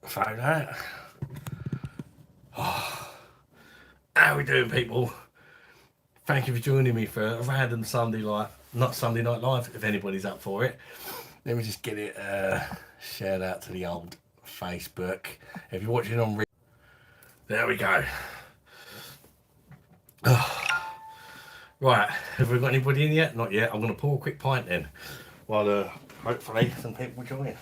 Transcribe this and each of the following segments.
So that. Oh, how we doing, people? Thank you for joining me for a random Sunday night, not Sunday Night Live, if anybody's up for it. Let me just get it shared out to the old Facebook. If you're watching on, there we go. Right, have we got anybody in yet? Not yet. I'm going to pour a quick pint then, while hopefully some people join.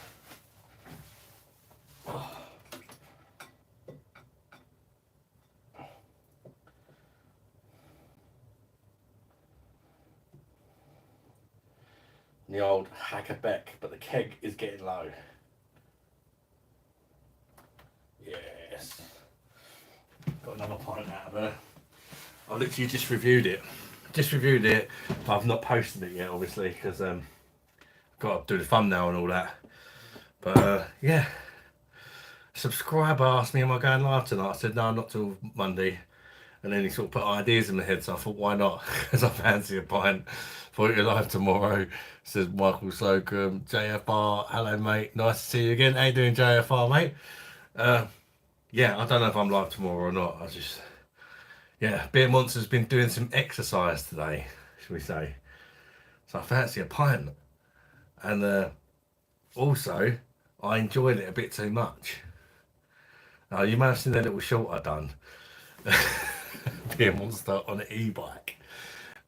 The old Hackerbeck, but the keg is getting low. Yes. Got another pint out of her. I literally just reviewed it. But I've not posted it yet, obviously, because I've got to do the thumbnail and all that. But yeah. Subscriber asked me, am I going live tonight? I said, no, not till Monday. And then he sort of put ideas in my head, so I thought, why not? Because I fancy a pint. Thought you're live tomorrow. Says Michael Slocum, JFR, hello mate, nice to see you again. How you doing, JFR, mate? Yeah, I don't know if I'm live tomorrow or not. Yeah, Beer Monster's been doing some exercise today, shall we say. So I fancy a pint. And also, I enjoyed it a bit too much. You may have seen that little short I done. Beer Monster on an e-bike.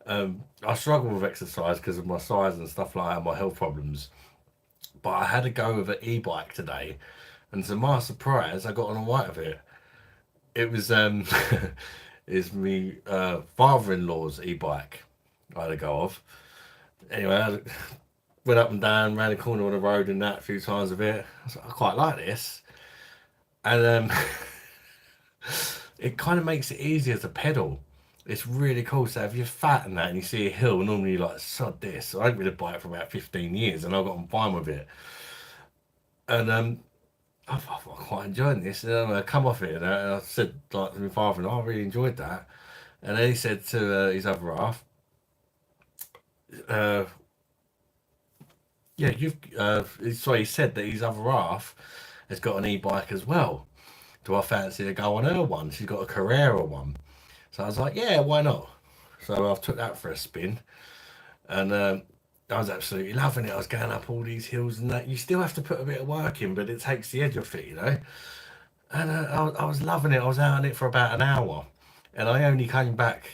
I struggle with exercise because of my size and stuff like that, my health problems. But I had to go with an e-bike today, and to my surprise, I got on alright with it. It was is me father-in-law's e-bike I had to go off. Anyway, I went up and down, round the corner on the road and that a few times with it. I was like, I quite like this, and it kind of makes it easier to pedal. It's really cool. So if you're fat and that and you see a hill, normally you're like, sod this. I ain't rid a bike for about 15 years and I got on fine with it. And I thought, I'm quite enjoying this. And then I come off it and I said like to my father, and I really enjoyed that. And then he said to his other half, uh, yeah, he said that his other half has got an e-bike as well. Do I fancy to go on her one? She's got a Carrera one. So I was like, yeah, why not? So I took that for a spin, and I was absolutely loving it. I was going up all these hills and that. You still have to put a bit of work in, but it takes the edge off it, you know. And I was loving it. I was out on it for about an hour, and I only came back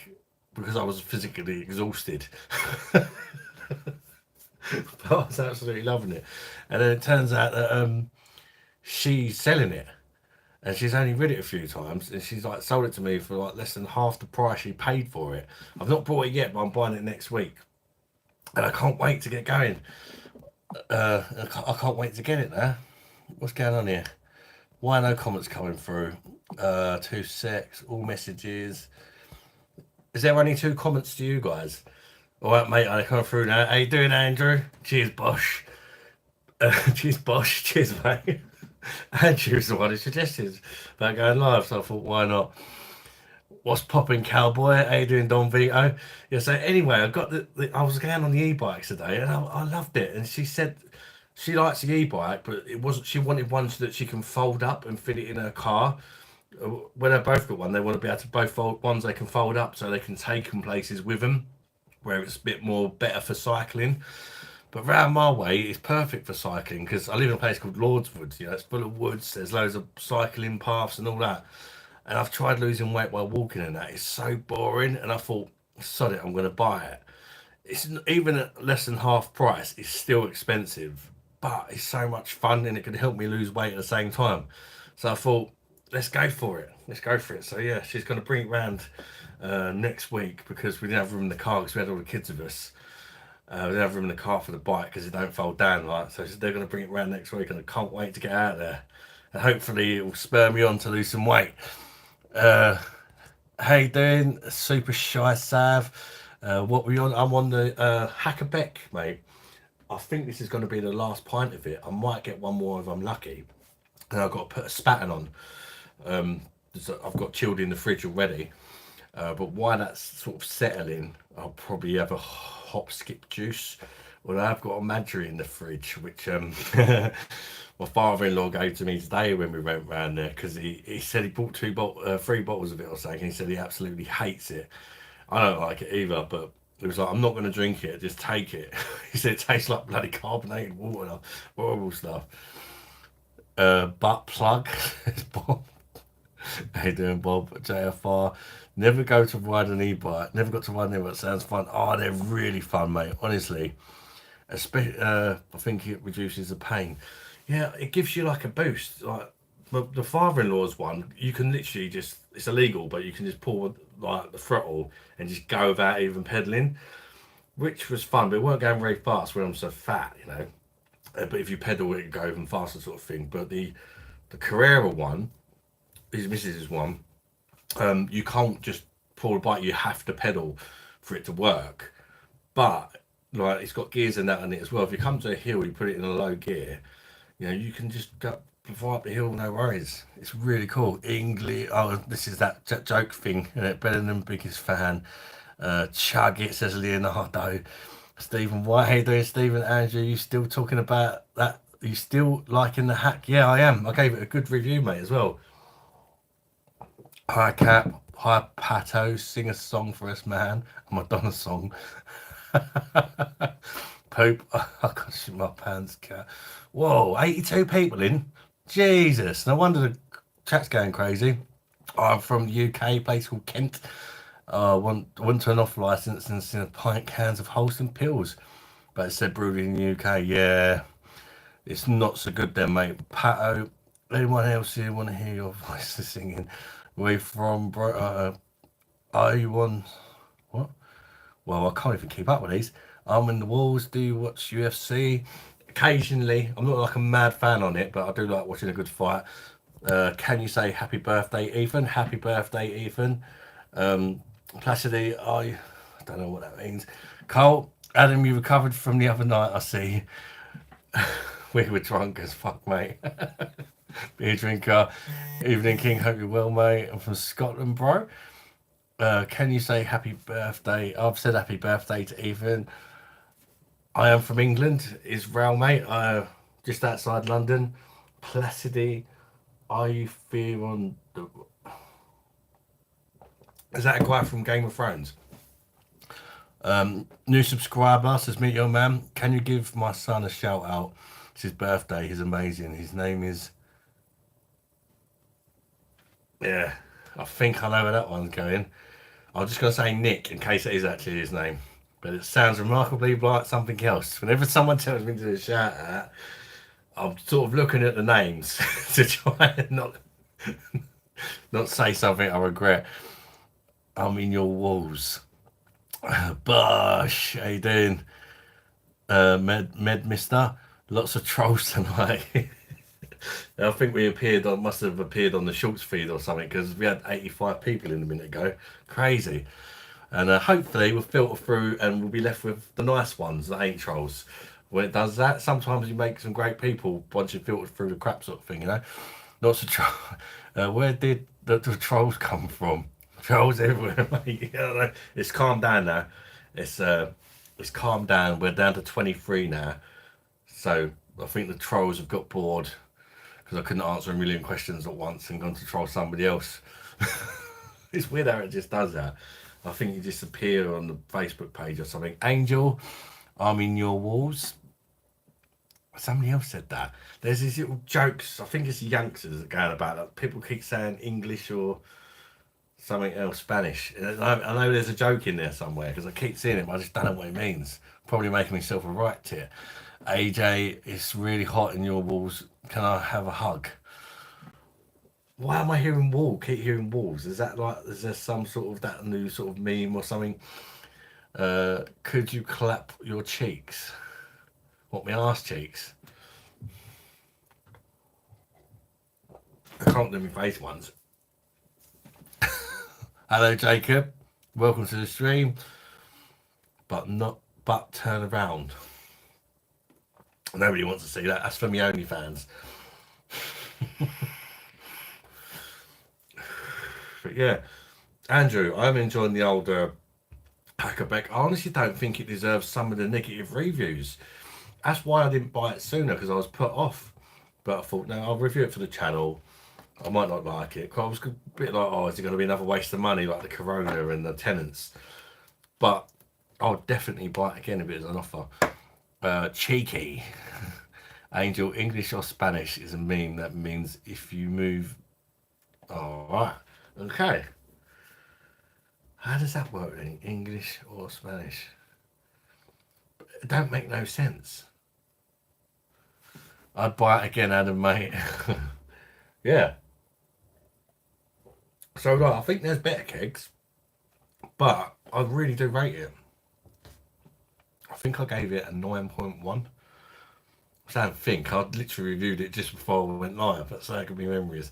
because I was physically exhausted. But I was absolutely loving it. And then it turns out that she's selling it. And she's only read it a few times, and she's like sold it to me for like less than half the price she paid for it. I've not bought it yet, but I'm buying it next week, and I can't wait to get going. I can't wait to get it now. What's going on here? Why no comments coming through? 2 secs, all messages. Is there only 2 comments to you guys? All right, mate, I come through now. How you doing, Andrew? Cheers, Bosh. Cheers, Bosh. Cheers, mate. Andrew was the one who suggested about going live, so I thought, why not? What's popping, cowboy? How you doing, Don Vito? Yeah. So anyway, I was going on the e-bikes today, and I loved it. And she said she likes the e-bike, but it wasn't. She wanted one so that she can fold up and fit it in her car. When they both got one, they want to be able to both fold ones they can fold up so they can take them places with them, where it's a bit more better for cycling. But round my way, it's perfect for cycling because I live in a place called Lordswood. You know, it's full of woods. There's loads of cycling paths and all that. And I've tried losing weight while walking and that. It's so boring. And I thought, sod it, I'm going to buy it. It's even at less than half price. It's still expensive, but it's so much fun and it can help me lose weight at the same time. So I thought, let's go for it. Let's go for it. So yeah, she's going to bring it round next week because we didn't have room in the car because we had all the kids with us. We didn't have room in the car for the bike because it don't fold down, right? So they're going to bring it around next week, and I can't wait to get out there. And hopefully, it will spur me on to lose some weight. How you doing, Super Shy Sav? What were you on? I'm on the Hackerbeck, mate. I think this is going to be the last pint of it. I might get one more if I'm lucky. And I've got to put a spatten on. I've got chilled in the fridge already. But while that's sort of settling, I'll probably have a hop skip juice Well, I've got a Madry in the fridge, which my father-in-law gave to me today when we went round there because he said he bought 3 bottles of it or something. And he said he absolutely hates it. I don't like it either, but it was like, I'm not going to drink it, just take it. He said it tastes like bloody carbonated water, horrible stuff. Butt plug. Bob. How you doing, Bob? JFR. Never go to ride an e-bike. Never got to ride an e-bike. Sounds fun. Oh, they're really fun, mate. Honestly, especially, I think it reduces the pain. Yeah, it gives you like a boost. Like the father-in-law's one, you can literally just, it's illegal, but you can just pull like the throttle and just go without even pedaling, which was fun. But it weren't going very fast when I'm so fat, you know. But if you pedal, it go even faster, sort of thing. But the Carrera one, his missus's one, you can't just pull the bike. You have to pedal for it to work. But like it's got gears and that on it as well. If you come to a hill, you put it in a low gear. You know, you can just go fly up the hill, no worries. It's really cool. English. Oh, this is that joke thing. Better than biggest fan. Chug it, says Leonardo. Stephen White, how you doing, Stephen? Andrew, you still talking about that? You still liking the hack? Yeah, I am. I gave it a good review, mate, as well. Hi, Cap. Hi, Pato. Sing a song for us, man. A Madonna song. Poop. I got shit my pants, cat. Whoa, 82 people in. Jesus. No wonder the chat's going crazy. I'm from the UK, place called Kent. Went to an off license and seen a pint cans of wholesome pills. But it said brewed in the UK. Yeah, it's not so good then, mate. Pato, anyone else here want to hear your voices singing? Where you from, bro? Are you on? What? Well, I can't even keep up with these. I'm in the walls. Do you watch UFC? Occasionally. I'm not like a mad fan on it, but I do like watching a good fight. Can you say happy birthday, Ethan? Happy birthday, Ethan. Placidly, I don't know what that means. Carl, Adam, you recovered from the other night, I see. We were drunk as fuck, mate. Beer drinker. Evening King, hope you're well, mate. I'm from Scotland, bro. Can you say happy birthday? I've said happy birthday to Ethan. I am from England, Israel, mate. Just outside London. Placidly, are you feeling the... Is that a guy from Game of Thrones? New subscriber says, meet your man. Can you give my son a shout out? It's his birthday. He's amazing. His name is... Yeah, I think I know where that one's going. I'm just going to say Nick in case it is actually his name. But it sounds remarkably like something else. Whenever someone tells me to do a shout out, I'm sort of looking at the names to try and not say something I regret. I'm in your walls. Bosh, how you doing? Med Mister. Lots of trolls tonight. I think we must have appeared on the Shorts feed or something because we had 85 people in a minute ago. Crazy. And hopefully we'll filter through and we'll be left with the nice ones that ain't trolls. When it does that, sometimes you make some great people once you filter through the crap sort of thing, you know? Not so troll. Where did the trolls come from? Trolls everywhere, mate. It's calmed down now. It's calmed down. We're down to 23 now. So I think the trolls have got bored because I couldn't answer a million questions at once and gone to troll somebody else. It's weird how it just does that. I think you just appear on the Facebook page or something. Angel, I'm in your walls. Somebody else said that. There's these little jokes. I think it's the youngsters that going about that. People keep saying English or something else, Spanish. I know there's a joke in there somewhere because I keep seeing it, but I just don't know what it means. Probably making myself a right tit. AJ, it's really hot in your walls. Can I have a hug? Why am I hearing wall? Keep hearing walls. Is that like, is there some sort of that new sort of meme or something? Could you clap your cheeks? What, my ass cheeks? I can't do my face ones. Hello, Jacob. Welcome to the stream. But turn around. Nobody wants to see that. That's for me OnlyFans. But yeah, Andrew, I'm enjoying the older Packback. I honestly don't think it deserves some of the negative reviews. That's why I didn't buy it sooner, because I was put off. But I thought, no, I'll review it for the channel. I might not like it. 'Cause I was a bit like, oh, is it going to be another waste of money like the Corona and the Tenants? But I'll definitely buy it again if it's an offer. Cheeky. Angel, English or Spanish is a meme that means if you move. Alright. Okay. How does that work then? English or Spanish? It don't make no sense. I'd buy it again, Adam, mate. Yeah. So, like, I think there's better kegs, but I really do rate it. I think I gave it a 9.1. I don't think. I literally reviewed it just before we went live. That's how good my memory is.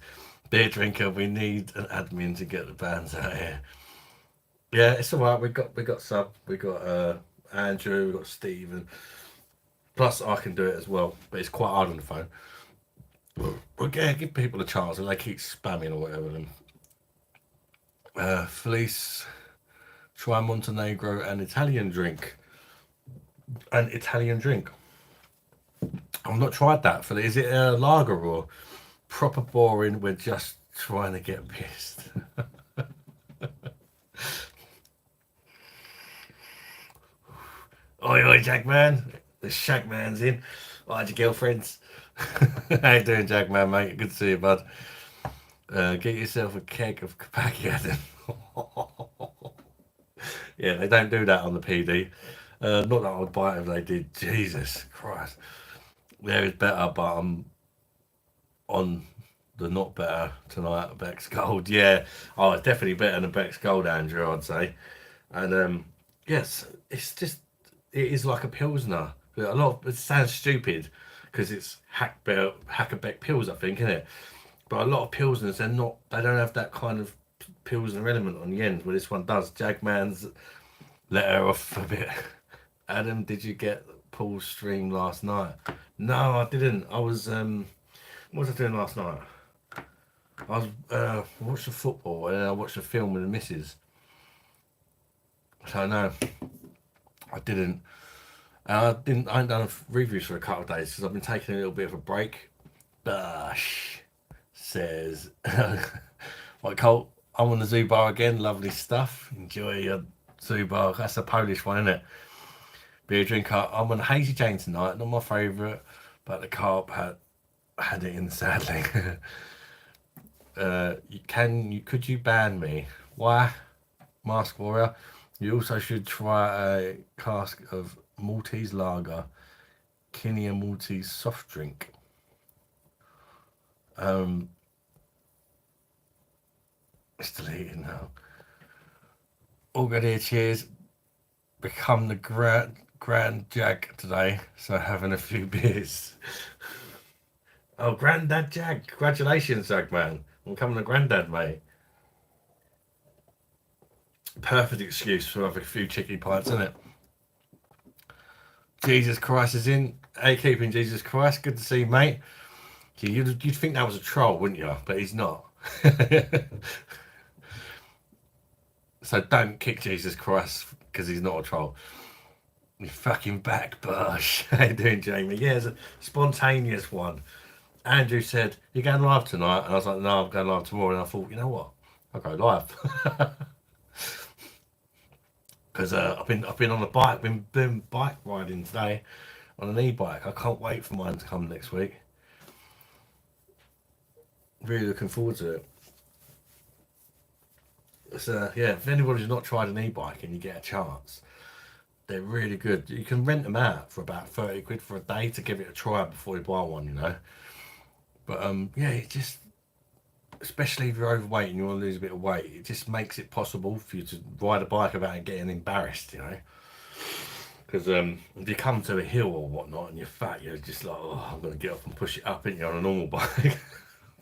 Beer drinker, we need an admin to get the bands out here. Yeah, it's alright. We got Sub, we got Andrew, we got Stephen. Plus, I can do it as well, but it's quite hard on the phone. But yeah, give people a chance, and they keep spamming or whatever. Then, Felice, try Montenegro and Italian drink. An Italian drink. I've not tried that. Is it a lager or proper boring? We're just trying to get pissed. Oi, oi, Jackman. The Shagman's in. How'd your girlfriends? How you doing, Jackman, mate? Good to see you, bud. Get yourself a keg of Kapaki, Adam. Yeah, they don't do that on the PD. Not that I would buy it if they did. Jesus Christ. There is better, but I'm on the not better tonight. Beck's Gold. Yeah. Oh, it's definitely better than Beck's Gold, Andrew, I'd say. And yes, it's just, it is like a Pilsner. A lot of, it sounds stupid because it's Hackerbeck Pils, I think, isn't it? But a lot of Pilsners, they don't have that kind of Pilsner element on the end, but this one does. Jagman's let her off a bit. Adam, did you get Paul's stream last night? No, I didn't. I was what was I doing last night? I was watched the football and I watched a film with the missus. So no, I didn't. I ain't done reviews for a couple of days because I've been taking a little bit of a break. BOSH says, "Right, Colt, I'm on the zoo bar again. Lovely stuff. Enjoy your zoo bar. That's a Polish one, isn't it? Beer drinker. I'm on Hazy Jane tonight. Not my favourite, but the carp had it in sadly. Could you ban me? Why, Mask Warrior? You also should try a cask of Maltese lager, Kinia Maltese soft drink. It's deleted now. All good here, cheers. Become the grand Jag today, so having a few beers. Oh, Granddad Jag, congratulations, Jag man. I'm coming to Granddad, mate. Perfect excuse for having a few chicky pints, isn't it? Jesus Christ is in. Hey, keeping Jesus Christ. Good to see you, mate. You'd think that was a troll, wouldn't you? But he's not. So don't kick Jesus Christ because he's not a troll. You're fucking back, Bosh. How you doing, Jamie? Yeah, it's a spontaneous one. Andrew said, "You're going live tonight?" And I was like, "No, I'm going live tomorrow." And I thought, you know what? I'll go live. Because I've been on a bike, been bike riding today on an e-bike. I can't wait for mine to come next week. Really looking forward to it. So yeah, if anybody's not tried an e-bike and you get a chance, they're really good. You can rent them out for about 30 quid for a day to give it a try before you buy one, you know. But yeah, it just, especially if you're overweight and you want to lose a bit of weight, it just makes it possible for you to ride a bike without getting embarrassed, you know. Because if you come to a hill or whatnot and you're fat, you're just like, oh, I'm going to get up and push it up, and you're on a normal bike.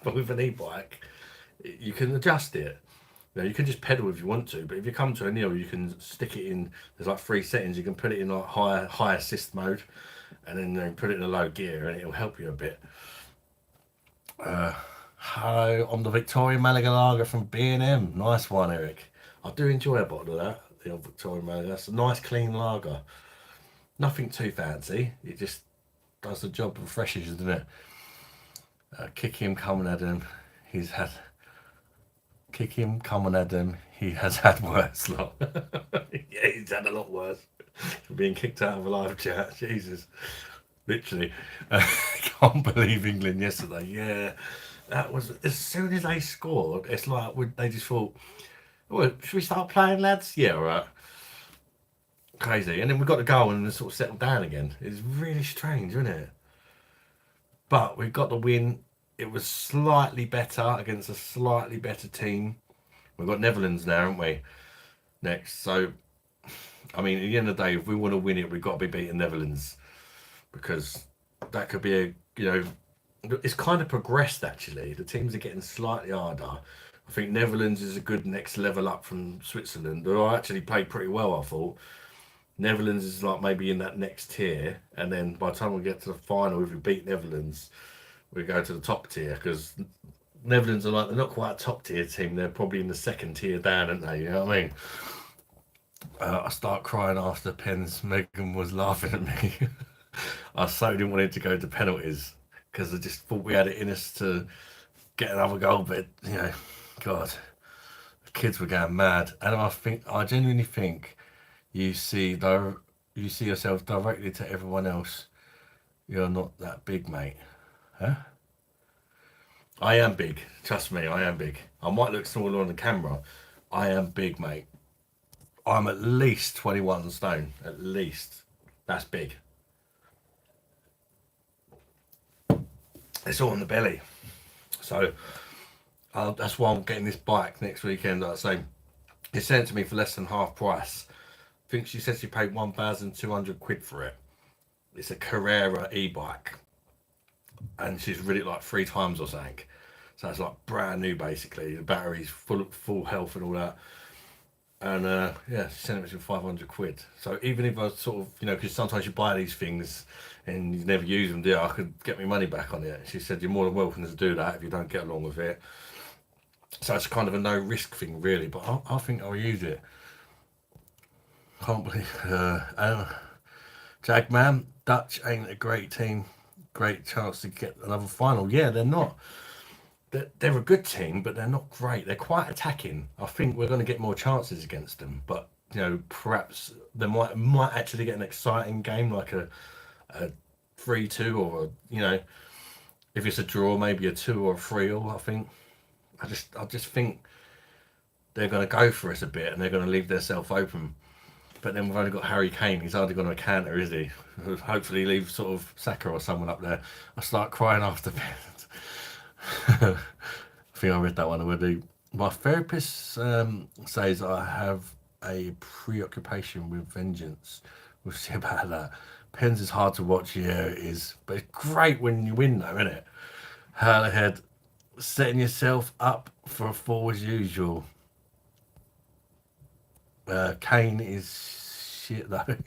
But with an e-bike, you can adjust it. You know, you can just pedal if you want to, but if you come to a hill, you can stick it in. There's like 3 settings. You can put it in like high assist mode, and then put it in a low gear, and it'll help you a bit. Hello, I'm the Victoria Malaga Lager from B&M. Nice one, Eric. I do enjoy a bottle of that. the old Victorian mug. That's a nice clean lager. Nothing too fancy. It just does the job, refreshes, doesn't it? Kick him, come and Adam. He's had kick him, come on Adam. He has had worse. Lot. Yeah, he's had a lot worse. Being kicked out of a live chat. Jesus, literally. Can't believe England yesterday. Yeah, that was as soon as they scored. It's like they just thought, "Well, should we start playing, lads?" Yeah, all right. Crazy. And then we got the goal and then sort of settled down again. It's really strange, isn't it? But we got the win. It was slightly better against a slightly better team. We've got Netherlands now, haven't we? Next. So, I mean, at the end of the day, if we want to win it, we've got to be beating Netherlands. Because that could be it's kind of progressed actually. The teams are getting slightly harder. I think Netherlands is a good next level up from Switzerland. They actually played pretty well, I thought. Netherlands is like maybe in that next tier, and then by the time we get to the final, if we beat Netherlands, we go to the top tier because Netherlands are like they're not quite a top tier team. They're probably in the second tier down, aren't they? You know what I mean? I start crying after pens. Megan was laughing at me. I so didn't want it to go to penalties because I just thought we had it in us to get another goal, but you know, God, the kids were going mad, and I genuinely think you see yourself directly to everyone else. You're not that big, mate. Huh? I am big. Trust me, I am big. I might look smaller on the camera. I am big, mate. I'm at least 21 stone. At least. That's big. It's all in the belly. So that's why I'm getting this bike next weekend. Like I say, it's sent to me for less than half price. I think she said she paid 1,200 quid for it. It's a Carrera e-bike, and she's rid it like 3 times or something. So it's like brand new basically. The battery's full health and all that. And yeah, she sent it for 500 quid. So even if I sort of, because sometimes you buy these things and you never use them, do you? I could get my money back on it. She said you're more than welcome to do that if you don't get along with it. So it's kind of a no risk thing, really. But I think I'll use it. Can't believe. Jagman, Dutch ain't a great team. Great chance to get another final. Yeah, they're not. They're a good team, but they're not great. They're quite attacking. I think we're going to get more chances against them, but perhaps they might actually get an exciting game like a 3-2 or if it's a draw, maybe a 2 or a 3-all. I think. I just think they're going to go for us a bit and they're going to leave themselves open. But then we've only got Harry Kane. He's hardly going to counter, is he? Hopefully, leave sort of Saka or someone up there. I start crying after penalty. I think I read that one already. My therapist says I have a preoccupation with vengeance. We'll see about that. Pens is hard to watch, yeah, it is. But it's great when you win, though, isn't it? Hell ahead. Setting yourself up for a fall as usual. Kane is shit, though.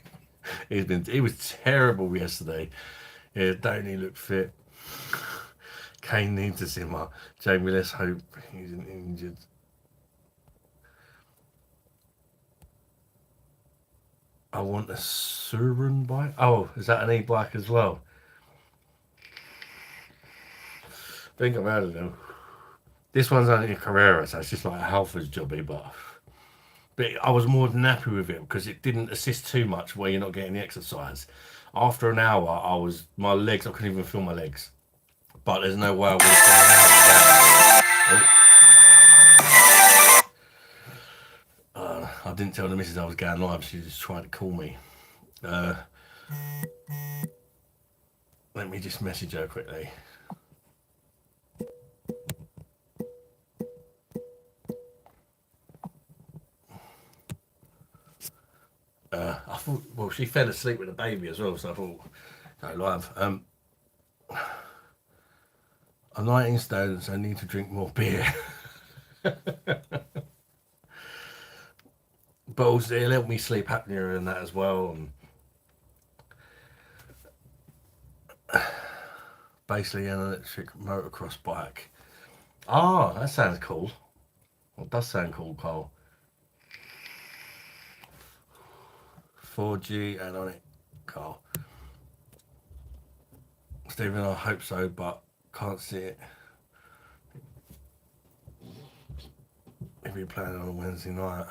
He was terrible yesterday. Yeah, don't he look fit? Kane needs a simmer. Jamie, let's hope he's injured. I want a Surun bike. Oh, is that an e-bike as well? I think I've heard of them. This one's only a Carrera, so it's just like a Halfords jobby, but I was more than happy with it because it didn't assist too much where you're not getting the exercise. After an hour, my legs, I couldn't even feel my legs. But there's no way I would have done an hour. I didn't tell the missus I was going live. She was just trying to call me. Let me just message her quickly. I thought, well, she fell asleep with the baby as well, so I thought, go live. I'm 19 stone, so I need to drink more beer. But also, it'll help me sleep apnea and that as well. And basically, an electric motocross bike. Ah, that sounds cool. Well, it does sound cool, Cole. 4G and on it, Carl. Stephen, I hope so, but can't see it. If you're playing on a Wednesday night.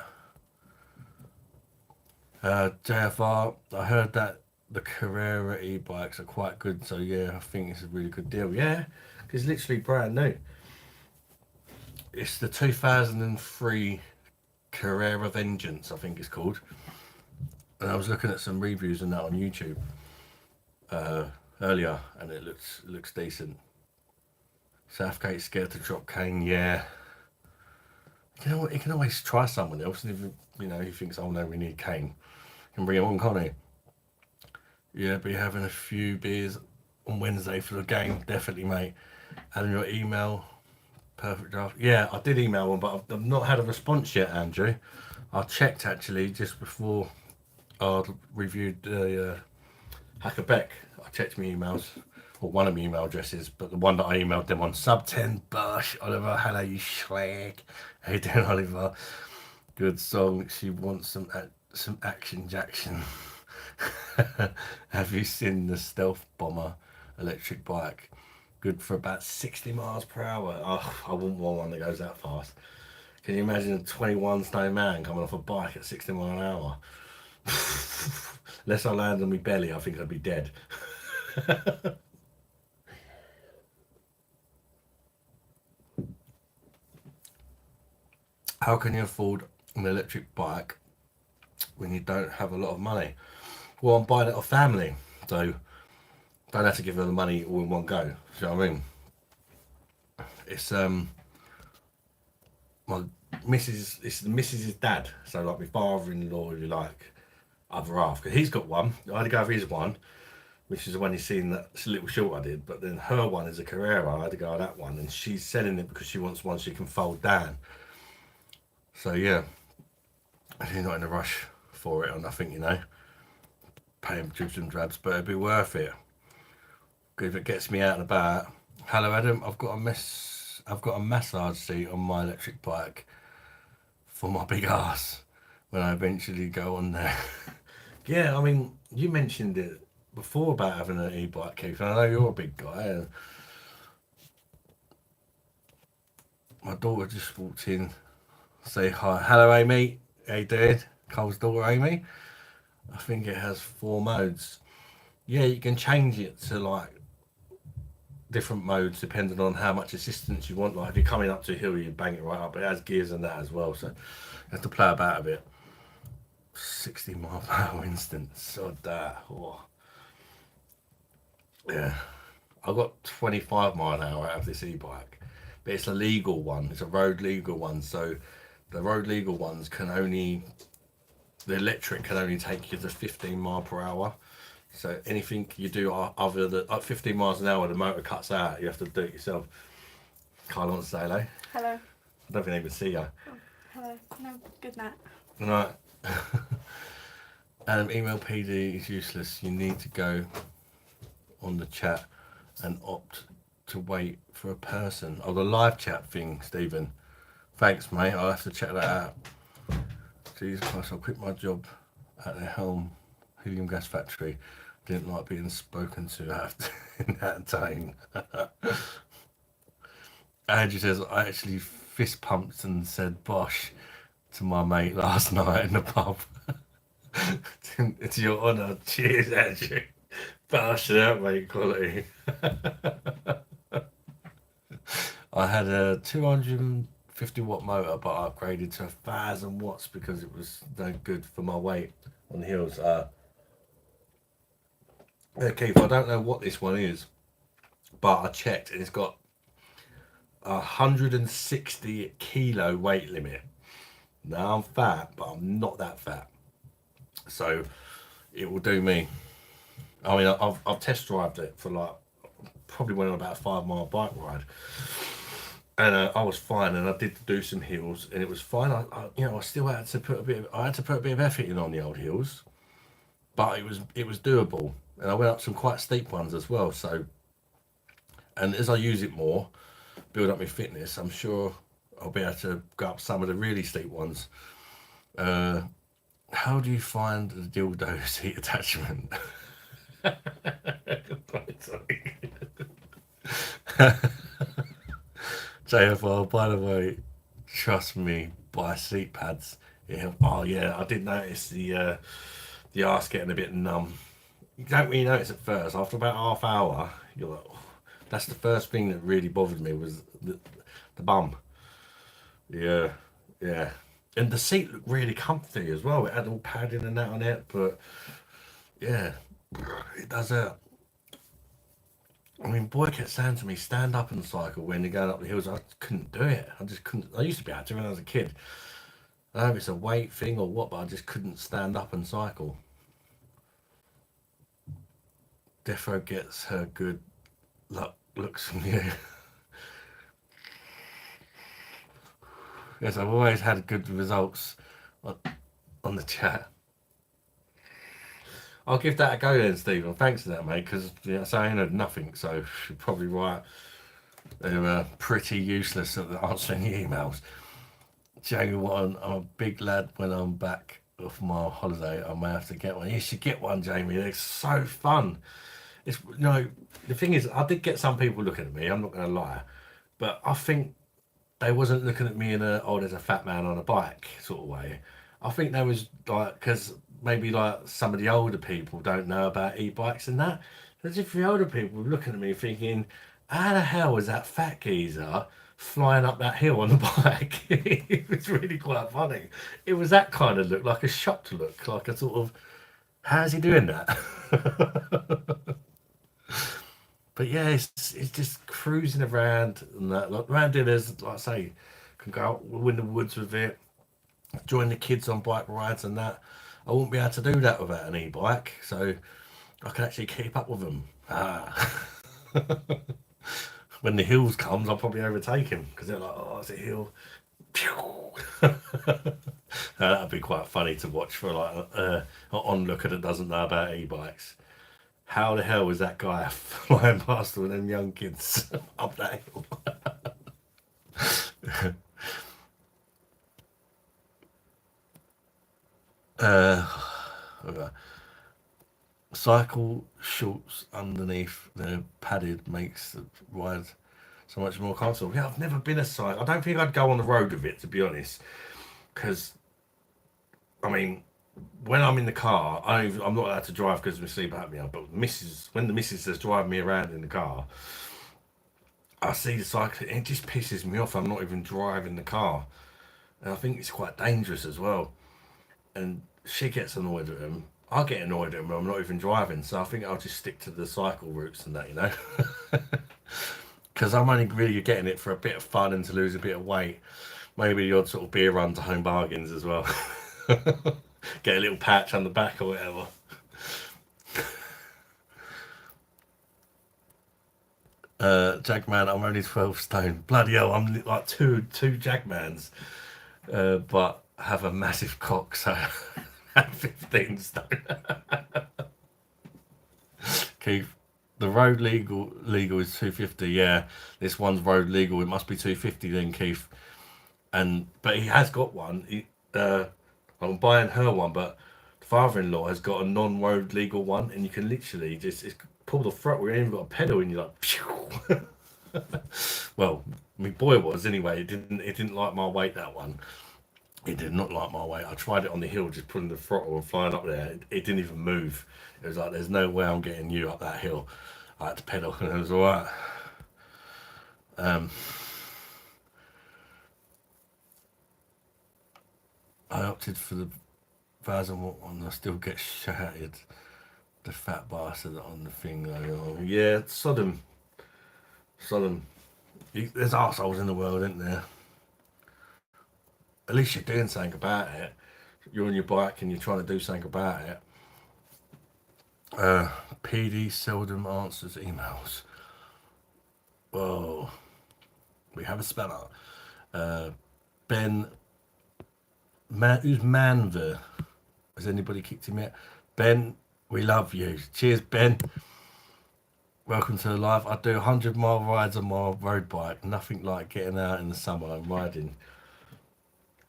JFR, I heard that the Carrera e-bikes are quite good, so yeah, I think it's a really good deal. Yeah, it's literally brand new. It's the 2003 Carrera Vengeance, I think it's called. And I was looking at some reviews on that on YouTube earlier, and it looks decent. Southgate's scared to drop Kane, yeah. You know what? He can always try someone else, and if he thinks, oh no, we need Kane, he can bring him on, can't he? Yeah, be having a few beers on Wednesday for the game, definitely, mate. And your email, perfect draft. Yeah, I did email one, but I've not had a response yet, Andrew. I checked actually just before I reviewed the Hacker Beck. I checked my emails, or one of my email addresses, but the one that I emailed them on, sub 10 BOSH. Oliver, hello, you schlag. How you doing, Oliver? Good song. She wants some action Jackson. Have you seen the Stealth Bomber electric bike? Good for about 60 miles per hour. Oh, I wouldn't want one that goes that fast. Can you imagine a 21 stone man coming off a bike at 60 miles an hour? Unless I land on my belly, I think I'd be dead. How can you afford an electric bike when you don't have a lot of money? Well, I'm buying it off family, so don't have to give her the money all in one go. Do you know what I mean? It's my missus. It's the missus's dad, so like my father-in-law, if you like, other half. Because he's got one. I had to go for his one, which is the one you've seen that little short I did. But then her one is a Carrera. I had to go on that one, and she's selling it because she wants one she can fold down. So yeah, she's not in a rush for it or nothing, paying dribs and drabs, but it'd be worth it if it gets me out and about. Hello, Adam. I've got a massage seat on my electric bike for my big ass when I eventually go on there. Yeah, I mean, you mentioned it before about having an e-bike, Keith, and I know you're a big guy. And my daughter just walked in. Say hi. Hello, Amy. How you doing? Cole's daughter, Amy. I think it has 4 modes. Yeah, you can change it to like different modes depending on how much assistance you want. Like if you're coming up to a hill, you bang it right up. It has gears and that as well, so you have to play about a bit. 60 mile per hour instant. So that. Oh. Yeah. I got 25 mile an hour out of this e-bike, but it's a legal one. It's a road legal one. So the road legal ones the electric can only take you to 15 mile per hour. So anything you do other than 15 miles an hour, the motor cuts out. You have to do it yourself. Carla wants to say hello. Hello. I don't think they would see you. Oh, hello. No, good night. Good night. Email PD is useless. You need to go on the chat and opt to wait for a person. Oh, the live chat thing, Stephen. Thanks, mate. I'll have to check that out. Jesus Christ, I'll quit my job at the Helm helium gas factory. Didn't like being spoken to in that time. Andrew says, I actually fist pumped and said BOSH to my mate last night in the pub. It's your honour. Cheers, Andrew. BOSH out, mate, quality. I had a 250 watt motor, but I upgraded to 1,000 watts because it was no good for my weight on the hills. Keith, I don't know what this one is, but I checked and it's got 160 kilo weight limit. Now I'm fat, but I'm not that fat, so it will do me. I mean, I've test drived it for like probably went on about a 5 mile bike ride, and I was fine, and I did do some hills, and it was fine. I still had to put a bit of effort in on the old hills, but it was doable, and I went up some quite steep ones as well. So, and as I use it more, build up my fitness, I'm sure I'll be able to go up some of the really steep ones. How do you find the dildo seat attachment? Sorry. JFR, by the way, trust me, buy seat pads. Yeah. Oh yeah, I did notice the arse getting a bit numb. You don't really notice at first. After about half hour, you're like, oh. That's the first thing that really bothered me was the bum. Yeah, yeah. And the seat looked really comfy as well. It had all padding and that on it, but yeah, it does that. I mean, boy kept saying to me, stand up and cycle when you're going up the hills. I couldn't do it. I just couldn't. I used to be able to when I was a kid. I don't know if it's a weight thing or what, but I just couldn't stand up and cycle. Defo gets her good looks from you. Yes, I've always had good results on, on the chat. I'll give that a go then, Stephen. Thanks for that, mate, because yeah, so I ain't heard nothing, so you're probably right. They're pretty useless at answering the emails. Jamie Watton, I'm a big lad when I'm back off my holiday. I may have to get one. You should get one, Jamie. They're so fun. It's the thing is, I did get some people looking at me. I'm not going to lie, but I think they wasn't looking at me in a there's a fat man on a bike sort of way. I think they was like because maybe like some of the older people don't know about e-bikes and that. As if the older people were looking at me thinking, how the hell was that fat geezer flying up that hill on the bike? It was really quite funny. It was that kind of look, like a shocked look, like a sort of, how's he doing that? But yeah, it's just cruising around and that. Like around here, there's like I say, can go out in the woods with it, join the kids on bike rides and that. I wouldn't be able to do that without an e-bike, so I can actually keep up with them. When the hills comes, I'll probably overtake him because they're like, "Oh, it's a hill." That'd be quite funny to watch for like an onlooker that doesn't know about e-bikes. How the hell was that guy flying past all them young kids up that hill? Uh, cycle shorts underneath the padded makes the ride so much more comfortable. Yeah, I've never been a cycle. I don't think I'd go on the road with it to be honest, because I mean, when I'm in the car, I'm not allowed to drive because of my sleep apnea. But when the missus says drive me around in the car, I see the cycle. It just pisses me off. I'm not even driving the car, and I think it's quite dangerous as well. And she gets annoyed at him. I get annoyed at him when I'm not even driving. So I think I'll just stick to the cycle routes and that. Because I'm only really getting it for a bit of fun and to lose a bit of weight. Maybe the odd sort of beer run to home bargains as well. Get a little patch on the back or whatever. Jagman, I'm only 12 stone. Bloody hell, I'm like two Jagmans, but have a massive cock, so I'm 15 stone. Keith, the road legal is 250. Yeah, this one's road legal. It must be 250 then, Keith. And but he has got one. I'm buying her one, but the father-in-law has got a non-road legal one, and you can literally just pull the throttle. You ain't even got a pedal, and you're like, phew. Well, my boy was anyway. It didn't like my weight, that one. It did not like my weight. I tried it on the hill, just pulling the throttle and flying up there. It didn't even move. It was like, there's no way I'm getting you up that hill. I had to pedal, and it was all right. Um, I opted for the Vaz and what one. I still get shouted. The fat bastard on the thing. Yeah, Sodom. Sodom. There's arseholes in the world, isn't there? At least you're doing something about it. You're on your bike and you're trying to do something about it. Uh, PD seldom answers emails. Whoa. We have a speller. Uh, Ben. Who's Manver? Has anybody kicked him yet? Ben, we love you. Cheers, Ben. Welcome to the live. I do 100-mile rides on my road bike. Nothing like getting out in the summer and riding.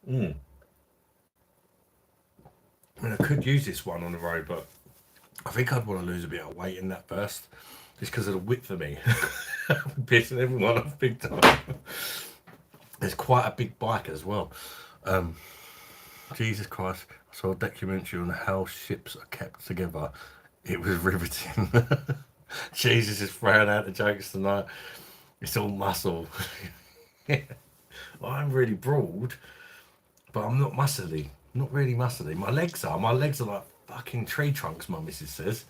Mm. I mean, I could use this one on the road, but I think I'd want to lose a bit of weight in that burst, just because of the width of me. I'm pissing everyone off big time. It's quite a big bike as well. Jesus Christ, I saw a documentary on how ships are kept together. It was riveting. Jesus is throwing out the jokes tonight. It's all muscle. I'm really broad, but I'm not muscly. Not really muscly. My legs are. My legs are like fucking tree trunks, my missus says.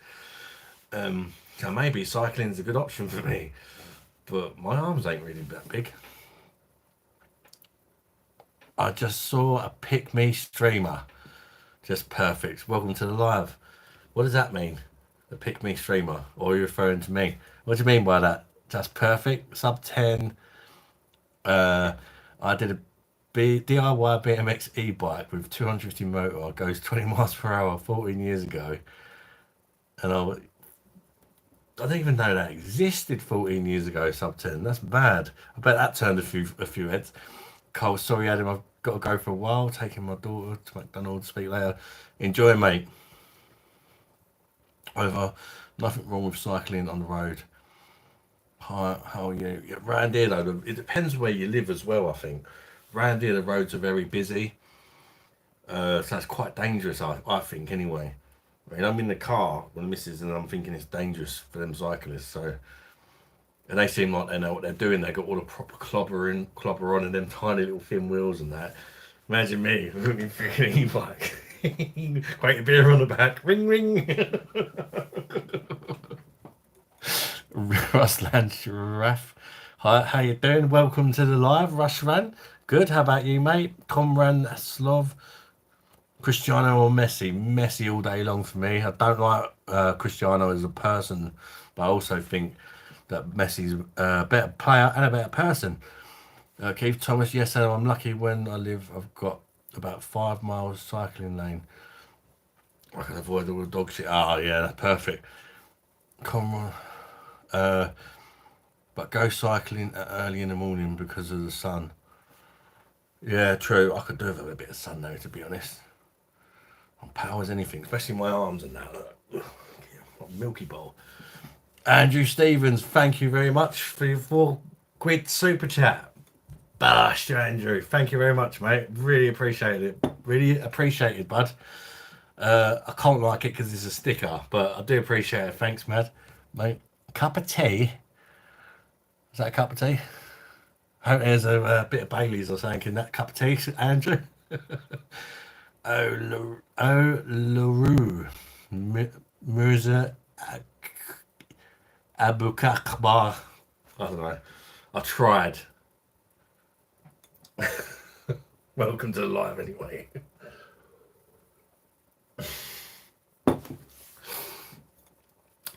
So maybe cycling's a good option for me. But my arms ain't really that big. I just saw a pick me streamer. Just perfect. Welcome to the live. What does that mean? A pick me streamer? Or are you referring to me? What do you mean by that? Just perfect. Sub 10. I did a DIY BMX e-bike with 250 motor. Goes 20 miles per hour 14 years ago. And I didn't even know that existed 14 years ago, sub 10. That's bad. I bet that turned a few heads. Cole, sorry, Adam, I've got to go for a while. Taking my daughter to McDonald's. Speak later. Enjoy, mate. Over. Nothing wrong with cycling on the road. How are you? Yeah, round here, though, it depends where you live as well, I think. Round here, the roads are very busy. So it's quite dangerous, I think, anyway. I mean, I'm in the car with the missus and I'm thinking it's dangerous for them cyclists. So, and they seem like they know what they're doing. They got all the proper clobber on, and them tiny little thin wheels and that. Imagine me with my freaking e-bike. Quite a beer on the back. Ring ring. Ruslan Giraffe. Hi, how you doing? Welcome to the live, Rushran. Good. How about you, mate? Comran Slov. Cristiano or Messi? Messi all day long for me. I don't like Cristiano as a person, but I also think that Messi's a better player and a better person. Keith Thomas, yes, I'm lucky when I live. I've got about 5 miles cycling lane. I can avoid all the dog shit. Oh, yeah, that's perfect. Come on. But go cycling early in the morning because of the sun. Yeah, true. I could do with a bit of sun though, to be honest. I'm power as anything, especially my arms and that. Milky bowl. Andrew Stevens, thank you very much for your £4 super chat. BOSH, Andrew. Thank you very much, mate. Really appreciate it. Really appreciate it, bud. I can't like it because it's a sticker, but I do appreciate it. Thanks, mate. Cup of tea. Is that a cup of tea? I hope there's a bit of Bailey's or something in that cup of tea, Andrew. LaRue. Mirza Abu Kakbar. I don't know. I tried. Welcome to the live anyway.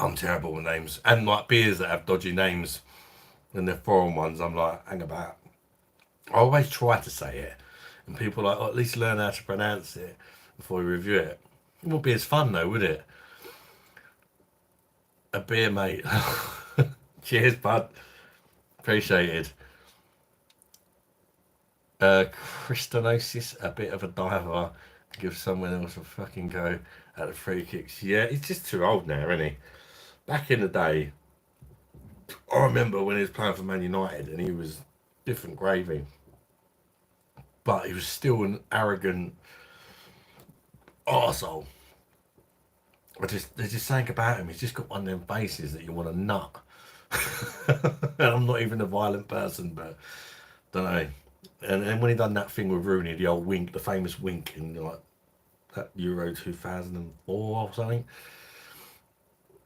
I'm terrible with names. And like beers that have dodgy names and they're foreign ones, I'm like, hang about. I always try to say it. And people are like, oh, at least learn how to pronounce it before we review it. It wouldn't be as fun though, would it? A beer, mate. Cheers, bud. Appreciated. Christonosis, a bit of a diver. Give someone else a fucking go at the free kicks. Yeah, he's just too old now, isn't he? Back in the day, I remember when he was playing for Man United and he was different gravy. But he was still an arrogant arsehole. There's just something about him. He's just got one of them faces that you want to nut. And I'm not even a violent person, but don't know. And when he done that thing with Rooney, the old wink, the famous wink in like that Euro 2004 or something,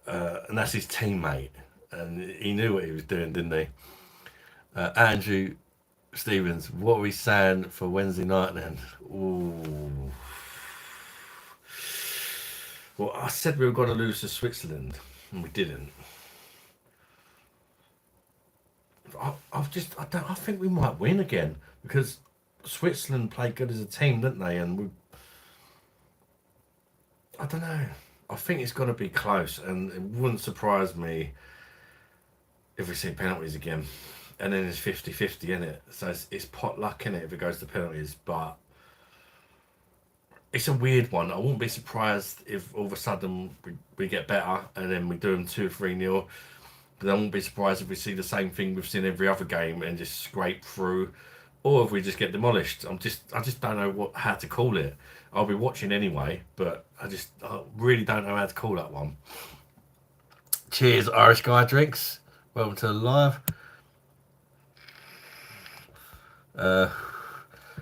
and that's his teammate, and he knew what he was doing, didn't he? Andrew Stevens, what are we saying for Wednesday night then? Ooh. Well, I said we were going to lose to Switzerland, and we didn't. I think we might win again because Switzerland played good as a team, didn't they? And I don't know. I think it's going to be close, and it wouldn't surprise me if we see penalties again. And then it's 50-50, isn't it? So it's pot luck, in it, if it goes to penalties. But it's a weird one. I wouldn't be surprised if all of a sudden we get better and then we do them 2 or 3 nil. But I won't be surprised if we see the same thing we've seen every other game and just scrape through, or if we just get demolished. I just don't know how to call it. I'll be watching anyway, but I really don't know how to call that one. Cheers, Irish Guy Drinks. Welcome to the live.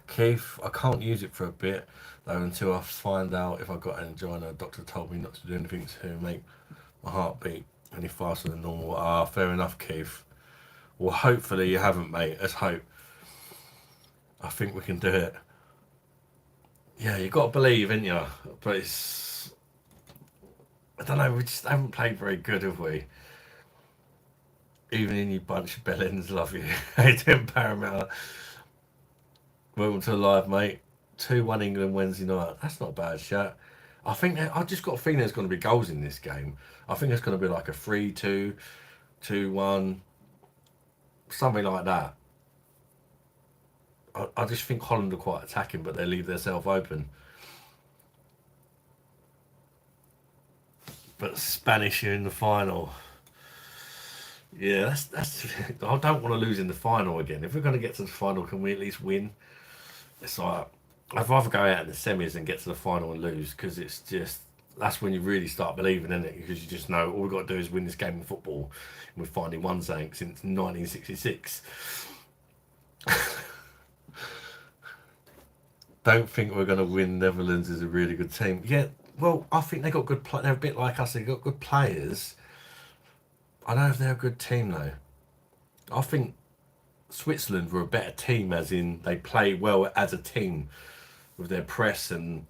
Keith, I can't use it for a bit though until I find out if I got angina. Doctor told me not to do anything to make my heart beat any faster than normal. Ah, fair enough, Keith. Well, hopefully you haven't, mate. Let's hope. I think we can do it. Yeah, you got to believe, ain't you? But it's, I don't know. We just haven't played very good, have we? Even in you bunch of bellends, love you. Hey, Tim Paramount. Welcome to the live, mate. 2-1 England Wednesday night. That's not bad, chat. I just got a feeling there's going to be goals in this game. I think it's going to be like a 3-2, 2-1, something like that. I just think Holland are quite attacking, but they leave themselves open. But Spanish are in the final. Yeah, that's. I don't want to lose in the final again. If we're going to get to the final, can we at least win? It's like I'd rather go out in the semis and get to the final and lose, because it's just that's when you really start believing in it, because you just know all we've got to do is win this game of football, and we've finally won something since 1966. Don't think we're going to win. Netherlands is a really good team. Yeah, well, I think they got good. They're a bit like us. They got good players. I don't know if they're a good team though. I think Switzerland were a better team, as in they play well as a team with their press and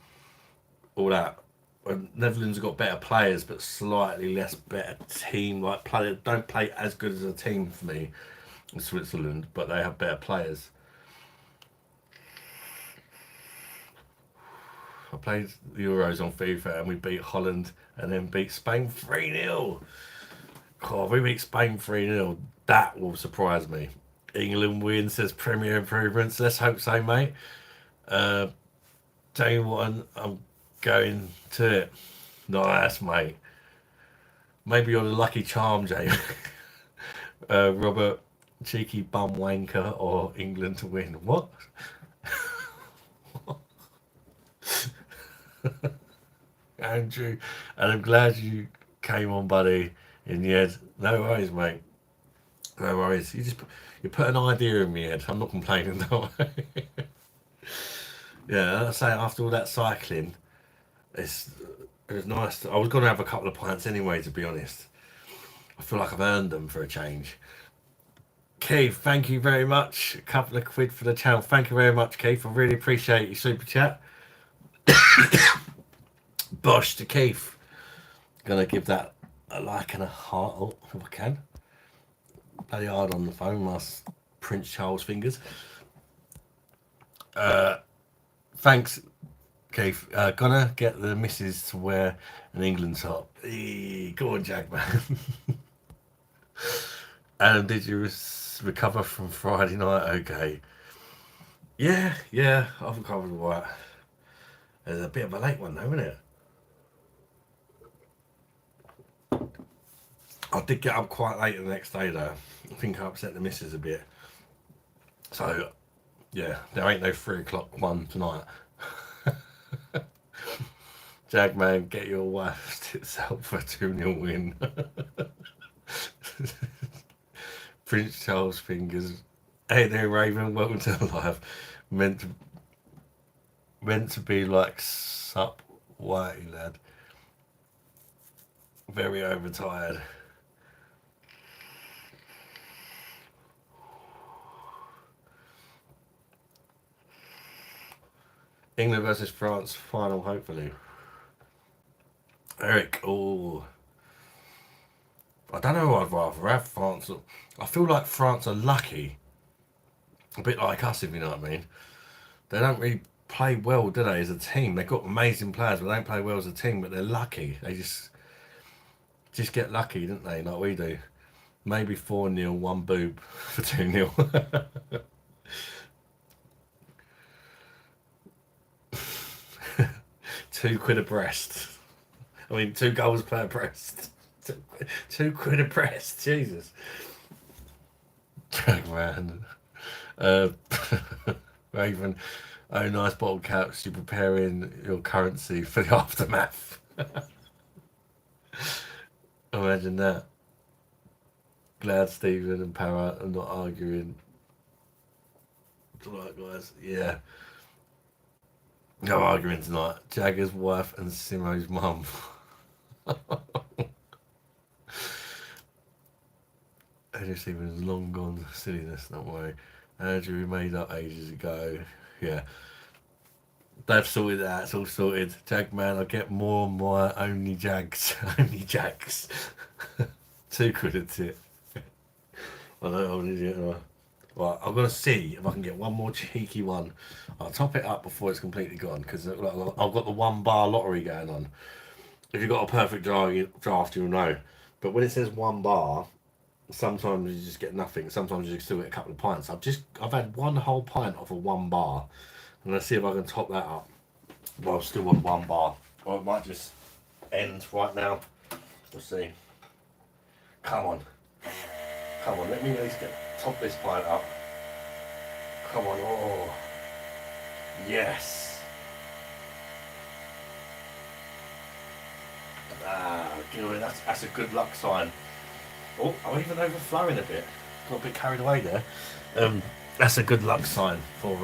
all that. And Netherlands have got better players, but slightly less better team. Like don't play as good as a team for me in Switzerland, but they have better players. I played the Euros on FIFA and we beat Holland and then beat Spain 3-0. Oh, if we beat Spain 3-0, that will surprise me. England win, says Premier Improvements. Let's hope so, mate. Tell you what, I'm going to it. Nice, mate. Maybe you're the lucky charm, Jamie. Robert, cheeky bum wanker, or England to win. What? Andrew, and I'm glad you came on, buddy. In the end, no worries, mate. No worries. You put an idea in my head. I'm not complaining, don't I? Yeah, I say after all that cycling, it was nice. I was going to have a couple of pints anyway, to be honest. I feel like I've earned them for a change. Keith, thank you very much. A couple of quid for the channel. Thank you very much, Keith. I really appreciate your super chat. BOSH to Keith. Gonna give that a like and a heart. Oh, if I can. Bloody hard on the phone, my Prince Charles fingers. Thanks, Keith. Gonna get the missus to wear an England top. Go on, Jack, man. Adam, did you recover from Friday night? Okay. Yeah, I've recovered all right. It's a bit of a late one, though, isn't it? I did get up quite late the next day, though. I think I upset the missus a bit. So, yeah, there ain't no 3 o'clock one tonight. Jagman, get your wife itself for a 2-0 win. Prince Charles fingers. Hey there, Raven. Welcome to the live. Meant to be like sup whitey lad. Very overtired. England versus France final, hopefully. Eric, oh, I don't know who I'd rather have. France. I feel like France are lucky. A bit like us, if you know what I mean. They don't really play well, do they, as a team? They've got amazing players, but they don't play well as a team, but they're lucky. They just get lucky, don't they, like we do. Maybe 4-0, one boob for 2-0. £2 a breast. I mean, 2 goals per breast. £2 a breast. Jesus. Man. Uh, Raven, oh, nice bottle caps. You're preparing your currency for the aftermath. Imagine that. Glad Stephen and Para are not arguing. Right, guys. Yeah. No arguing tonight. Jagger's wife and Simo's mum. Andrew Stevens long gone silliness, don't worry. Andrew made up ages ago. Yeah. They've sorted that, it's all sorted. Jag man, I get more my only Jags. Only Jags. £2 a tip. I know I'm an idiot. Right, I'm going to see if I can get one more cheeky one. I'll top it up before it's completely gone because I've got the 1 bar lottery going on. If you've got a perfect draft, you'll know. But when it says 1 bar, sometimes you just get nothing. Sometimes you still get a couple of pints. I've had 1 whole pint off of 1 bar. And let's see if I can top that up. But I've still got 1 bar. Or it might just end right now. We'll see. Come on. Come on, let me at least top this pint up. Come on, oh. Yes. You know, that's a good luck sign. Oh, I'm even overflowing a bit. Got a bit carried away there. That's a good luck sign for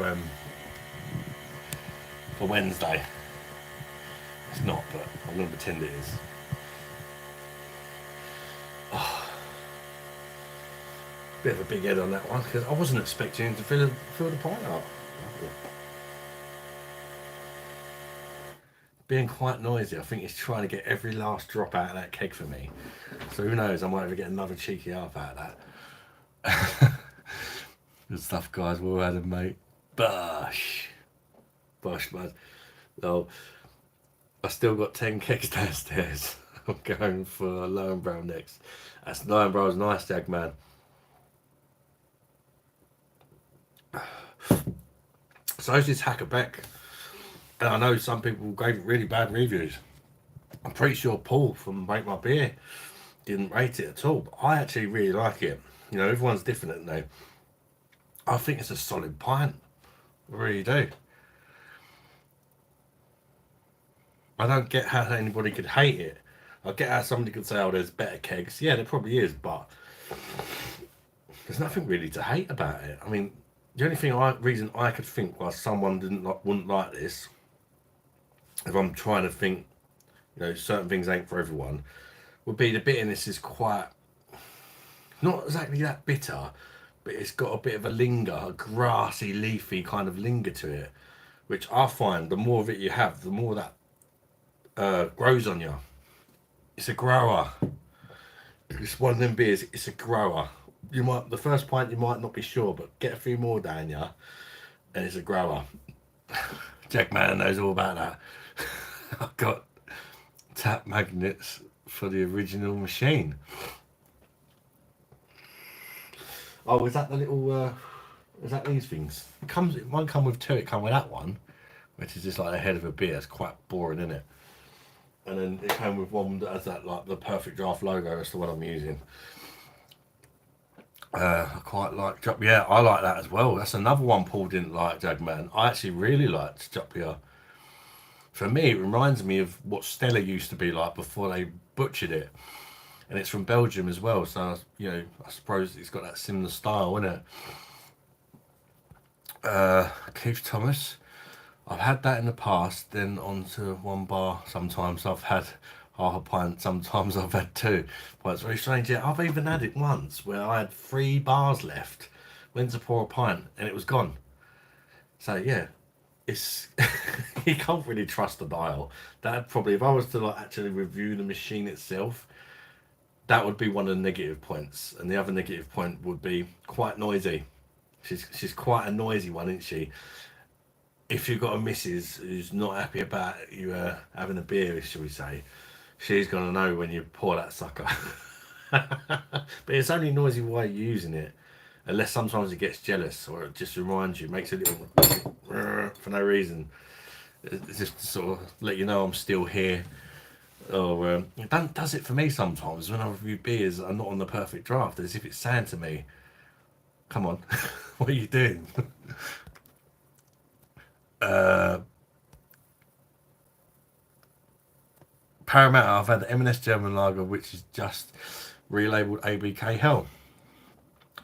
Wednesday. It's not, but I'm going to pretend it is. Oh. Bit of a big head on that one because I wasn't expecting him to fill the pint up. Being quite noisy, I think he's trying to get every last drop out of that keg for me. So who knows, I might ever get another cheeky half out of that. Good stuff, guys. Well had him, mate. BOSH. BOSH, man. Oh, I still got 10 kegs downstairs. I'm going for Lion Brow next. That's Lion Brow's nice, Jag man. So is this Hackerbeck. And I know some people gave it really bad reviews. I'm pretty sure Paul from Break My Beer didn't rate it at all. But I actually really like it. You know, everyone's different, isn't they? I think it's a solid pint. I really do. I don't get how anybody could hate it. I get how somebody could say, oh, there's better kegs. Yeah, there probably is, but there's nothing really to hate about it. I mean, the only reason I could think why someone wouldn't like this, if I'm trying to think, you know, certain things ain't for everyone, would be the bitterness is quite, not exactly that bitter, but it's got a bit of a linger, a grassy, leafy kind of linger to it, which I find the more of it you have, the more that grows on you. It's a grower. It's one of them beers, it's a grower. The first pint you might not be sure, but get a few more down you, and it's a grower. Jack Man knows all about that. I've got tap magnets for the original machine. Oh, is that the little? Is that these things? It won't come with 2. It come with that one, which is just like the head of a beer. It's quite boring, isn't it? And then it came with one that has that like the Perfect Draft logo. That's the one I'm using. I quite like Drop. Yeah, I like that as well. That's another one Paul didn't like, Jagman. I actually really liked Drop. For me, it reminds me of what Stella used to be like before they butchered it. And it's from Belgium as well, so, you know, I suppose it's got that similar style, isn't it? Keith Thomas. I've had that in the past, then on to 1 bar. Sometimes I've had half a pint, sometimes I've had 2. But it's very strange. Yeah, I've even had it once where I had 3 bars left, went to pour a pint, and it was gone. So, yeah. It's you can't really trust the dial. That probably, if I was to like actually review the machine itself, that would be one of the negative points, and the other negative point would be quite noisy. She's quite a noisy one, isn't she? If you've got a missus who's not happy about you having a beer, shall we say, she's gonna know when you pour that sucker. But it's only noisy while you're using it. Unless sometimes it gets jealous or it just reminds you, makes a little for no reason. It's just to sort of let you know I'm still here. Or it does it for me sometimes when I review beers that are not on the perfect draft, as if it's saying to me, come on, what are you doing? uh, Paramount, I've had the M&S German Lager, which is just relabeled ABK Hell,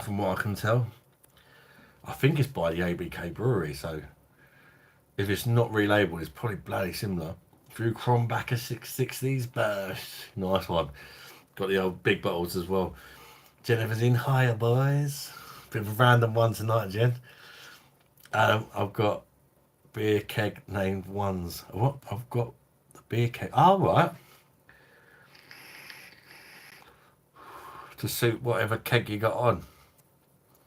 from what I can tell. I think it's by the ABK brewery, so if it's not relabeled, it's probably bloody similar. Through Krombacher 660s, BOSH. Nice one. Got the old big bottles as well. Jennifer's in. Hiya, boys. Bit of a random one tonight, Jen. I've got beer keg named Ones. What? I've got the beer keg. Oh, right. To suit whatever keg you got on.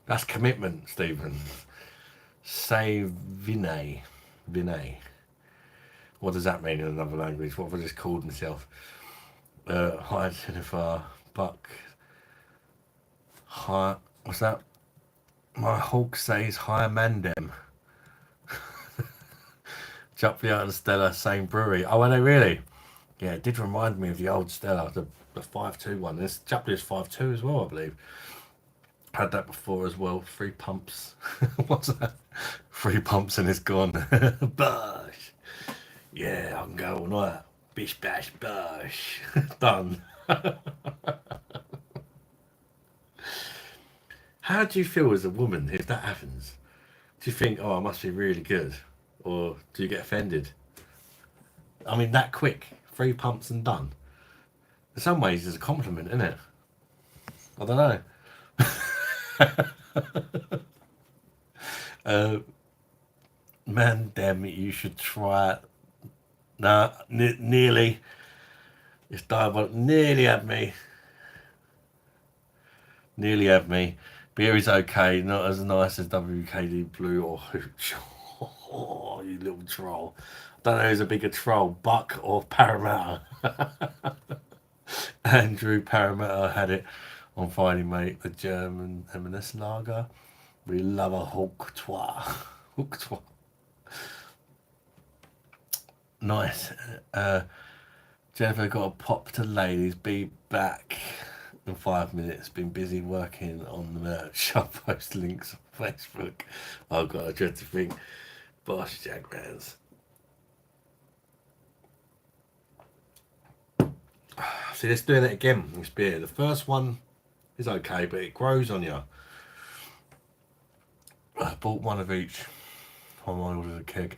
That's commitment, Stephen. Say Vinay. Vinay. What does that mean in another language? What have I just called myself? Hi, Jennifer. Buck. Hi. What's that? My Hulk says hi, Mandem. Juppia and Stella, same brewery. Oh, are they really? Yeah, it did remind me of the old Stella, the 5.2 one. This Juppier's 5.2 as well, I believe. Had that before as well. 3 pumps. What's that? 3 pumps and it's gone. Bosh. Yeah, I can go all night. Bish bash bosh. Done. How do you feel as a woman if that happens? Do you think, oh, I must be really good? Or do you get offended? I mean, that quick. 3 pumps and done. In some ways, it's a compliment, isn't it? I don't know. Man, damn it, you should try it. Nah, nearly. It's diabolical. Nearly had me. Nearly had me. Beer is okay, not as nice as WKD Blue or Hooch. Oh, you little troll. I don't know who's a bigger troll, Buck or Parramatta. Andrew Parramatta had it on Friday, mate. The German M&S lager. We love a Hulk Trois. Hulk Trois. Nice. Jennifer got a pop to ladies. Be back in 5 minutes. Been busy working on the merch. I'll post links on Facebook. Oh god, I dread to think. Bosh Jagrans. See, let's doing it again. This beer. The first one is okay, but it grows on you. I bought one of each. I ordered a keg.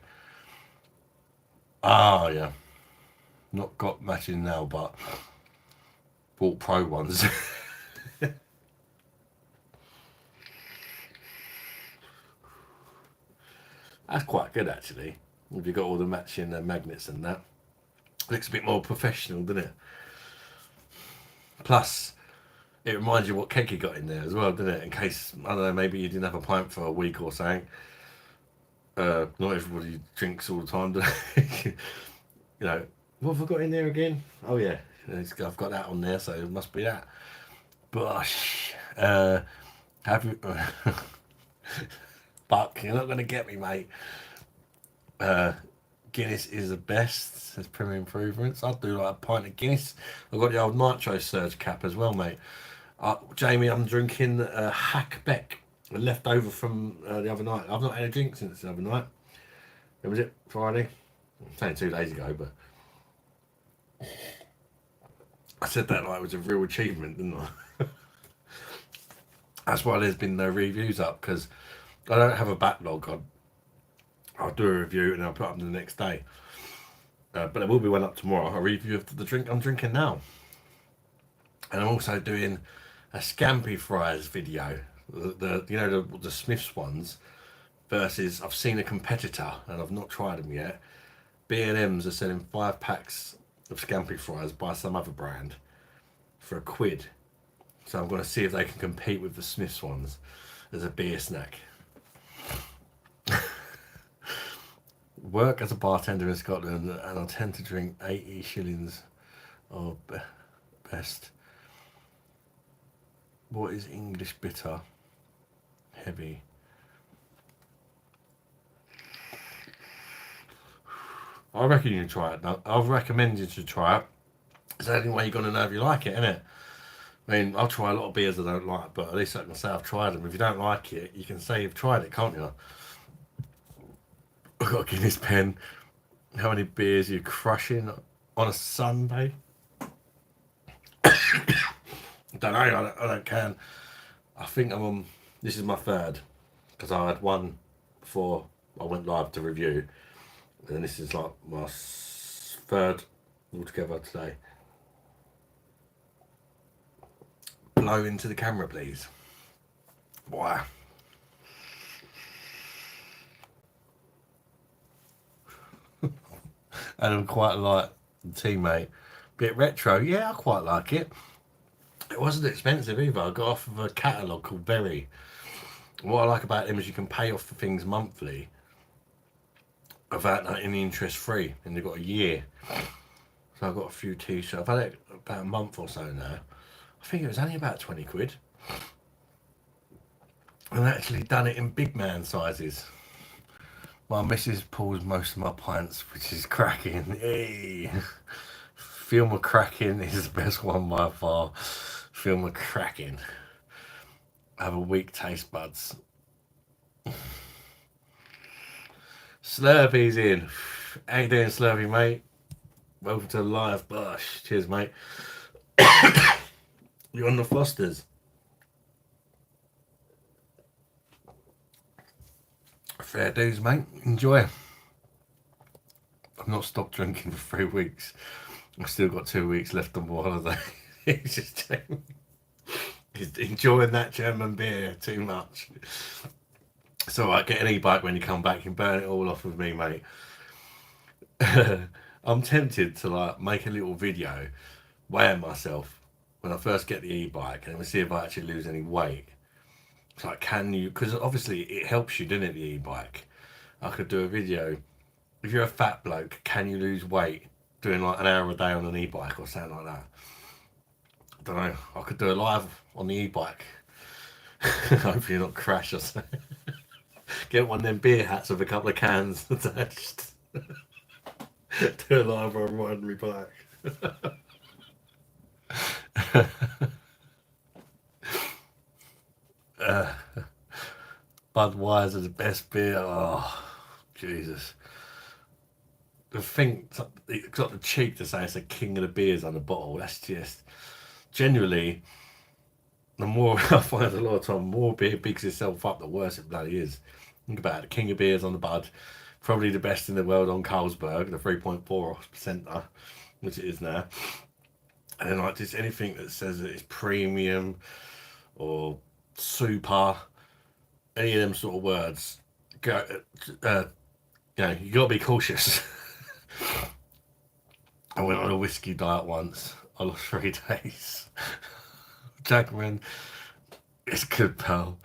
Ah, yeah. Not got matching now, but bought pro ones. That's quite good actually. If you got all the matching magnets and that, looks a bit more professional, doesn't it? Plus, it reminds you what keg you got in there as well, doesn't it? In case, I don't know, maybe you didn't have a pint for a week or something. Not everybody drinks all the time, do they? You know, what have I got in there again? Oh yeah, I've got that on there, so it must be that. Bosh. Have you? Buck, you're not going to get me, mate. Guinness is the best. There's premium improvements. I'd do like a pint of Guinness. I've got the old Nitro Surge cap as well, mate. Jamie, I'm drinking Hackbeck, left over from the other night. I've not had a drink since the other night. When was it? Friday? It's only 2 days ago, but I said that like it was a real achievement, didn't I? That's why there's been no reviews up, because I don't have a backlog. I'll do a review and I'll put up the next day. But there will be one up tomorrow. A review of the drink I'm drinking now. And I'm also doing a Scampi Fries video. The Smiths ones versus, I've seen a competitor and I've not tried them yet. B&M's are selling 5 packs of Scampi Fries by some other brand for £1. So I'm going to see if they can compete with the Smiths ones as a beer snack. Work as a bartender in Scotland and I tend to drink 80 shillings or best. What is English bitter? Heavy. I reckon you can try it. I've recommended you to try it. It's the only way you're going to know if you like it, isn't it? I mean, I'll try a lot of beers I don't like, but at least I can say I've tried them. If you don't like it, you can say you've tried it, can't you? I've got a Guinness pen. How many beers are you crushing on a Sunday? I don't know. I don't can. I think I'm on. This is my third because I had one before I went live to review, and this is like my third altogether today. Blow into the camera, please. Why? And I'm quite like the teammate. Bit retro, yeah, I quite like it. It wasn't expensive either. I got off of a catalogue called Berry. What I like about them is you can pay off for things monthly without any interest free, and they've got a year. So I've got a few t-shirts. I've had it about a month or so now. I think it was only about 20 quid. And I actually done it in big man sizes. My missus pulls most of my pints, which is cracking. Hey. Feel my cracking is the best one by far. Feel my cracking. I have a weak taste buds. Slurpee's in. How you doing, Slurpee, mate? Welcome to live BOSH. Cheers, mate. You're on the Fosters. Fair dues, mate. Enjoy. I've not stopped drinking for 3 weeks. I've still got 2 weeks left on my holiday. He's enjoying that German beer too much. So I get an e-bike when you come back. You can burn it all off with me, mate. I'm tempted to like make a little video weighing myself when I first get the e-bike, and we see if I actually lose any weight. It's like, can you? Because obviously it helps you, doesn't it? The e-bike. I could do a video. If you're a fat bloke, can you lose weight doing like an hour a day on an e-bike or something like that? I don't know. I could do a live on the e-bike. Hopefully not crash or something. Get one of them beer hats with a couple of cans attached. Do a live on riding me bike. Budweiser, the best beer. Oh, Jesus. The thing, it's got the cheek to say it's a king of the beers on the bottle. That's just, generally, the more I find a lot of time, more beer bigs itself up, the worse it bloody is. Think about it, the king of beers on the bud. Probably the best in the world on Carlsberg, the 3.4%, which it is now. And then like just anything that says that it's premium or super, any of them sort of words, go, you gotta be cautious. I went on a whiskey diet once. I lost 3 days. Jackman, it's good, pal.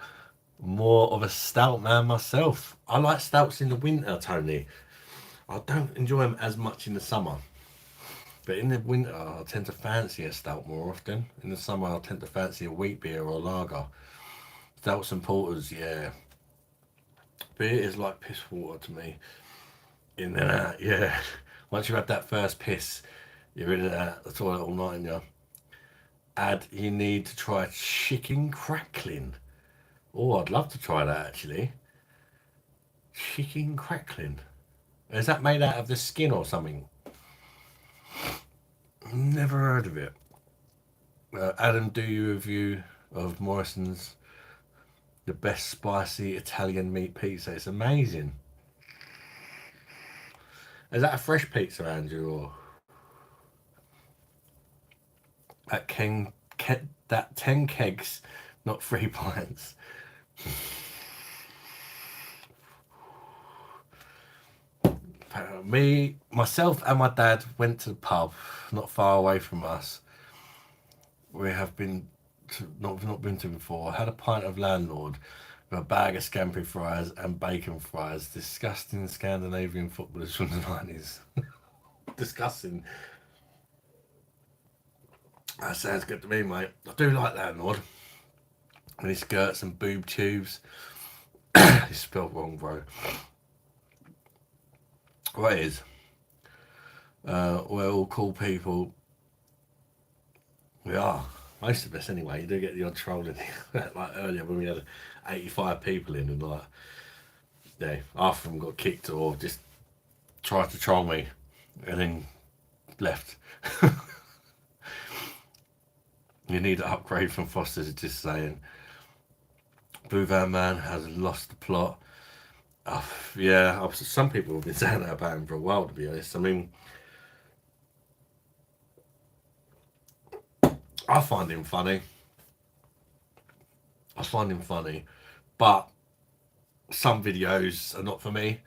More of a stout man myself. I like stouts in the winter, Tony. I don't enjoy them as much in the summer. But in the winter, I tend to fancy a stout more often. In the summer, I tend to fancy a wheat beer or a lager. Stouts and porters, yeah. Beer is like piss water to me. In and out, yeah. Once you have that first piss, you're in and out the toilet all night, and you need to try chicken crackling. Oh, I'd love to try that actually. Chicken crackling. Is that made out of the skin or something? Never heard of it. Adam, do you review of Morrison's the best spicy Italian meat pizza? It's amazing. Is that a fresh pizza, Andrew, or that 10 kegs, not 3 pints? Myself and my dad went to the pub not far away from us. We have been not been to before. I had a pint of Landlord with a bag of scampi fries and bacon fries. Disgusting Scandinavian footballers from the 90s. Disgusting. That sounds good to me, mate. I do like Landlord. And his skirts and boob tubes. It's spelled wrong, bro. What is? We're all cool people. We are. Most of us, anyway. You do get the odd troll in here. Like earlier when we had 85 people in, and like, yeah, half of them got kicked or just tried to troll me and then left. You need an upgrade from Foster's, just saying. Blue Van Man has lost the plot. Yeah, some people have been saying that about him for a while, to be honest. I mean, I find him funny. I find him funny. But some videos are not for me.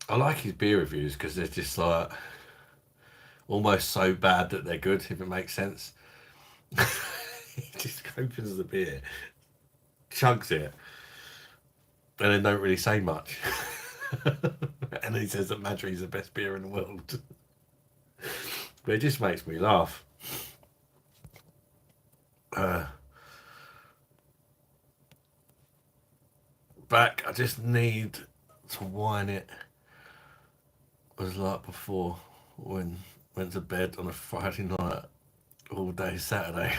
I like his beer reviews because they're just like almost so bad that they're good, if it makes sense. He just opens the beer, chugs it, and then don't really say much. And he says that Madri's the best beer in the world. But it just makes me laugh. Uh, Back, I just need to wine it as like before when went to bed on a Friday night all day Saturday.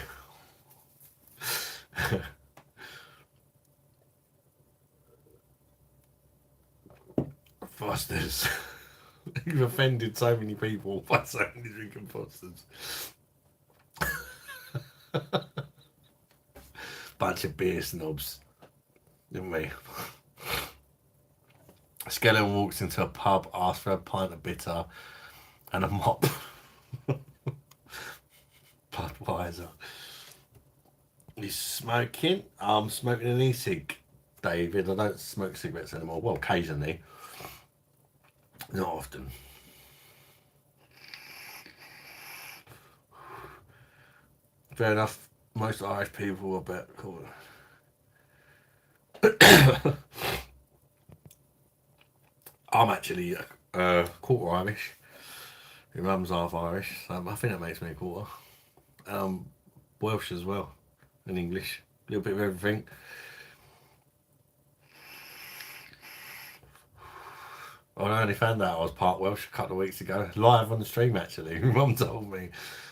Foster's. You've offended so many people by saying you're drinking Foster's. Bunch of beer snobs, didn't we? Skellen walks into a pub, asks for a pint of bitter and a mop. Budweiser. He's smoking. I'm smoking an e-cig, David. I don't smoke cigarettes anymore. Well, occasionally. Not often. Fair enough. Most Irish people are better. Cool. I'm actually quarter Irish. Your mum's half Irish, so I think that makes me a quarter. Um, Welsh as well, and English. A little bit of everything. I only found out I was part Welsh a couple of weeks ago, live on the stream actually. My mum told me,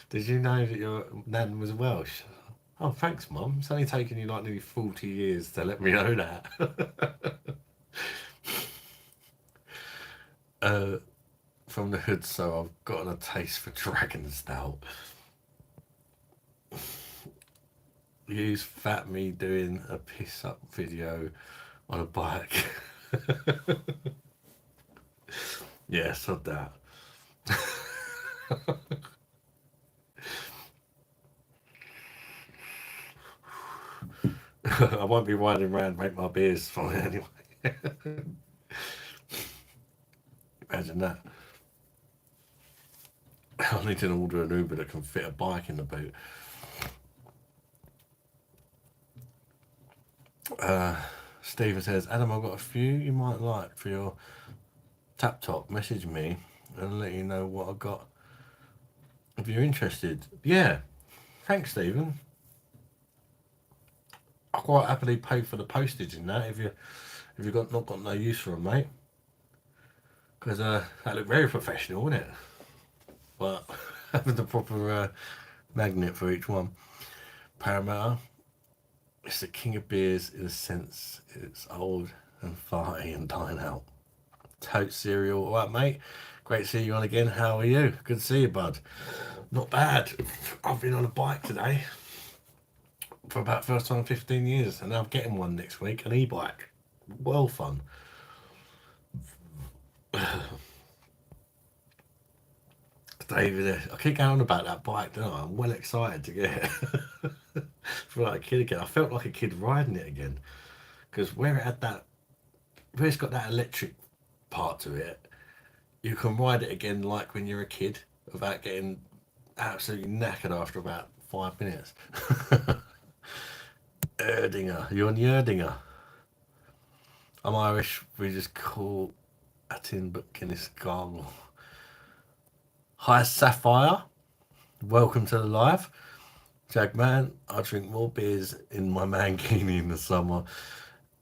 "Did you know that your nan was Welsh?" Oh, thanks, Mum. It's only taken you like nearly 40 years to let me know that. uh, from the hood, so I've gotten a taste for Dragon Stout. Use fat me doing a piss up video on a bike. Yeah, sod that. I won't be riding around, make my beers fine anyway. Imagine that. I need to order an Uber that can fit a bike in the boot. Stephen says, Adam, I've got a few you might like for your tap top. Message me and let you know what I got. If you're interested. Yeah. Thanks, Stephen. I quite happily pay for the postage in that if you've not got no use for them, mate. Because that looked very professional, wouldn't it? But having the proper magnet for each one. Parramatta. It's the king of beers in a sense. It's old and farty and dying out. Tote cereal. All right, mate. Great to see you on again. How are you? Good to see you, bud. Not bad. I've been on a bike today for about first time in 15 years, and I'm getting one next week, an e-bike. Well fun. David, I keep going on about that bike, don't I? I'm well excited to get it. Feel like a kid again. I felt like a kid riding it again because where it's got that electric part to it, you can ride it again like when you're a kid without getting absolutely knackered after about 5 minutes. Erdinger, you're on the Erdinger. I'm Irish. We just call a tin but Guinness gargle. Hi Sapphire, welcome to the live. Jagman, I drink more beers in my mankini in the summer.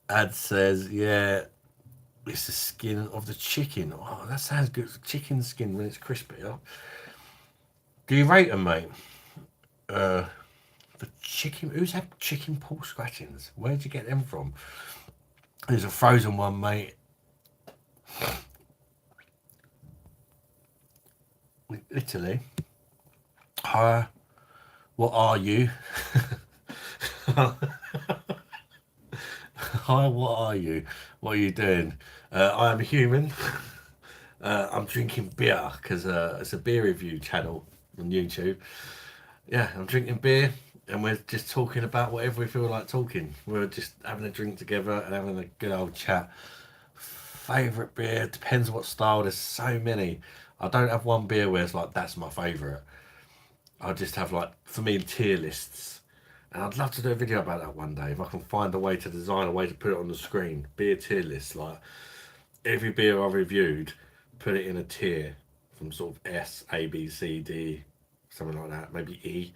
Ad says, yeah, It's the skin of the chicken. Oh, that sounds good. Chicken skin when it's crispy. Oh. Do you rate them, mate? Uh, the chicken. Who's had chicken paw scratchings? Where'd you get them from? There's a frozen one, mate. Italy. Hi, what are you? Hi, what are you? What are you doing? I am a human. I'm drinking beer because it's a beer review channel on YouTube. Yeah, I'm drinking beer and we're just talking about whatever we feel like talking. We're just having a drink together and having a good old chat. Favourite beer depends what style. There's so many. I don't have one beer where it's like that's my favourite. I just have like for me tier lists. And I'd love to do a video about that one day if I can find a way to design a way to put it on the screen. Beer tier list, like every beer I've reviewed, put it in a tier from sort of S, A, B, C, D, something like that, maybe E,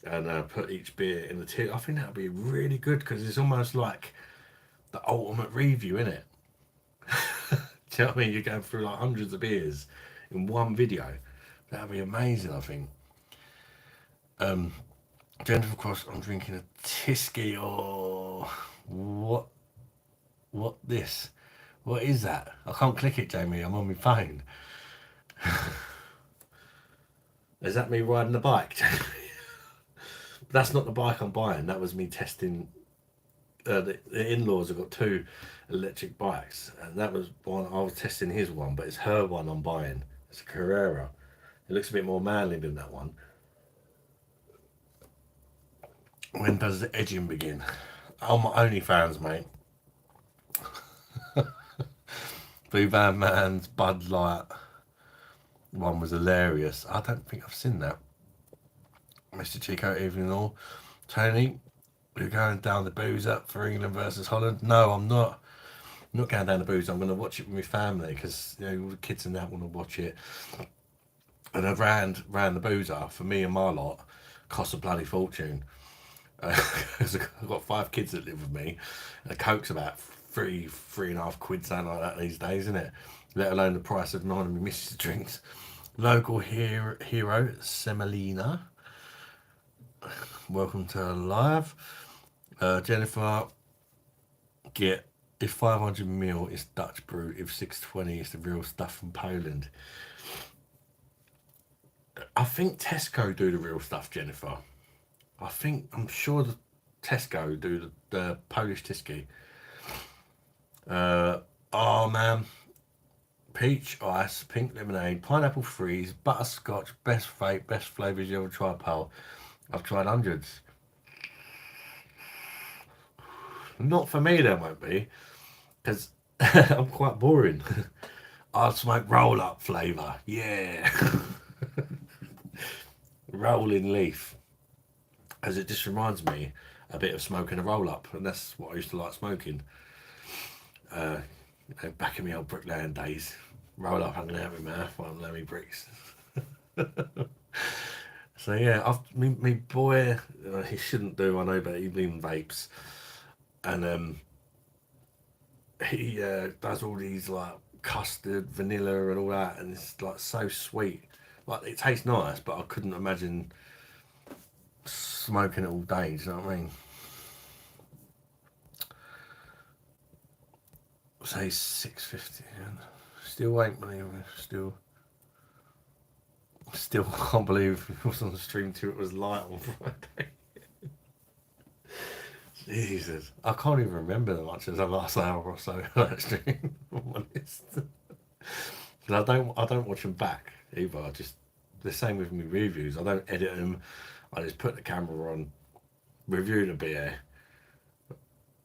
and put each beer in the tier. I think that would be really good because it's almost like the ultimate review, isn't it? Do you know what I mean? You're going through like hundreds of beers in one video. That'd be amazing, I think. Jennifer Cross, I'm drinking a Tisky or what? What this? What is that? I can't click it, Jamie. I'm on my phone. Is that me riding the bike? That's not the bike I'm buying. That was me testing. The in-laws have got two electric bikes, and that was one I was testing his one, but it's her one I'm buying. It's a Carrera. It looks a bit more manly than that one. When does the edging begin? Oh, my OnlyFans, mate. Blue Van Man's Bud Light one was hilarious. I don't think I've seen that. Mr. Chico, evening all. Tony, you're going down the booze up for England versus Holland? No, I'm not. I'm not going down the booze. I'm going to watch it with my family because you know all the kids and that want to watch it. And I ran the boozer for me and my lot. Cost a bloody fortune. Because I've got 5 kids that live with me. And a Coke's about three and a half quid, something like that these days, isn't it? Let alone the price of 9 of my missus drinks. Local hero Semolina. Welcome to live. Jennifer, get if 500ml is Dutch brew, if 620 is the real stuff from Poland. I think Tesco do the real stuff, Jennifer. I'm sure the Tesco do the Polish Tisky. Oh man, peach ice, pink lemonade, pineapple freeze, butterscotch, best vape, best flavours you ever tried, pal. I've tried hundreds. Not for me, there won't be, because I'm quite boring. I'll smoke roll up flavour, yeah. Rolling leaf, as it just reminds me a bit of smoking a roll up, and that's what I used to like smoking. Back in my old bricklaying days, roll up hanging out with my mouth while I'm laying bricks. So yeah, me boy, he shouldn't do, I know, but he even vapes, and he does all these like custard, vanilla, and all that, and it's like so sweet. Like it tastes nice, but I couldn't imagine smoking it all day. Do you know what I mean? Say 6:50. Still ain't believing. Still can't believe it was on the stream too. It was light on Friday. Jesus, I can't even remember that much as the last hour or so of that stream. If I'm honest, because I don't watch them back either. I just the same with me reviews. I don't edit them. I just put the camera on, review the beer,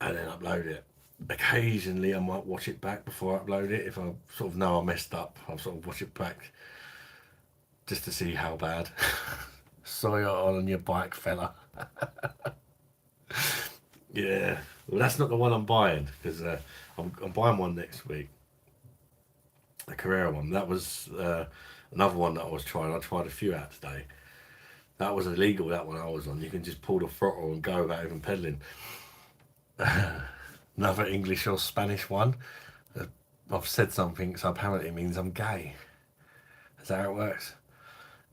and then upload it. Occasionally, I might watch it back before I upload it. If I sort of know I messed up, I'll sort of watch it back just to see how bad. Sorry on your bike, fella. Yeah, well, that's not the one I'm buying because I'm buying one next week. A Carrera one. That was another one that I was trying. I tried a few out today. That was illegal. That one I was on. You can just pull the throttle and go without even pedaling. Another English or Spanish one. I've said something, so apparently it means I'm gay. Is that how it works?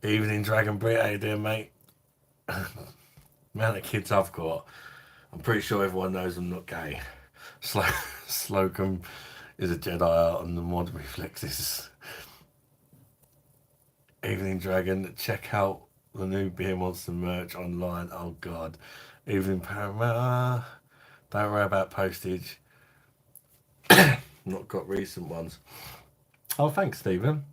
Evening Dragon Brit, how you doing, mate? The amount of kids I've got, I'm pretty sure everyone knows I'm not gay. Slocum is a Jedi art on the mod reflexes. Evening Dragon, check out the new Beer Monster merch online. Oh god. Evening Paramount. Don't worry about postage. Not got recent ones. Oh, thanks, Stephen.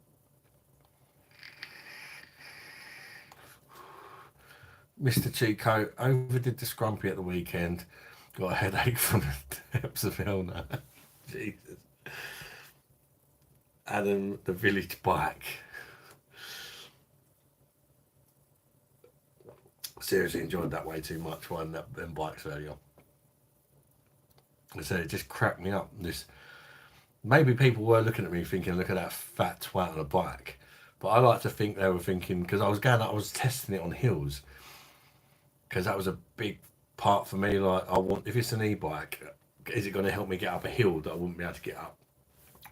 Mr. Chico overdid the scrumpy at the weekend. Got a headache from the depths of hell now. Jesus. Adam, the village bike. Seriously enjoyed that way too much riding them bikes earlier. I said it just cracked me up. This maybe people were looking at me thinking, look at that fat twat on a bike. But I like to think they were thinking, because I was testing it on hills. Because that was a big part for me. Like, if it's an e-bike, is it going to help me get up a hill that I wouldn't be able to get up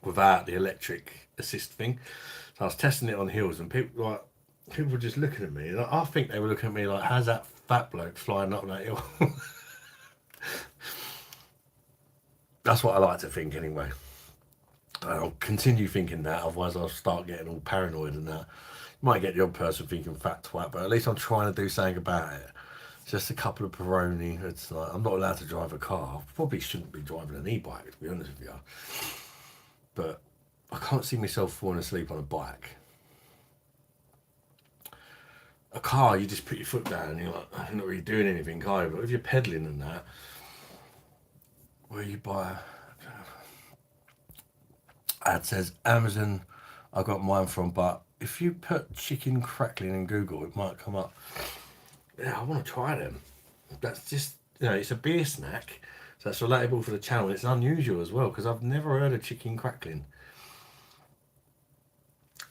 without the electric assist thing? So I was testing it on hills, and people were just looking at me. And I think they were looking at me like, how's that fat bloke flying up that hill? That's what I like to think anyway. I'll continue thinking that, otherwise I'll start getting all paranoid and that. Might get the odd person thinking fat twat, but at least I'm trying to do something about it. Just a couple of Peroni. It's like, I'm not allowed to drive a car. I probably shouldn't be driving an e-bike, to be honest with you. But I can't see myself falling asleep on a bike. A car, you just put your foot down and you're like, you're not really doing anything, are you? But if you're pedaling and that, where you buy... Ad says, Amazon, I got mine from, but if you put chicken crackling in Google, it might come up. Yeah, I want to try them. That's just, it's a beer snack, so that's relatable for the channel. It's unusual as well, because I've never heard of chicken crackling.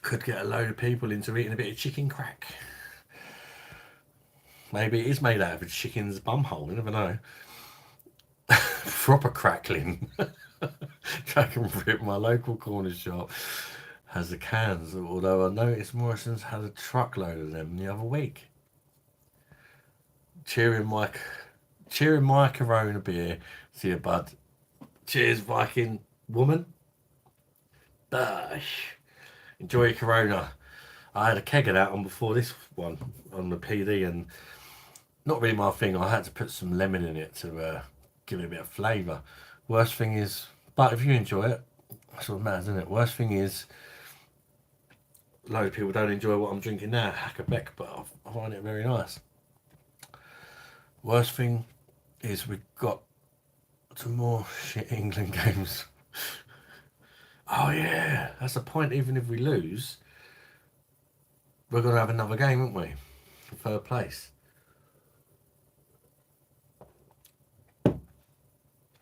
Could get a load of people into eating a bit of chicken crack. Maybe it is made out of a chicken's bumhole, you never know. Proper crackling. Dragon Rip, my local corner shop, has the cans, although I noticed Morrison's had a truckload of them the other week. Cheering my Corona beer. See you, bud. Cheers, Viking woman. BOSH. Enjoy your Corona. I had a keg of that on before this one on the PD, and not really my thing. I had to put some lemon in it to give it a bit of flavour. Worst thing is, but if you enjoy it, that's what matters, isn't it? Worst thing is, a load of people don't enjoy what I'm drinking now, Hackerbeck, but I find it very nice. Worst thing is we've got some more shit England games. Oh yeah, that's the point. Even if we lose, we're going to have another game, aren't we? For third place.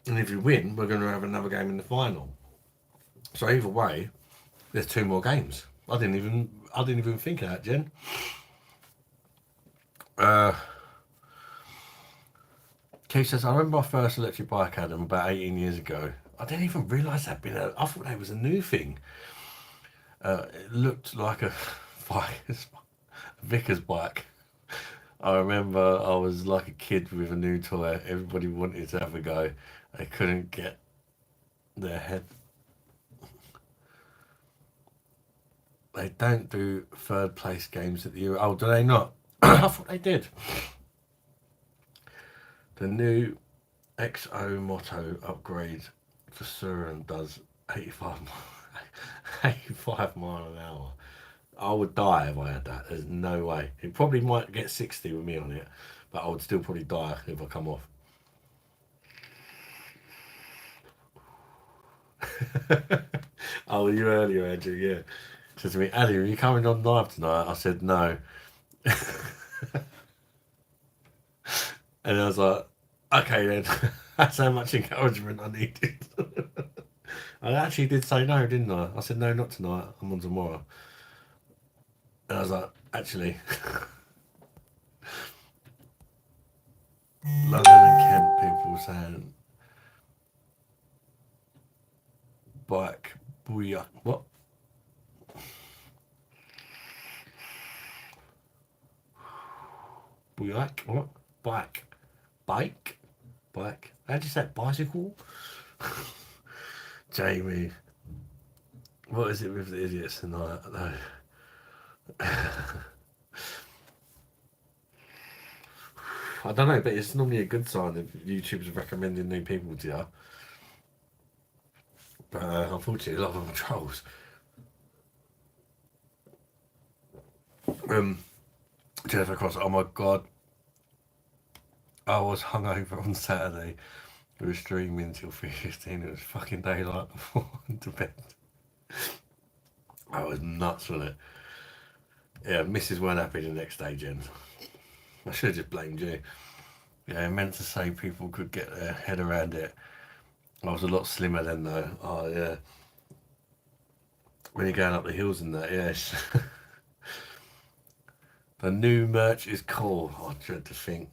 And if we win, we're going to have another game in the final. So either way, there's 2 more games. I didn't even think of that, Jen. Keith says, I remember my first electric bike I had them about 18 years ago. I didn't even realise I thought that was a new thing. It looked like a vicar's bike. I remember I was like a kid with a new toy. Everybody wanted to have a go. They couldn't get their head. They don't do third place games at the Euro. Oh, do they not? I thought they did. The new XO Motto upgrade for Surin does 85 mile an hour. I would die if I had that. There's no way. It probably might get 60 with me on it, but I would still probably die if I come off. Oh, you earlier, Andrew, yeah. Said to me, Ali, are you coming on live tonight? I said no. And I was like, okay then. That's how much encouragement I needed. I actually did say no, didn't I? I said no, not tonight. I'm on tomorrow. And I was like, actually. London and Kent people saying bike Booyah. What? Booyak? What? Bike. Bike? Bike. How do you say bicycle? Jamie. What is it with the idiots tonight? No. I don't know, but it's normally a good sign if YouTube's recommending new people to you. But unfortunately, a lot of them are trolls. Jennifer Cross, oh my god, I was hungover on Saturday. We were streaming until 3:15. It was fucking daylight before I went to bed. I was nuts with it. Yeah, Mrs. weren't happy the next day, Jen. I should have just blamed you. Yeah, I meant to say people could get their head around it. I was a lot slimmer then, though. Oh, yeah. When you're going up the hills and that, yes. The new merch is cool. I dread to think.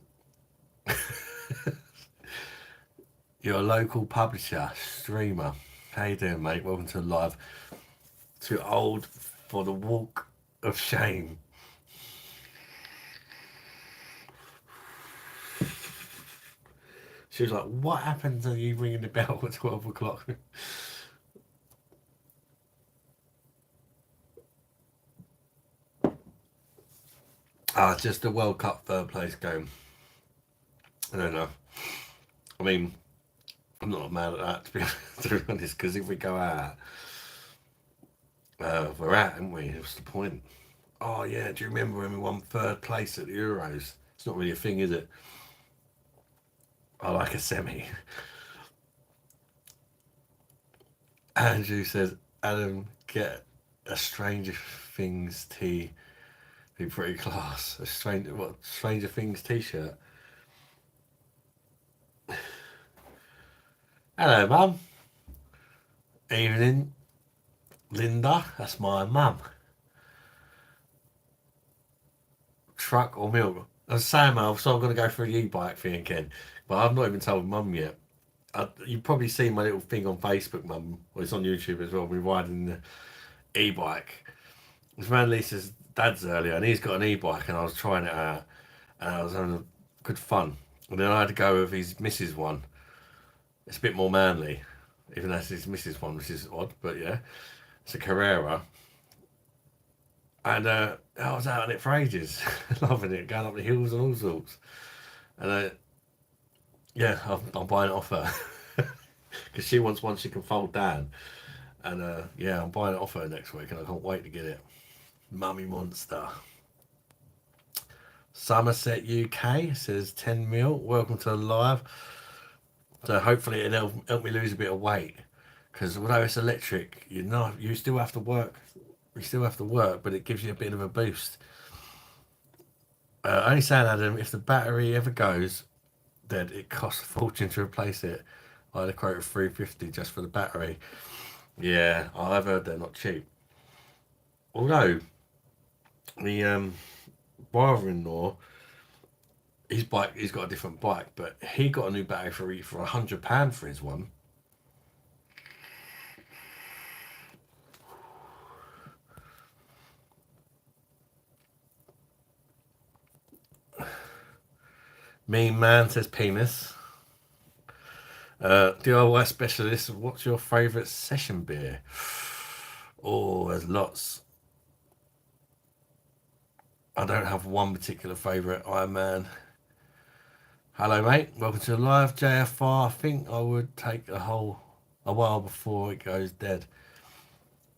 You're a local publisher, streamer. How you doing, mate? Welcome to live. Too old for the walk of shame. She was like, what happened to you ringing the bell at 12 o'clock? Just the World Cup third place game. I don't know. I mean, I'm not mad at that, to be honest, because if we go out, we're out, aren't we? What's the point? Oh, yeah, do you remember when we won third place at the Euros? It's not really a thing, is it? I like a semi. Andrew says, Adam, get a Stranger Things tee. Be pretty class. A Stranger Things t-shirt. Hello, Mum. Evening, Linda. That's my mum. Truck or milk? I was saying, Mum, so I'm going to go for an e-bike thing again. But I've not even told Mum yet. You've probably seen my little thing on Facebook, Mum. Well, it's on YouTube as well. We're riding the e-bike. It was around Lisa's dad's earlier, and he's got an e-bike, and I was trying it out, and I was having good fun. And then I had to go with his missus one. It's a bit more manly, even though it's his missus one, which is odd, but yeah. It's a Carrera. And I was out on it for ages, loving it, going up the hills and all sorts. And yeah, I'm buying it off her. Because she wants one she can fold down. And yeah, I'm buying it off her next week, and I can't wait to get it. Mummy Monster. Somerset UK says 10 mil. Welcome to the live. So hopefully it'll help me lose a bit of weight. Because although it's electric, you still have to work. You still have to work, but it gives you a bit of a boost. Only saying, Adam, if the battery ever goes dead, it costs a fortune to replace it. I had a quote of $350 just for the battery. Yeah, I've heard they're not cheap. Although the brother-in-law, his bike, he's got a different bike, but he got a new battery for £100 for his one. Mean man says penis. DIY specialist, what's your favourite session beer? Oh, there's lots. I don't have one particular favourite. Iron Man. Hello, mate. Welcome to the live JFR. I think I would take a while before it goes dead.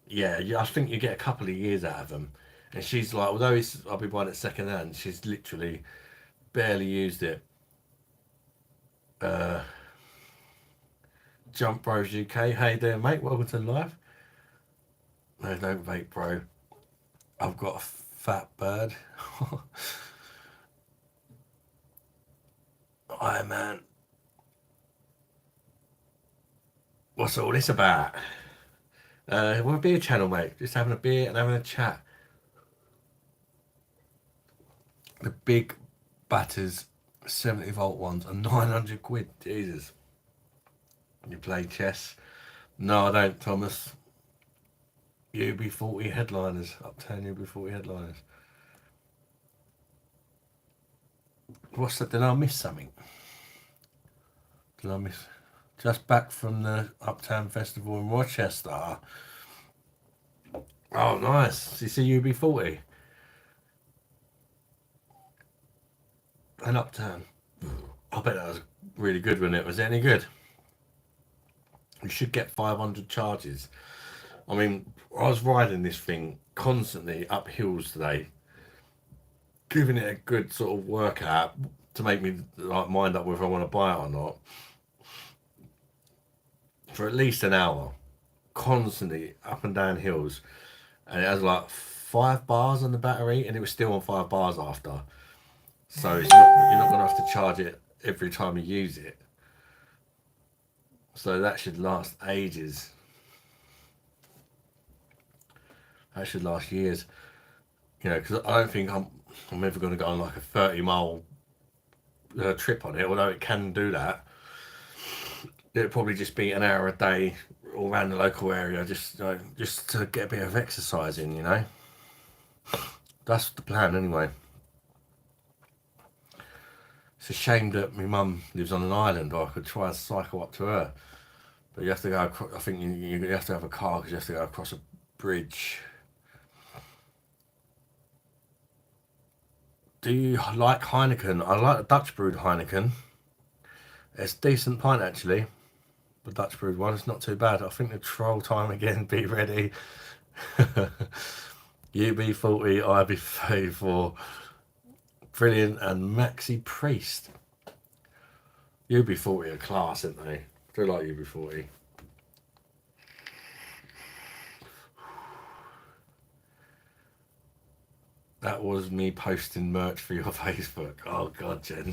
Yeah, I think you get a couple of years out of them. And she's like, although I'll be buying it second hand, she's literally barely used it. Jump Bros UK. Hey there, mate. Welcome to the live. No, don't vape, bro. I've got a fat bird. Iron Man. What's all this about? We're a beer channel, mate. Just having a beer and having a chat. The big batters, 70-volt ones, are 900 quid. Jesus. You play chess? No, I don't, Thomas. UB40 headliners, Uptown UB40 headliners. What's that? Did I miss something? Did I miss? Just back from the Uptown Festival in Rochester. Oh, nice. You see UB40 and Uptown. I bet that was really good, wasn't it? Was it any good? You should get 500 charges. I mean, I was riding this thing constantly up hills today, giving it a good sort of workout to make me like mind up whether I want to buy it or not for at least an hour, constantly up and down hills, and it has like 5 bars on the battery, and it was still on 5 bars after. So you're not gonna have to charge it every time you use it. So that should last ages. That should last years. You know, because I don't think I'm ever going to go on like a 30-mile trip on it. Although it can do that, it'd probably just be an hour a day all around the local area, just to get a bit of exercise in. You know, that's the plan anyway. It's a shame that my mum lives on an island, or I could try and cycle up to her. But you have to go. I think you have to have a car because you have to go across a bridge. Do you like Heineken? I like the Dutch brewed Heineken. It's a decent pint actually. The Dutch brewed one. It's not too bad. I think the troll time again. Be ready. UB40, IB34, brilliant, and Maxi Priest. UB40 are class, aren't they? I do like UB40. That was me posting merch for your Facebook. Oh God, Jen.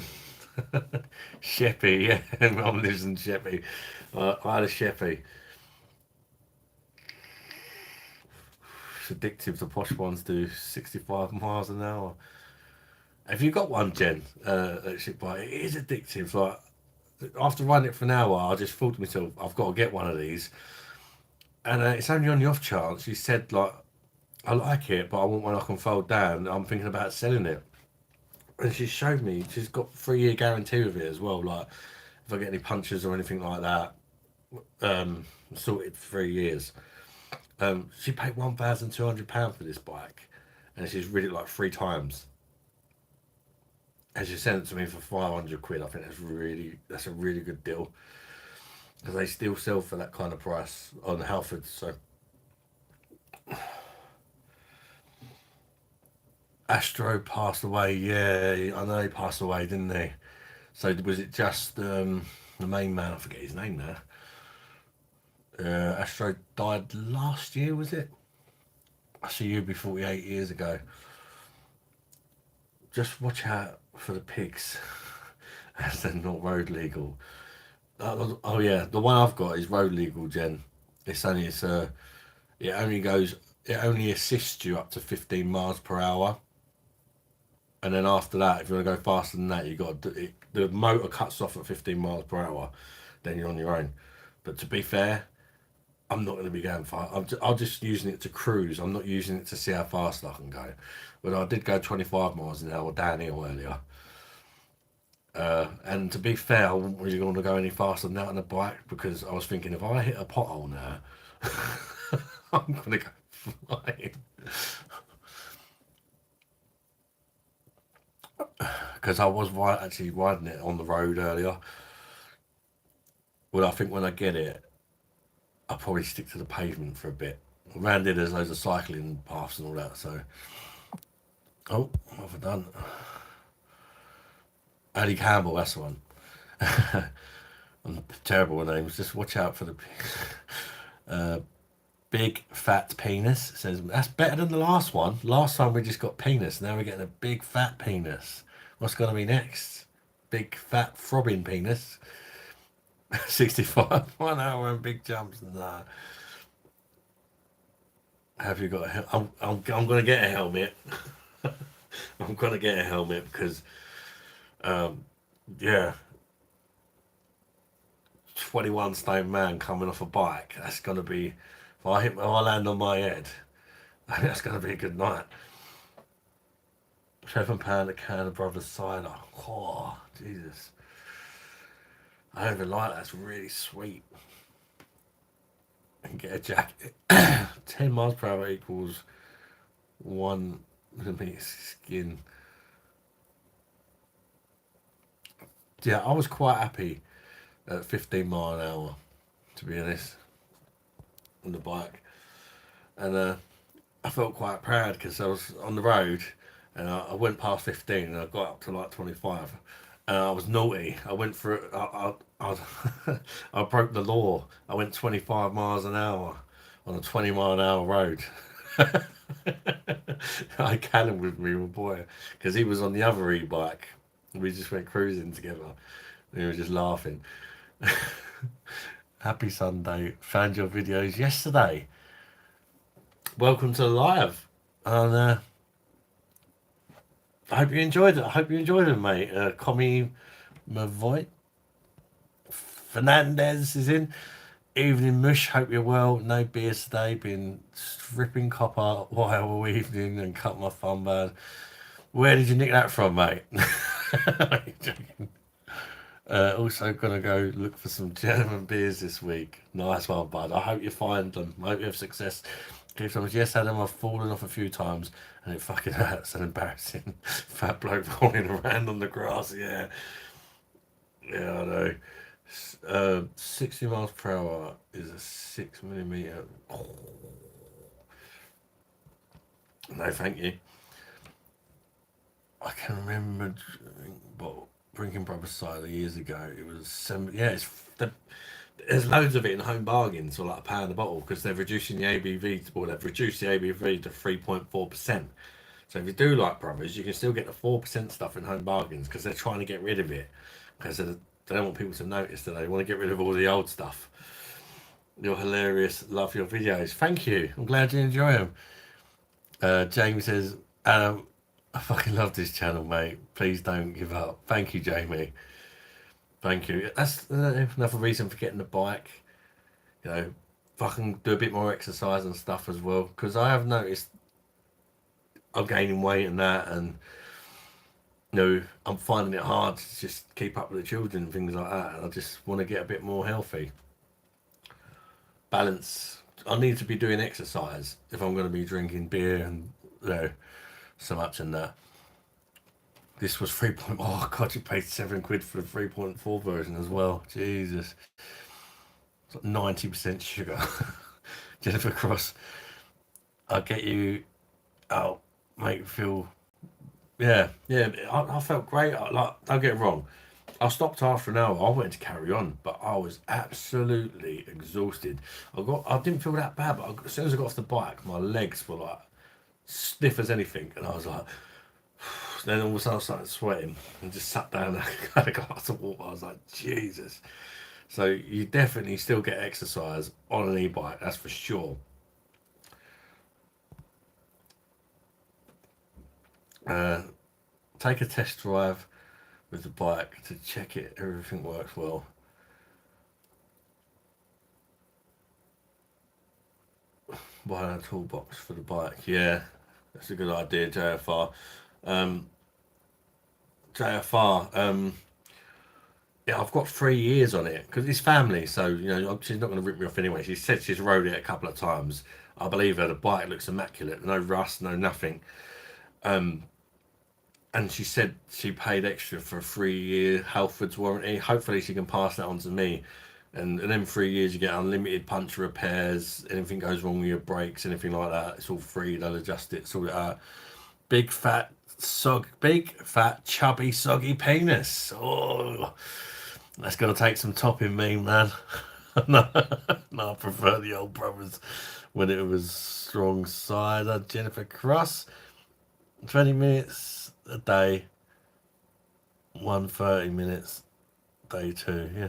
Sheppy, yeah, Mum lives in Sheppy. I had a Sheppy. It's addictive. The posh ones do 65 miles an hour. Have you got one, Jen? Electric bike. It is addictive. Like after riding it for an hour, I just thought to myself, I've got to get one of these. And it's only on the off chance. You said like, I like it, but I want one I can fold down. I'm thinking about selling it. And she showed me. She's got 3-year guarantee with it as well. Like if I get any punches or anything like that, sorted for 3 years. She paid £1,200 for this bike, and she's rid it like 3 times. And she sent it to me for 500 quid. I think that's a really good deal because they still sell for that kind of price on Halfords. So Astro passed away. Yeah, I know he passed away, didn't he? So was it just the main man? I forget his name now. Astro died last year, was it? I see you be 48 years ago. Just watch out for the pigs as they're not road legal. Oh yeah, the one I've got is road legal, Jen. It only goes it only assists you up to 15 miles per hour, and then after that, if you want to go faster than that, you got to the motor cuts off at 15 miles per hour. Then you're on your own. But to be fair, I'm not going to be going far. I'm just using it to cruise. I'm not using it to see how fast I can go. But I did go 25 miles an hour downhill earlier. And to be fair, I wasn't really going to go any faster than that on a bike because I was thinking if I hit a pothole now, I'm going to go flying. Because I was actually riding it on the road earlier. Well, I think when I get it, I'll probably stick to the pavement for a bit. Around here, there's loads of cycling paths and all that. So, oh, what have I done? Ali Campbell, that's the one. I'm terrible with names. Just watch out for the big fat penis. It says that's better than the last one. Last time we just got penis. Now we're getting a big fat penis. What's going to be next? Big fat throbbing penis. 65 1 hour and big jumps. Nah. Have you got a I'm going to get a helmet. I'm going to get a helmet because, yeah, 21 stone man coming off a bike. That's going to be If I land on my head, I think that's going to be a good night. £7 a can of Brothers cider. Oh, Jesus. I don't even like that. It's really sweet. And get a jacket. 10 miles per hour equals 1 millimeter skin. Yeah, I was quite happy at 15 mile an hour, to be honest, on the bike. And I felt quite proud because I was on the road and I went past 15 and I got up to like 25. And I was naughty. I went for it. I broke the law. I went 25 miles an hour on a 20-mile-an-hour road. I had Callum with me, my boy, because he was on the other e-bike. We just went cruising together. And we were just laughing. Happy Sunday. Found your videos yesterday. Welcome to the live. And I hope you enjoyed it. I hope you enjoyed it, mate. Commie Mavoy Fernandez is in. Evening Mush, hope you're well. No beers today. Been stripping copper while all evening and cut my thumb bad. Where did you nick that from, mate? Also gonna go look for some German beers this week. Nice one, bud. I hope you find them. I hope you have success. Keep some. Yes, Adam, I've fallen off a few times and it fucking hurts and embarrassing. Fat bloke rolling around on the grass. Yeah, yeah, I know. 60 miles per hour is a 6 millimeter. Oh. No, thank you. I can remember drinking Brother Cider years ago. It was there's loads of it in Home Bargains for like £1 a bottle because they're reducing the ABV they've reduced the ABV to 3.4%. So if you do like Brothers, you can still get the 4% stuff in Home Bargains because they're trying to get rid of it because they don't want people to notice that they want to get rid of all the old stuff. You're hilarious. Love your videos. Thank you. I'm glad you enjoy them. Jamie says, Adam, I fucking love this channel, mate. Please don't give up. Thank you, Jamie. Thank you. That's another reason for getting the bike. You know, fucking do a bit more exercise and stuff as well. Because I have noticed I'm gaining weight and that, and you know, I'm finding it hard to just keep up with the children and things like that. And I just want to get a bit more healthy. Balance. I need to be doing exercise if I'm going to be drinking beer and you know so much and that. This was 3. Oh god, you paid £7 for the 3.4 version as well. Jesus, it's like 90% sugar. Jennifer Cross, I'll get you out, make you feel. Yeah, I felt great. Don't get it wrong. I stopped after an hour. I wanted to carry on, but I was absolutely exhausted. I didn't feel that bad, but as soon as I got off the bike, my legs were like stiff as anything, and I was like. Then all of a sudden I started sweating and just sat down and had a glass of water. I was like, Jesus. So you definitely still get exercise on an e-bike, that's for sure. Take a test drive with the bike to check everything works well. Buy a toolbox for the bike. Yeah, that's a good idea, JFR. Yeah, I've got 3 years on it because it's family, so you know she's not going to rip me off anyway. She said she's rode it a couple of times. I believe her. The bike looks immaculate, no rust, no nothing. And she said she paid extra for a 3-year Halfords warranty. Hopefully, she can pass that on to me. And in them 3 years, you get unlimited puncture repairs. Anything goes wrong with your brakes, anything like that, it's all free. They'll adjust it, sort it out. Big fat chubby soggy penis. Oh, that's gonna take some topping, me man. No, I prefer the old Brothers when it was strong cider. Jennifer Cross, 20 minutes a day, 130 minutes day 2. Yeah.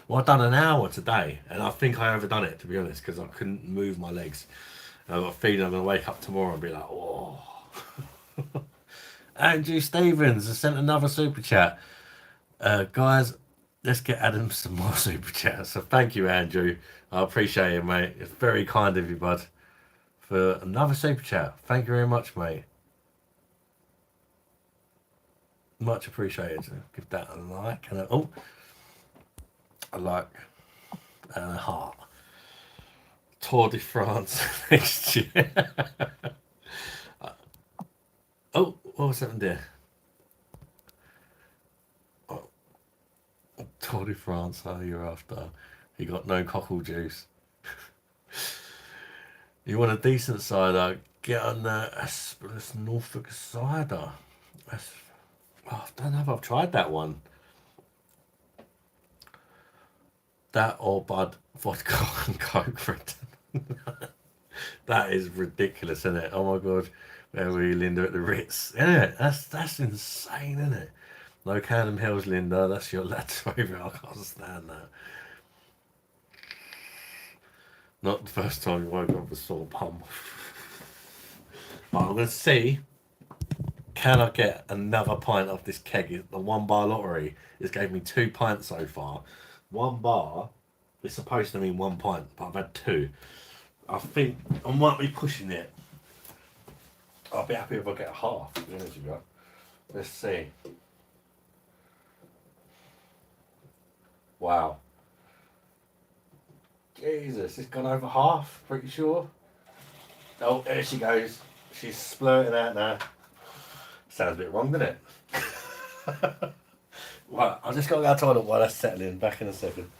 Well, I've done an hour today, and I think I overdone it, to be honest, because I couldn't move my legs. I've got a feeling I'm going to wake up tomorrow and be like, oh. Andrew Stevens has sent another super chat. Guys, let's get Adam some more super chats. So thank you, Andrew. I appreciate it, mate. It's very kind of you, bud, for another super chat. Thank you very much, mate. Much appreciated. Give that a like and a like and a heart. Tour de France next year. Oh, what was happened there? Oh, Tour de France, oh, you're after. You got no cockle juice. You want a decent cider? Get on the Norfolk cider. I don't know if I've tried that one. That or Bud vodka and Coke, Brendan. That is ridiculous, isn't it? Oh my god, where were you, Linda, at the Ritz? Isn't it? That's insane, isn't it? No Canham Hills, Linda. That's your lad's favourite. I can't stand that. Not the first time you woke up with a sore bum. But I'm gonna see. Can I get another pint of this keg? The 1 bar lottery has gave me 2 pints so far. 1 bar is supposed to mean 1 pint, but I've had 2. I think I might be pushing it. I'll be happy if I get a half, to be honest with you. Let's see. Wow. Jesus, it's gone over half, pretty sure. Oh, there she goes. She's splurting out now. Sounds a bit wrong, doesn't it? Right, I've just got to go to the toilet while that's settling. Back in a second.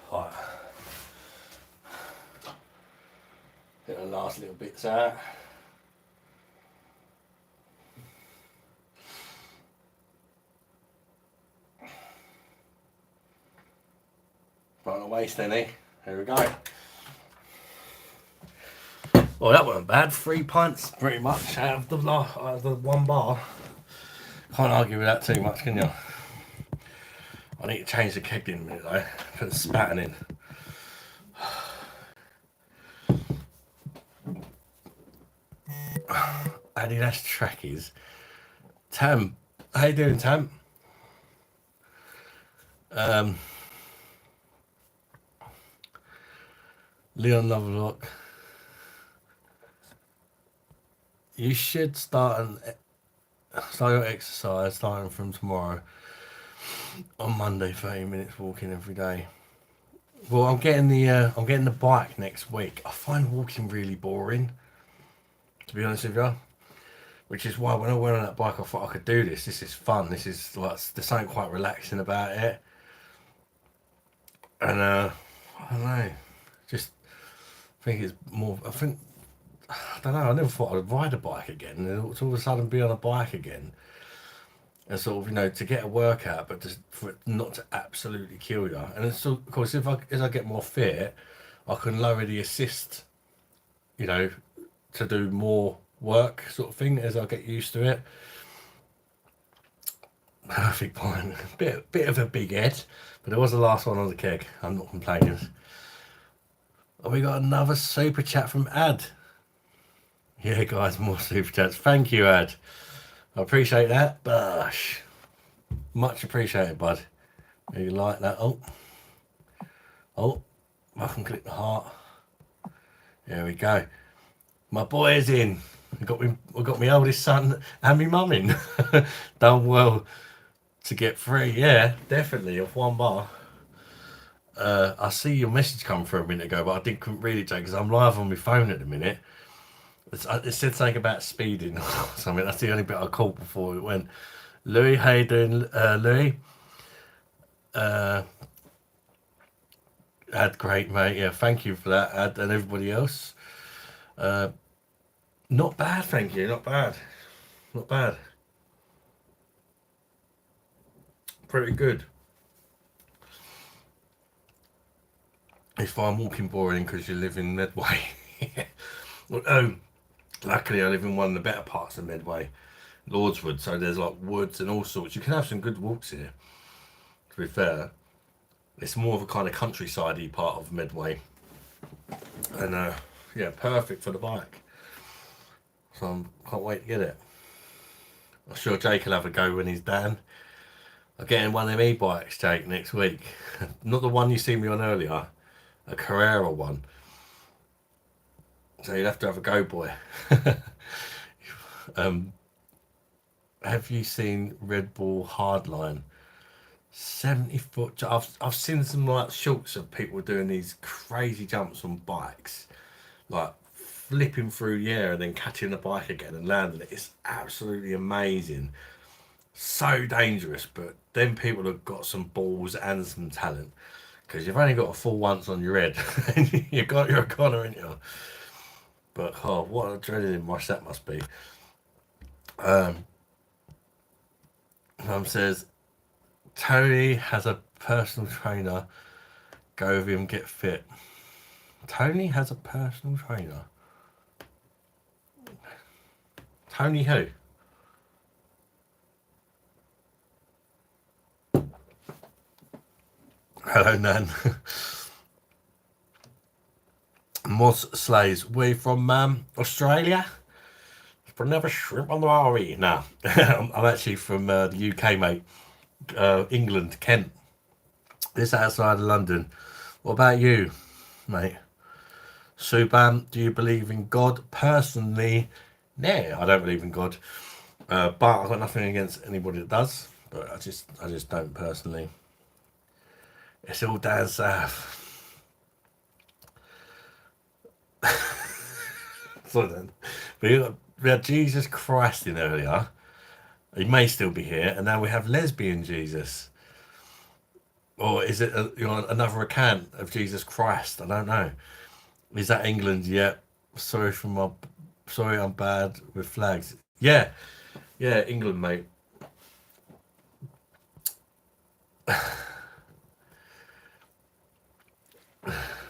Right. Get the last little bits out. Not to waste any. Here we go. Well, that wasn't bad. 3 pints, pretty much, out of the 1 bar. Can't argue with that too much, can you? I need to change the keg in a minute though. Put the spatting in. Adidas trackies. Tam, how you doing, Tam? Leon Lovelock. You should start your exercise starting from tomorrow. On Monday, 30 minutes walking every day. Well, I'm getting the bike next week. I find walking really boring, to be honest with you. Which is why when I went on that bike, I thought I could do this. This is fun. This is like there's something quite relaxing about it. And I don't know, just think it's more. I don't know. I never thought I'd ride a bike again. And to all of a sudden be on a bike again, and sort of to get a workout, but just for it not to absolutely kill you. And it's of course, as I get more fit, I can lower the assist, to do more work sort of thing as I get used to it. Perfect point. Bit of a big head, but it was the last one on the keg. I'm not complaining. Oh, we got another super chat from Ad. Yeah, guys, more super chats. Thank you, Ad. I appreciate that. Bosh. Much appreciated, bud. You like that? Oh, I can click the heart. Here we go. My boy is in. I got my oldest son and my mum in. Done well to get free. Yeah, definitely off one bar. I see your message come through a minute ago, but I couldn't read it, Jake, because I'm live on my phone at the minute. It said something about speeding or something. That's the only bit I caught before it went. Louis, how you doing, Louis? Ad, great, mate. Yeah, thank you for that, Ad, and everybody else. Not bad, thank you. Not bad. Not bad. Pretty good. If I'm walking boring because you live in Medway. Well, luckily I live in one of the better parts of Medway, Lordswood, so there's like woods and all sorts. You can have some good walks here, to be fair. It's more of a kind of countryside-y part of Medway. And yeah, perfect for the bike. So I can't wait to get it. I'm sure Jake will have a go when he's down. I'm getting one of them e-bikes, Jake, next week. Not the one you see me on earlier, a Carrera one. So you'll have to have a go, boy. Have you seen Red Bull Hardline? 70-foot. I've seen some like shorts of people doing these crazy jumps on bikes, like flipping through the air and then catching the bike again and landing it. It's absolutely amazing. So dangerous, but then people have got some balls and some talent, because you've only got to fall once on your head and you're a goner, ain't you? But oh, what a adrenaline rush that must be. Mum says Tony has a personal trainer. Go with him, get fit. Tony has a personal trainer. Tony who? Hello, Nan. Moss Slays. We from Australia? For never shrimp on the RE. Nah, I'm actually from the UK, mate. England, Kent. This outside of London. What about you, mate? Subam, do you believe in God? Personally, no, I don't believe in God. But I've got nothing against anybody that does. But I just don't personally. It's all down south. So then, we had Jesus Christ in earlier. He may still be here, and now we have lesbian Jesus. Or is it another account of Jesus Christ? I don't know. Is that England yet? Sorry I'm bad with flags. Yeah, England, mate.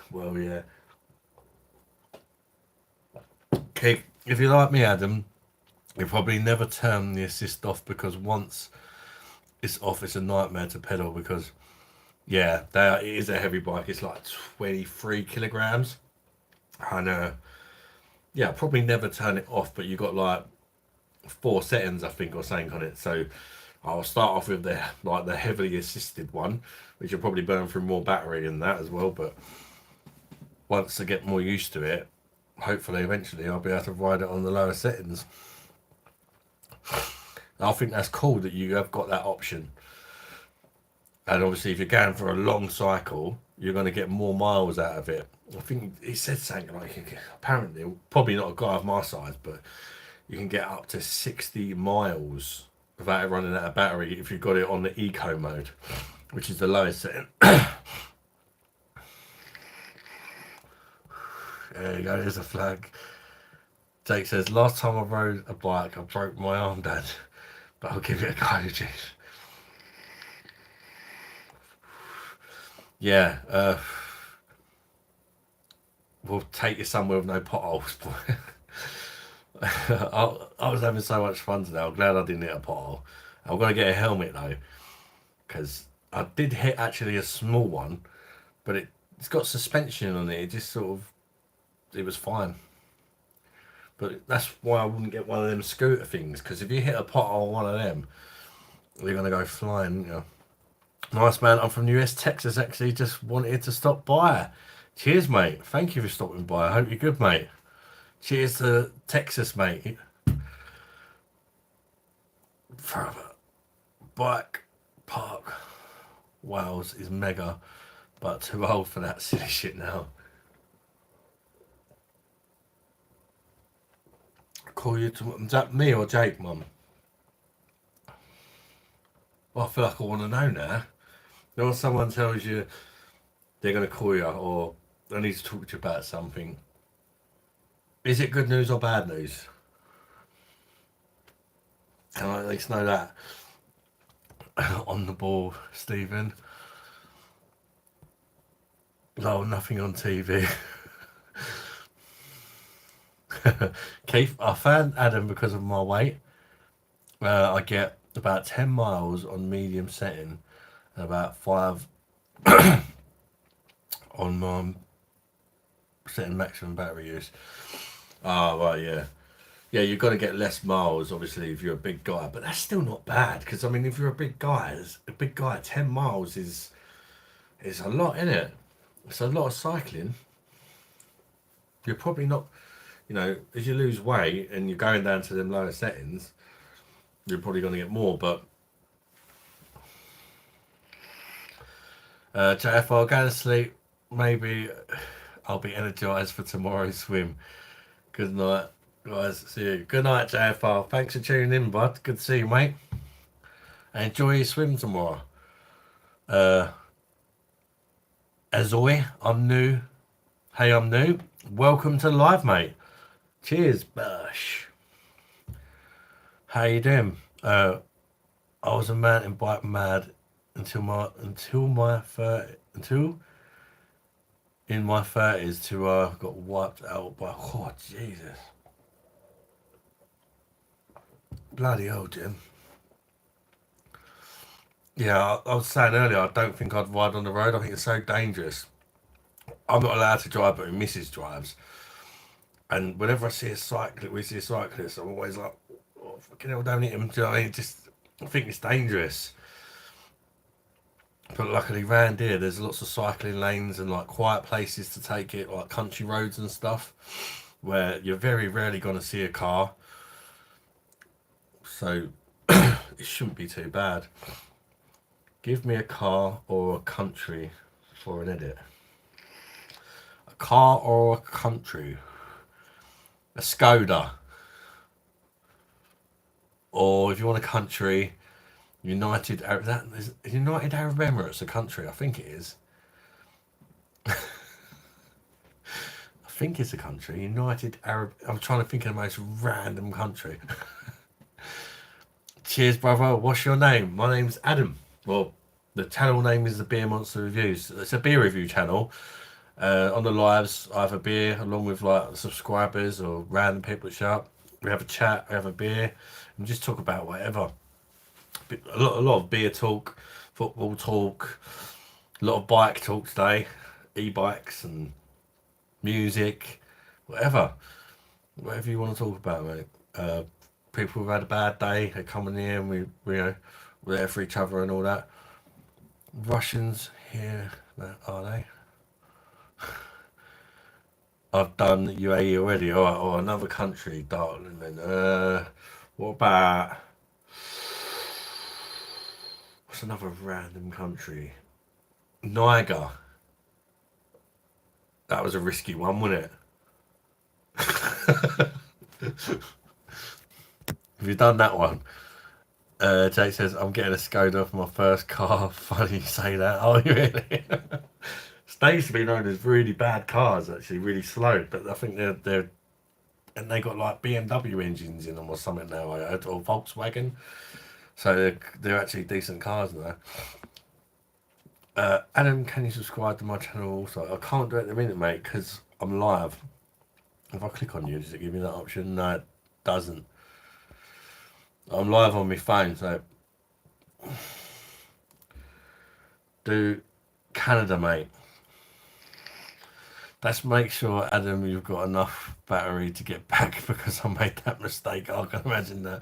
Well, yeah. Okay, if you're like me, Adam, you probably never turn the assist off, because once it's off, it's a nightmare to pedal, because yeah, it is a heavy bike. It's like 23 kilograms. And yeah, probably never turn it off, but you got like 4 settings, I think, or something on it. So I'll start off with the heavily assisted one, which will probably burn through more battery than that as well. But once I get more used to it, hopefully eventually I'll be able to ride it on the lower settings. I think that's cool that you have got that option. And obviously, if you're going for a long cycle, you're going to get more miles out of it. I think he said something like, apparently, probably not a guy of my size, but you can get up to 60 miles without it running out of battery if you've got it on the eco mode, which is the lowest setting. There you go, there's a flag. Jake says, last time I rode a bike, I broke my arm, Dad, but I'll give it a go, jeez. Yeah, we'll take you somewhere with no potholes. I was having so much fun today. I'm glad I didn't hit a pothole. I'm going to get a helmet though, because I did hit actually a small one, but it's got suspension on it. It just it was fine. But that's why I wouldn't get one of them scooter things, because if you hit a pothole on one of them, you're going to go flying, you know. Nice, man. I'm from US, Texas, actually. Just wanted to stop by. Cheers, mate. Thank you for stopping by. I hope you're good, mate. Cheers to Texas, mate. Bike Park, Wales is mega, but too old for that silly shit now. Call you to is that me or Jake, Mum? Well, I feel like I want to know now. When someone tells you they're going to call you or they need to talk to you about something, is it good news or bad news? Can I at least know that? On the ball, Stephen. No, nothing on TV. Keith, I found Adam because of my weight. I get about 10 miles on medium setting and about 5 on setting maximum battery use. Oh, right, yeah. Yeah, you've got to get less miles, obviously, if you're a big guy, but that's still not bad because I mean, if you're a big guy, 10 miles is a lot, isn't it? It's a lot of cycling. You're probably not, as you lose weight and you're going down to them lower settings, you're probably going to get more. But JF, I'll go to sleep. Maybe I'll be energized for tomorrow's swim. Good night, guys. See you. Good night, JFR. Thanks for tuning in, bud. Good to see you, mate. And enjoy your swim tomorrow. Azoy, I'm new. Hey, I'm new. Welcome to live, mate. Cheers, BOSH. How you doing? I was a mountain bike mad until in my 30s till I got wiped out by Jesus. Bloody hell, Jim. Yeah, I was saying earlier, I don't think I'd ride on the road. I think it's so dangerous. I'm not allowed to drive, but my missus drives. And whenever we see a cyclist, I'm always like, oh, fucking hell, don't hit him. Do you know what I mean? I think it's dangerous. But luckily round here, there's lots of cycling lanes and like quiet places to take it, like country roads and stuff, where you're very rarely going to see a car. So it shouldn't be too bad. Give me a car or a country for an edit. A car or a country? A Skoda. Or if you want a country, United Arab Emirates a country? I think it is. I think it's a country. United Arab. I'm trying to think of the most random country. Cheers, brother. What's your name? My name's Adam. Well, the channel name is the Beer Monster Reviews. It's a beer review channel. On the lives, I have a beer along with like subscribers or random people that show up. We have a chat, we have a beer, and just talk about whatever. A lot of beer talk, football talk, a lot of bike talk today, e-bikes and music, whatever you want to talk about, mate. People who've had a bad day, they're coming here and we're there for each other and all that. Russians here, are they? I've done UAE already, or another country, darling. Then, what about? What's another random country? Niger. That was a risky one, wasn't it? Have you done that one? Jake says, I'm getting a Skoda for my first car. Funny you say that. Oh, really? They used to be known as really bad cars, actually, really slow. But I think they're and they got like BMW engines in them or something now, or Volkswagen. So they're actually decent cars now. Adam, can you subscribe to my channel also? I can't do it at the minute, mate, because I'm live. If I click on you, does it give me that option? No, it doesn't. I'm live on my phone, so do Canada, mate. Let's make sure, Adam, you've got enough battery to get back because I made that mistake. I can imagine that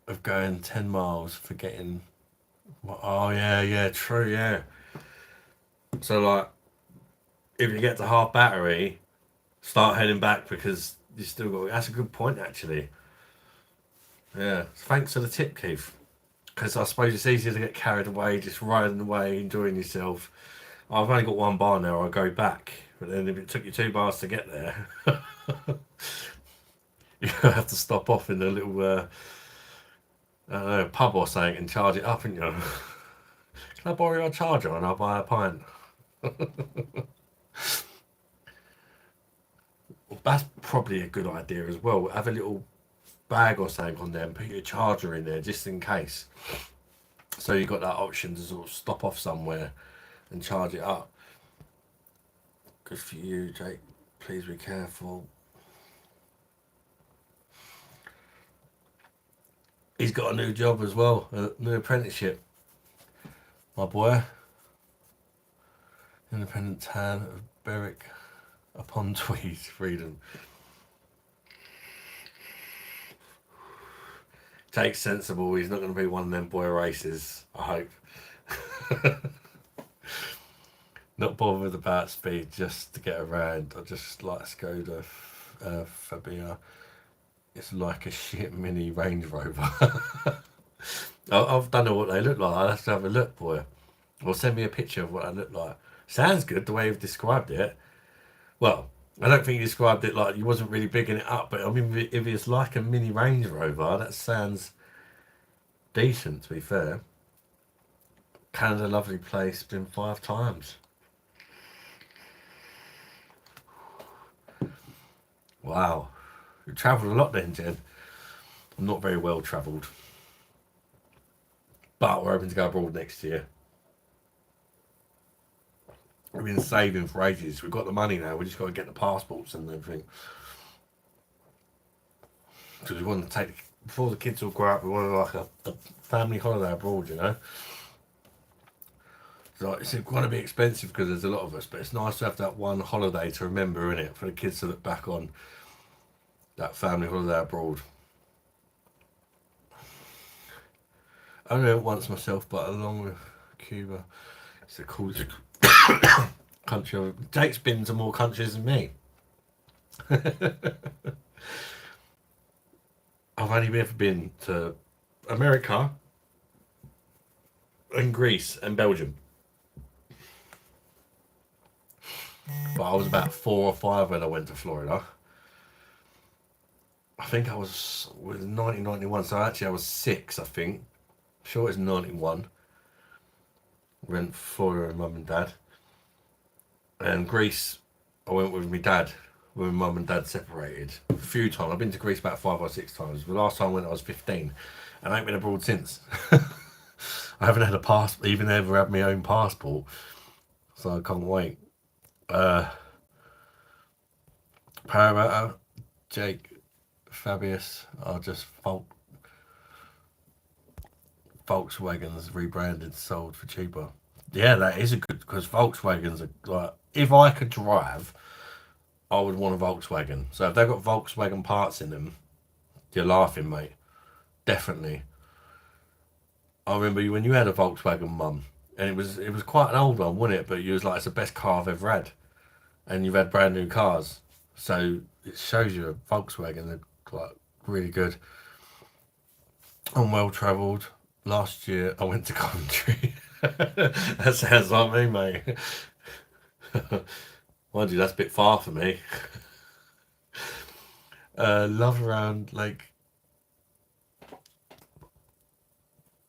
of going 10 miles, forgetting. Oh yeah, true, yeah. So like, if you get to half battery, start heading back because you still got. That's a good point, actually. Yeah. Thanks for the tip, Keith. Because I suppose it's easier to get carried away, just riding away, enjoying yourself. I've only got one bar now. I'll go back. But then if it took you 2 bars to get there, you have to stop off in a little pub or something and charge it up, and you know, can I borrow your charger and I'll buy a pint? Well, that's probably a good idea as well. Have a little bag or something on there and put your charger in there just in case. So you've got that option to sort of stop off somewhere and charge it up. Good for you, Jake. Please be careful. He's got a new job as well, a new apprenticeship. My boy. Independent tan of Berwick upon Tweed, Freedom. Jake's sensible. He's not going to be one of them boy races, I hope. Not bothered about speed, just to get around. I just like Skoda Fabia. It's like a shit mini Range Rover. I've don't know what they look like. I'll have to have a look, boy. Or send me a picture of what they look like. Sounds good the way you've described it. Well, I don't think you described it like you wasn't really bigging it up, but I mean, if it's like a mini Range Rover, that sounds decent, to be fair. Canada, lovely place, been 5 times. Wow. You travelled a lot then, Jen. I'm not very well travelled. But we're hoping to go abroad next year. We've been saving for ages. We've got the money now. We just got to get the passports and everything. Because we want to take, before the kids all grow up, we want like a family holiday abroad, you know. So it's going to be expensive because there's a lot of us, but it's nice to have that one holiday to remember, in it, for the kids to look back on that family holiday abroad. I only went once myself, but along with Cuba, it's the coolest country. Jake's been to more countries than me. I've only ever been to America and Greece and Belgium. But I was about 4 or 5 when I went to Florida. I think I was 1991, so actually I was 6, I think. Sure, it's 91. Went to Florida with mum and dad. And Greece, I went with my dad when my mum and dad separated. A few times. I've been to Greece about 5 or 6 times. The last time I went, I was 15. And I ain't been abroad since. I haven't had a passport, even ever had my own passport. So I can't wait. Parramatta, Jake, Fabius are just Volkswagens rebranded, sold for cheaper. Yeah, that is a good, because Volkswagens are like, if I could drive, I would want a Volkswagen. So if they've got Volkswagen parts in them, you're laughing, mate. Definitely. I remember when you had a Volkswagen, mum, and it was quite an old one, wasn't it? But you was like, it's the best car I've ever had, and you've had brand new cars, so it shows you a Volkswagen are like really good. I'm well travelled. Last year I went to Coventry. That sounds like me, mate. Mind you, that's a bit far for me. Love around Lake.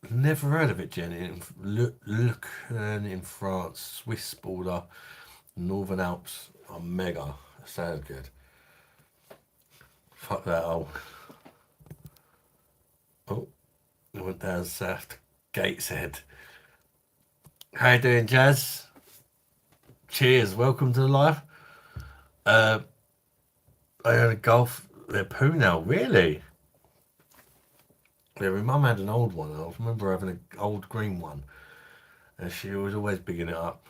Never heard of it, Jenny. Lucerne in France, Swiss border, Northern Alps are mega. That sounds good. Fuck that. Oh, I went down south to Gateshead. How you doing, Jazz? Cheers. Welcome to the live. I had a golf. They're poo now. Really? Yeah, my mum had an old one. I remember having an old green one, and she was always bigging it up.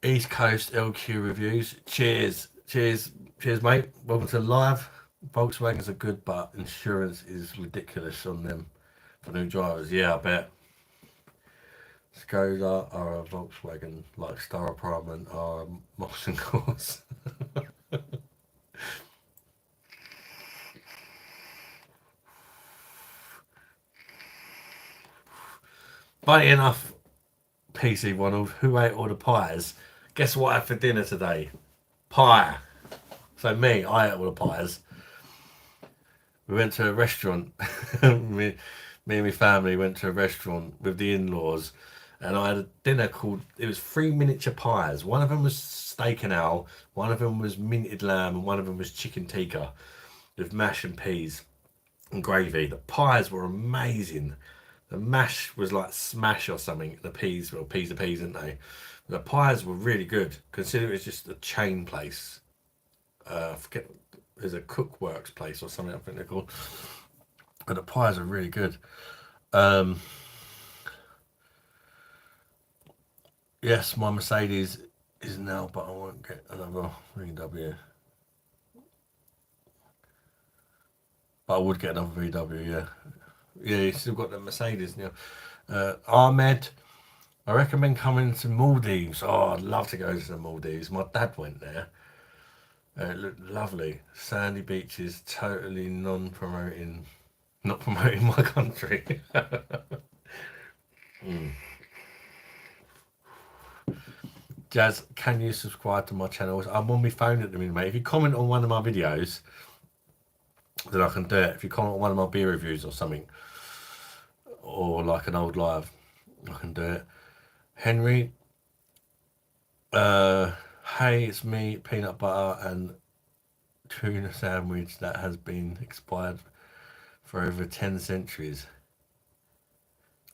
East Coast LQ reviews. Cheers, cheers, cheers, mate. Welcome to live. Volkswagens are good, but insurance is ridiculous on them for new drivers. Yeah, I bet. Skoda are a Volkswagen, like Star Apartment are a Moss and Course. Funny enough, PC Ronald, who ate all the pies? Guess what I had for dinner today? Pie. So me, I ate all the pies. We went to a restaurant. Me and my family went to a restaurant with the in-laws, and I had a dinner called. It was three miniature pies. One of them was steak and ale. One of them was minted lamb, and one of them was chicken tikka with mash and peas and gravy. The pies were amazing. The mash was like smash or something. The peas were peas of peas, didn't they? The pies were really good. Consider it's just a chain place. I forget. There's a Cookworks place or something. I think they're called. But the pies are really good. Um, yes, my Mercedes is now, but I won't get another VW. But I would get another VW. Yeah, yeah. You still got the Mercedes now. Ahmed, I recommend coming to Maldives. Oh, I'd love to go to the Maldives. My dad went there. It looked lovely. Sandy beaches, totally non-promoting, not promoting my country. Mm. Jazz, can you subscribe to my channel? I'm on my phone at the minute, mate. If you comment on one of my videos, then I can do it. If you comment on one of my beer reviews or something, or like an old live, I can do it. Henry, uh, hey, it's me, peanut butter and tuna sandwich that has been expired for over 10 centuries.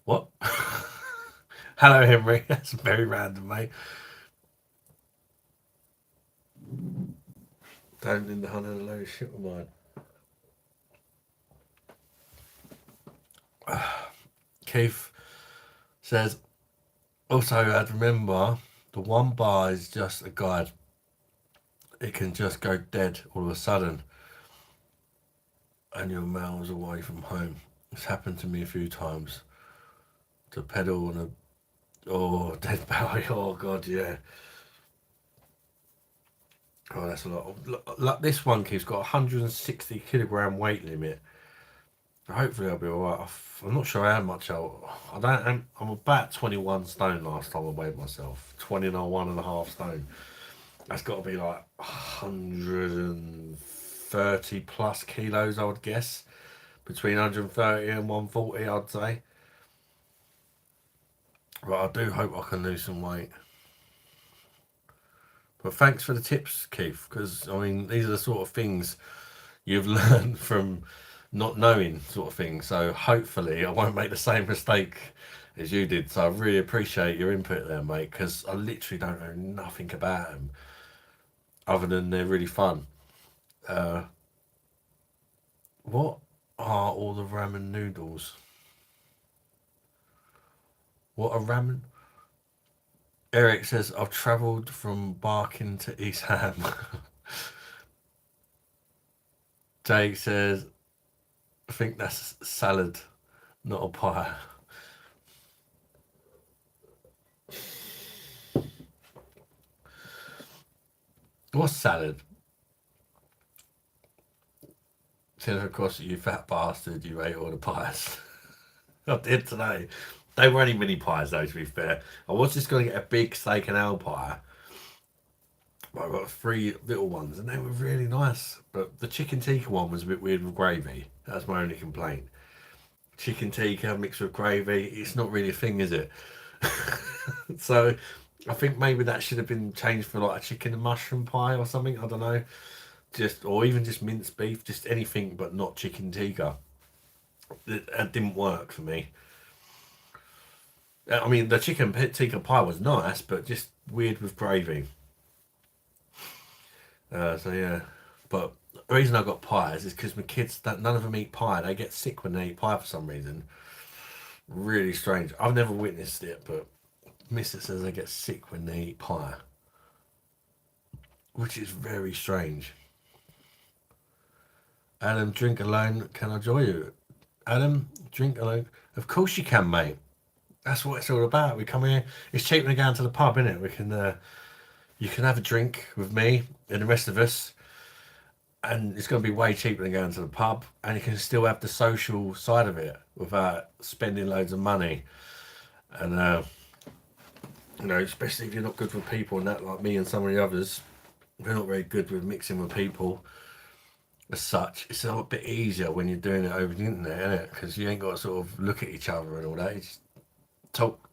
What? Hello, Henry. That's very random, mate. Don't in the hunt and a load of shit of mine. Keith says, also, I'd remember the one bar is just a guide. It can just go dead all of a sudden and you're miles away from home. It's happened to me a few times. To pedal on a dead battery. Oh god, yeah. Oh, that's a lot. Look, this one keeps got 160 kilogram weight limit. Hopefully I'll be alright. I'm not sure how much I don't. I'm about 21 stone last time I weighed myself. 21 and a half stone. That's got to be like 130 plus kilos, I would guess. Between 130 and 140, I'd say. But I do hope I can lose some weight. But thanks for the tips, Keith, because I mean, these are the sort of things you've learned from not knowing, sort of thing. So hopefully I won't make the same mistake as you did. So I really appreciate your input there, mate, because I literally don't know nothing about them other than they're really fun. Uh, what are all the ramen noodles? What are ramen? Eric says, I've travelled from Barking to East Ham. Jake says, I think that's salad, not a pie. What's salad? Says, of course, you fat bastard, you ate all the pies. I did today. They were only mini pies, though, to be fair. I was just going to get a big steak and ale pie. But I got three little ones, and they were really nice. But the chicken tikka one was a bit weird with gravy. That's my only complaint. Chicken tikka mixed with gravy, it's not really a thing, is it? So I think maybe that should have been changed for like a chicken and mushroom pie or something. I don't know. Just or even just minced beef, just anything but not chicken tikka. It didn't work for me. I mean, the chicken tikka pie was nice, but just weird with gravy. So yeah, but the reason I got pies is because my kids, none of them eat pie. They get sick when they eat pie for some reason. Really strange. I've never witnessed it, but Mister says they get sick when they eat pie, which is very strange. Adam, drink alone. Can I join you? Adam, drink alone. Of course you can, mate. That's what it's all about. We come here. It's cheaper than going to the pub, isn't it? We can. You can have a drink with me and the rest of us, and it's going to be way cheaper than going to the pub. And you can still have the social side of it without spending loads of money. And especially if you're not good with people and that, like me and some of the others, we're not very good with mixing with people as such. It's a little bit easier when you're doing it over the internet, isn't it? Because you ain't got to sort of look at each other and all that. You just talk.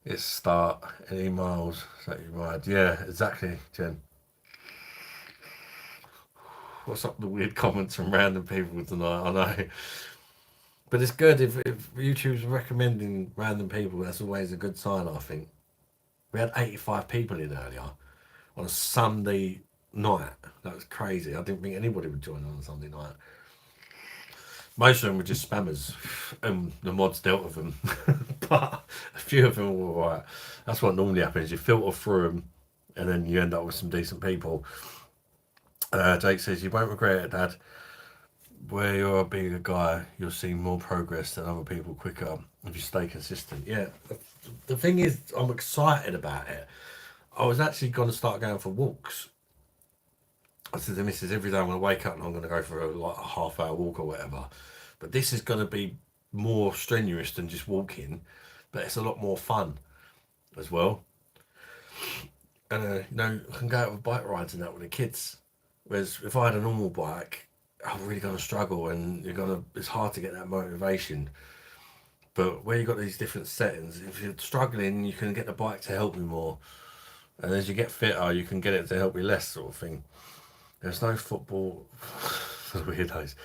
It's start any miles that you ride. Yeah, exactly, Jen. What's up with the weird comments from random people tonight? I know. But it's good if YouTube's recommending random people, that's always a good sign, I think. We had 85 people in earlier on a Sunday night. That was crazy. I didn't think anybody would join on a Sunday night. Most of them were just spammers, and the mods dealt with them. But a few of them were alright. That's what normally happens. You filter through them, and then you end up with some decent people. Jake says, you won't regret it, Dad. Where you're a bigger guy, you'll see more progress than other people quicker if you stay consistent. Yeah, the thing is, I'm excited about it. I was actually going to start going for walks. I said to the missus, every day I'm going to wake up and I'm going to go for a half-hour walk or whatever. But this is going to be more strenuous than just walking, but it's a lot more fun as well. And I can go out with bike rides and that with the kids. Whereas if I had a normal bike, I'm really going to struggle, and it's hard to get that motivation. But where you've got these different settings, if you're struggling, you can get the bike to help you more. And as you get fitter, you can get it to help you less, sort of thing. There's no football for weirdos.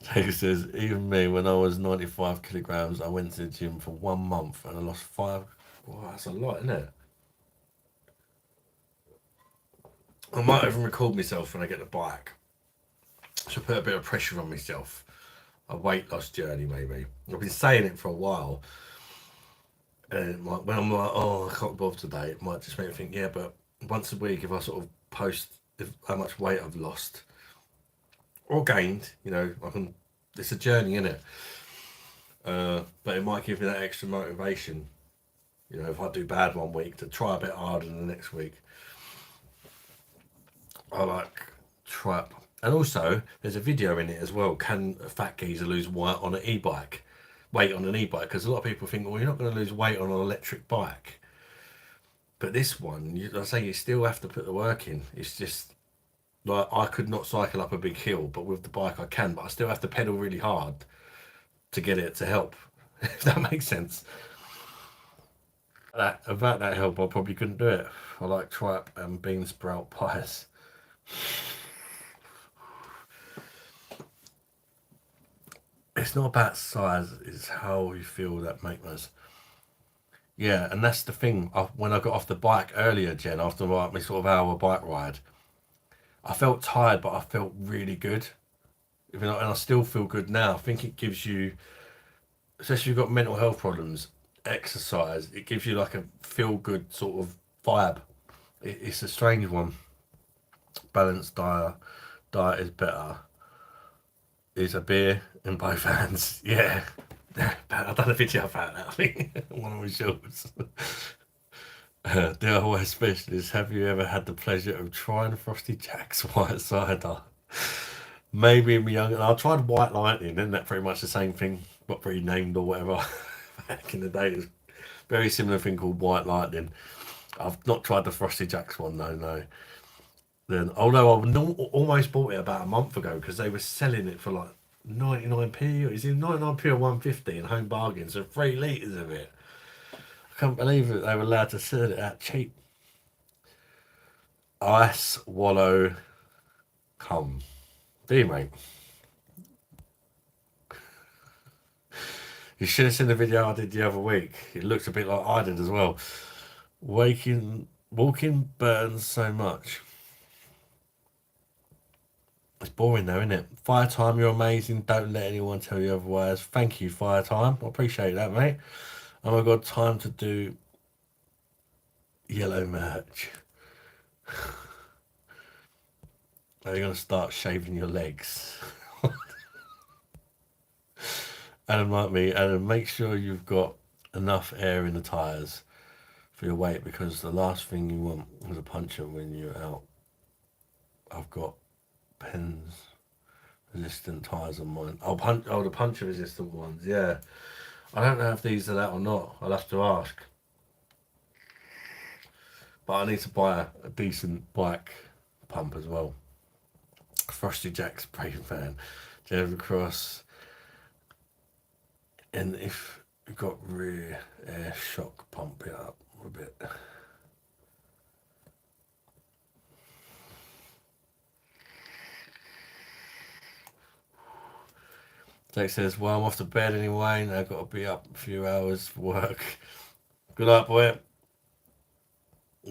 Jake says, even me, when I was 95 kilograms, I went to the gym for 1 month and I lost 5. Wow, that's a lot, isn't it? I might even record myself when I get the bike. So put a bit of pressure on myself. A weight loss journey, maybe. I've been saying it for a while. And when I'm like, oh, I can't bother today, it might just make me think, yeah, but once a week, if I sort of post how much weight I've lost or gained, I can. It's a journey, isn't it? But it might give me that extra motivation. If I do bad one week, to try a bit harder than the next week. I like trap. And also, there's a video in it as well. Can a fat geezer lose weight on an e-bike? Weight on an e-bike? Because a lot of people think, well, you're not going to lose weight on an electric bike. But this one, I say you still have to put the work in. It's just like I could not cycle up a big hill, but with the bike I can. But I still have to pedal really hard to get it to help. If that makes sense. Without that help, I probably couldn't do it. I like tripe and bean sprout pies. It's not about size, it's how you feel that makes. Yeah, and that's the thing. When I got off the bike earlier, Jen, after my sort of hour bike ride, I felt tired, but I felt really good. And I still feel good now. I think it gives you, especially if you've got mental health problems, exercise, it gives you like a feel good sort of vibe. It's a strange one. Balanced diet is better. Is a beer in both hands. Yeah. I've done a video about that, I think. One of my shorts. DIY specialist, have you ever had the pleasure of trying Frosty Jack's white cider? Maybe in my young, I tried White Lightning, isn't that pretty much the same thing, but renamed or whatever? Back in the day, it was a very similar thing called White Lightning. I've not tried the Frosty Jacks one though, no. Then, although I almost bought it about a month ago because they were selling it for like 99p, or is it 99p or 150 in Home Bargains, so 3 litres of it. I can't believe that they were allowed to sell it that cheap. Ice wallow come. Do you, mate? You should have seen the video I did the other week. It looks a bit like I did as well. Walking burns so much. It's boring though, isn't it? Fire Time, you're amazing. Don't let anyone tell you otherwise. Thank you, Fire Time. I appreciate that, mate. Oh my god, time to do yellow merch. Are you going to start shaving your legs? Adam like me, Adam, make sure you've got enough air in the tyres for your weight, because the last thing you want is a puncture when you're out. I've got pens resistant tyres on mine. The puncture resistant ones, yeah. I don't know if these are that or not. I'll have to ask. But I need to buy a decent bike pump as well. Frosty Jack's brake fan, Jennifer Cross, and if you've got rear air shock, pump it up a bit. Jake says, well, I'm off to bed anyway, and I've got to be up a few hours for work. Good luck, boy.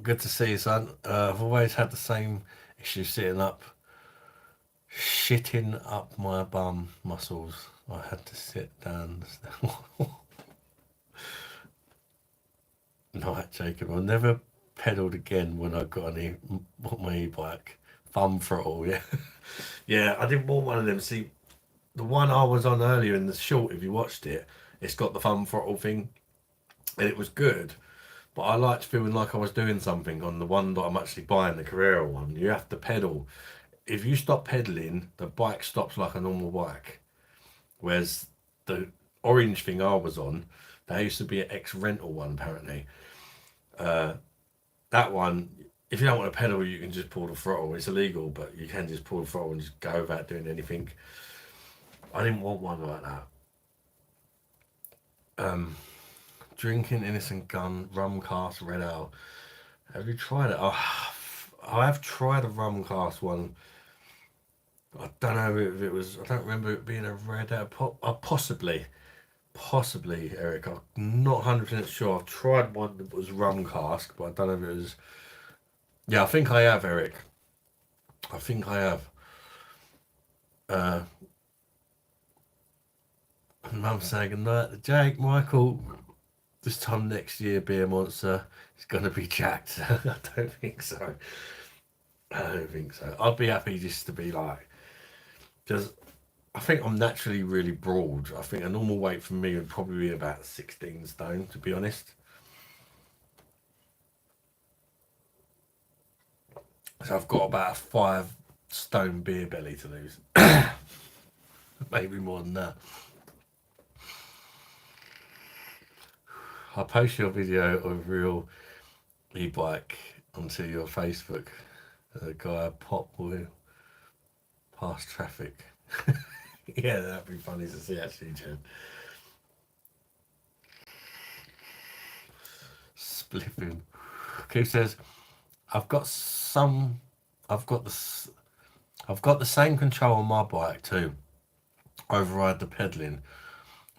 Good to see you, son. I've always had the same issue sitting up, shitting up my bum muscles. I had to sit down. Night, Jacob. I never pedalled again when I got my e-bike. Thumb throttle, yeah. Yeah, I didn't want one of them. See, the one I was on earlier in the short, if you watched it, it's got the thumb throttle thing, and it was good. But I liked feeling like I was doing something on the one that I'm actually buying, the Carrera one. You have to pedal. If you stop pedaling, the bike stops like a normal bike. Whereas the orange thing I was on, there used to be an ex-rental one apparently. That one, if you don't want to pedal, you can just pull the throttle. It's illegal, but you can just pull the throttle and just go without doing anything. I didn't want one like that. Drinking innocent gun, rum cast, red ale. Have you tried it? I have tried a rum cast one. I don't know if it was. I don't remember it being a red ale. Possibly, Eric. I'm not 100% sure. I've tried one that was rum cask, but I don't know if it was. Yeah, I think I have, Eric. I think I have. Uh, Mum saying good night to Jake, Michael. This time next year, Beer Monster is going to be jacked. I don't think so. I don't think so. I'd be happy just to be like, just. I think I'm naturally really broad. I think a normal weight for me would probably be about 16 stone, to be honest. So I've got about a 5 stone beer belly to lose. Maybe more than that. I'll post your video of real e-bike onto your Facebook. The guy pop will pass traffic. Yeah, that'd be funny to see actually, Jen. Spliffing. Keith says, I've got some. I've got the same control on my bike too. Override the pedaling,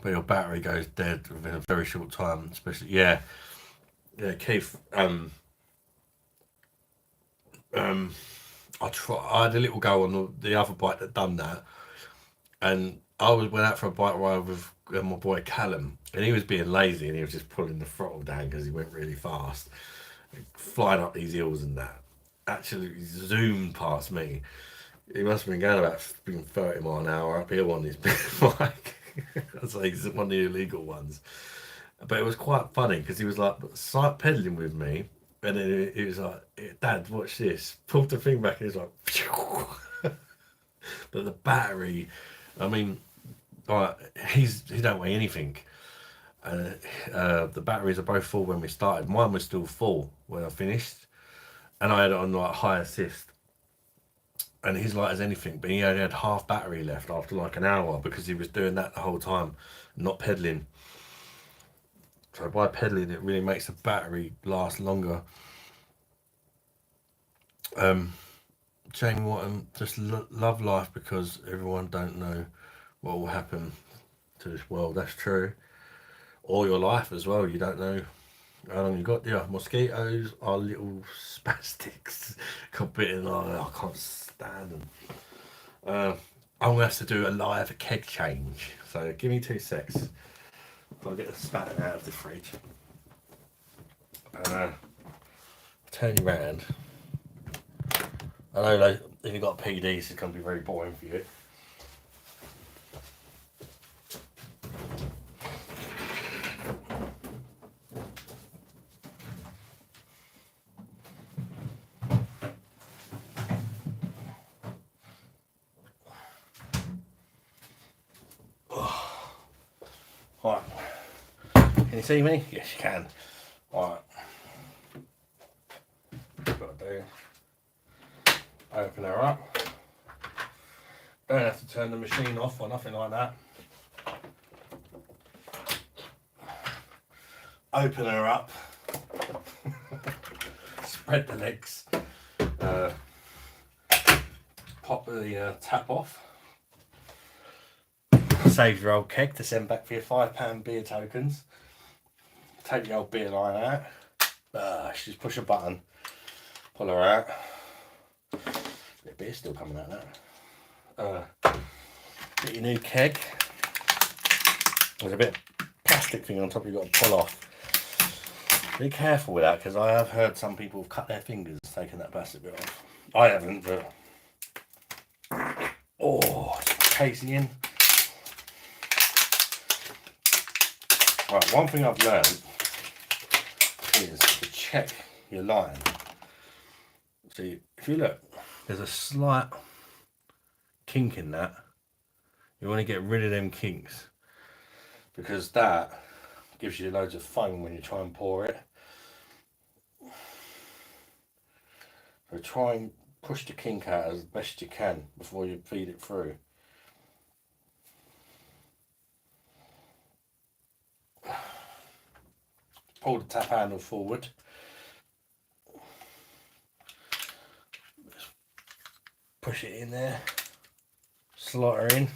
but your battery goes dead within a very short time. Especially, yeah, Keith. I had a little go on the other bike that done that, and went out for a bike ride with my boy Callum, and he was being lazy and he was just pulling the throttle down because he went really fast, flying up these hills and that. Absolutely zoomed past me. He must have been going about 30 mile an hour uphill on his big bike. So he's one of the illegal ones. But it was quite funny because he was like pedaling with me, and then he was like, "Dad, watch this." Pulled the thing back, and he's like, but the battery, I mean, he don't weigh anything. The batteries are both full when we started. Mine was still full when I finished, and I had it on like high assist. And he's light as anything, but he only had half battery left after like an hour because he was doing that the whole time, not pedaling. So by pedaling, it really makes the battery last longer. Jamie Watton, just love life because everyone don't know what will happen to this world. That's true. Or your life as well. You don't know how long you got. Yeah, mosquitoes are little spastics. Got bitten. I can't stand them. I'm gonna have to do a live keg change. So give me 2 secs. I'll get the spat out of the fridge. Turn you round. I know, like, if you've got a PD, this is going to be very boring for you. Can you see me? Yes, you can. Alright. Got to do. Open her up. Don't have to turn the machine off or nothing like that. Open her up. Spread the legs. Pop the tap off. Save your old keg to send back for your £5 beer tokens. Take the old beer line out. Just push a button. Pull her out. The beer's still coming out now. Get your new keg. There's a bit of plastic thing on top you've got to pull off. Be careful with that, because I have heard some people have cut their fingers taking that plastic bit off. I haven't, but casing in. Right, one thing I've learned is to check your line. See, if you look, there's a slight kink in that. You want to get rid of them kinks, because that gives you loads of foam when you try and pour it. So try and push the kink out as best you can before you feed it through. Pull the tap handle forward. Push it in there. Slot her in.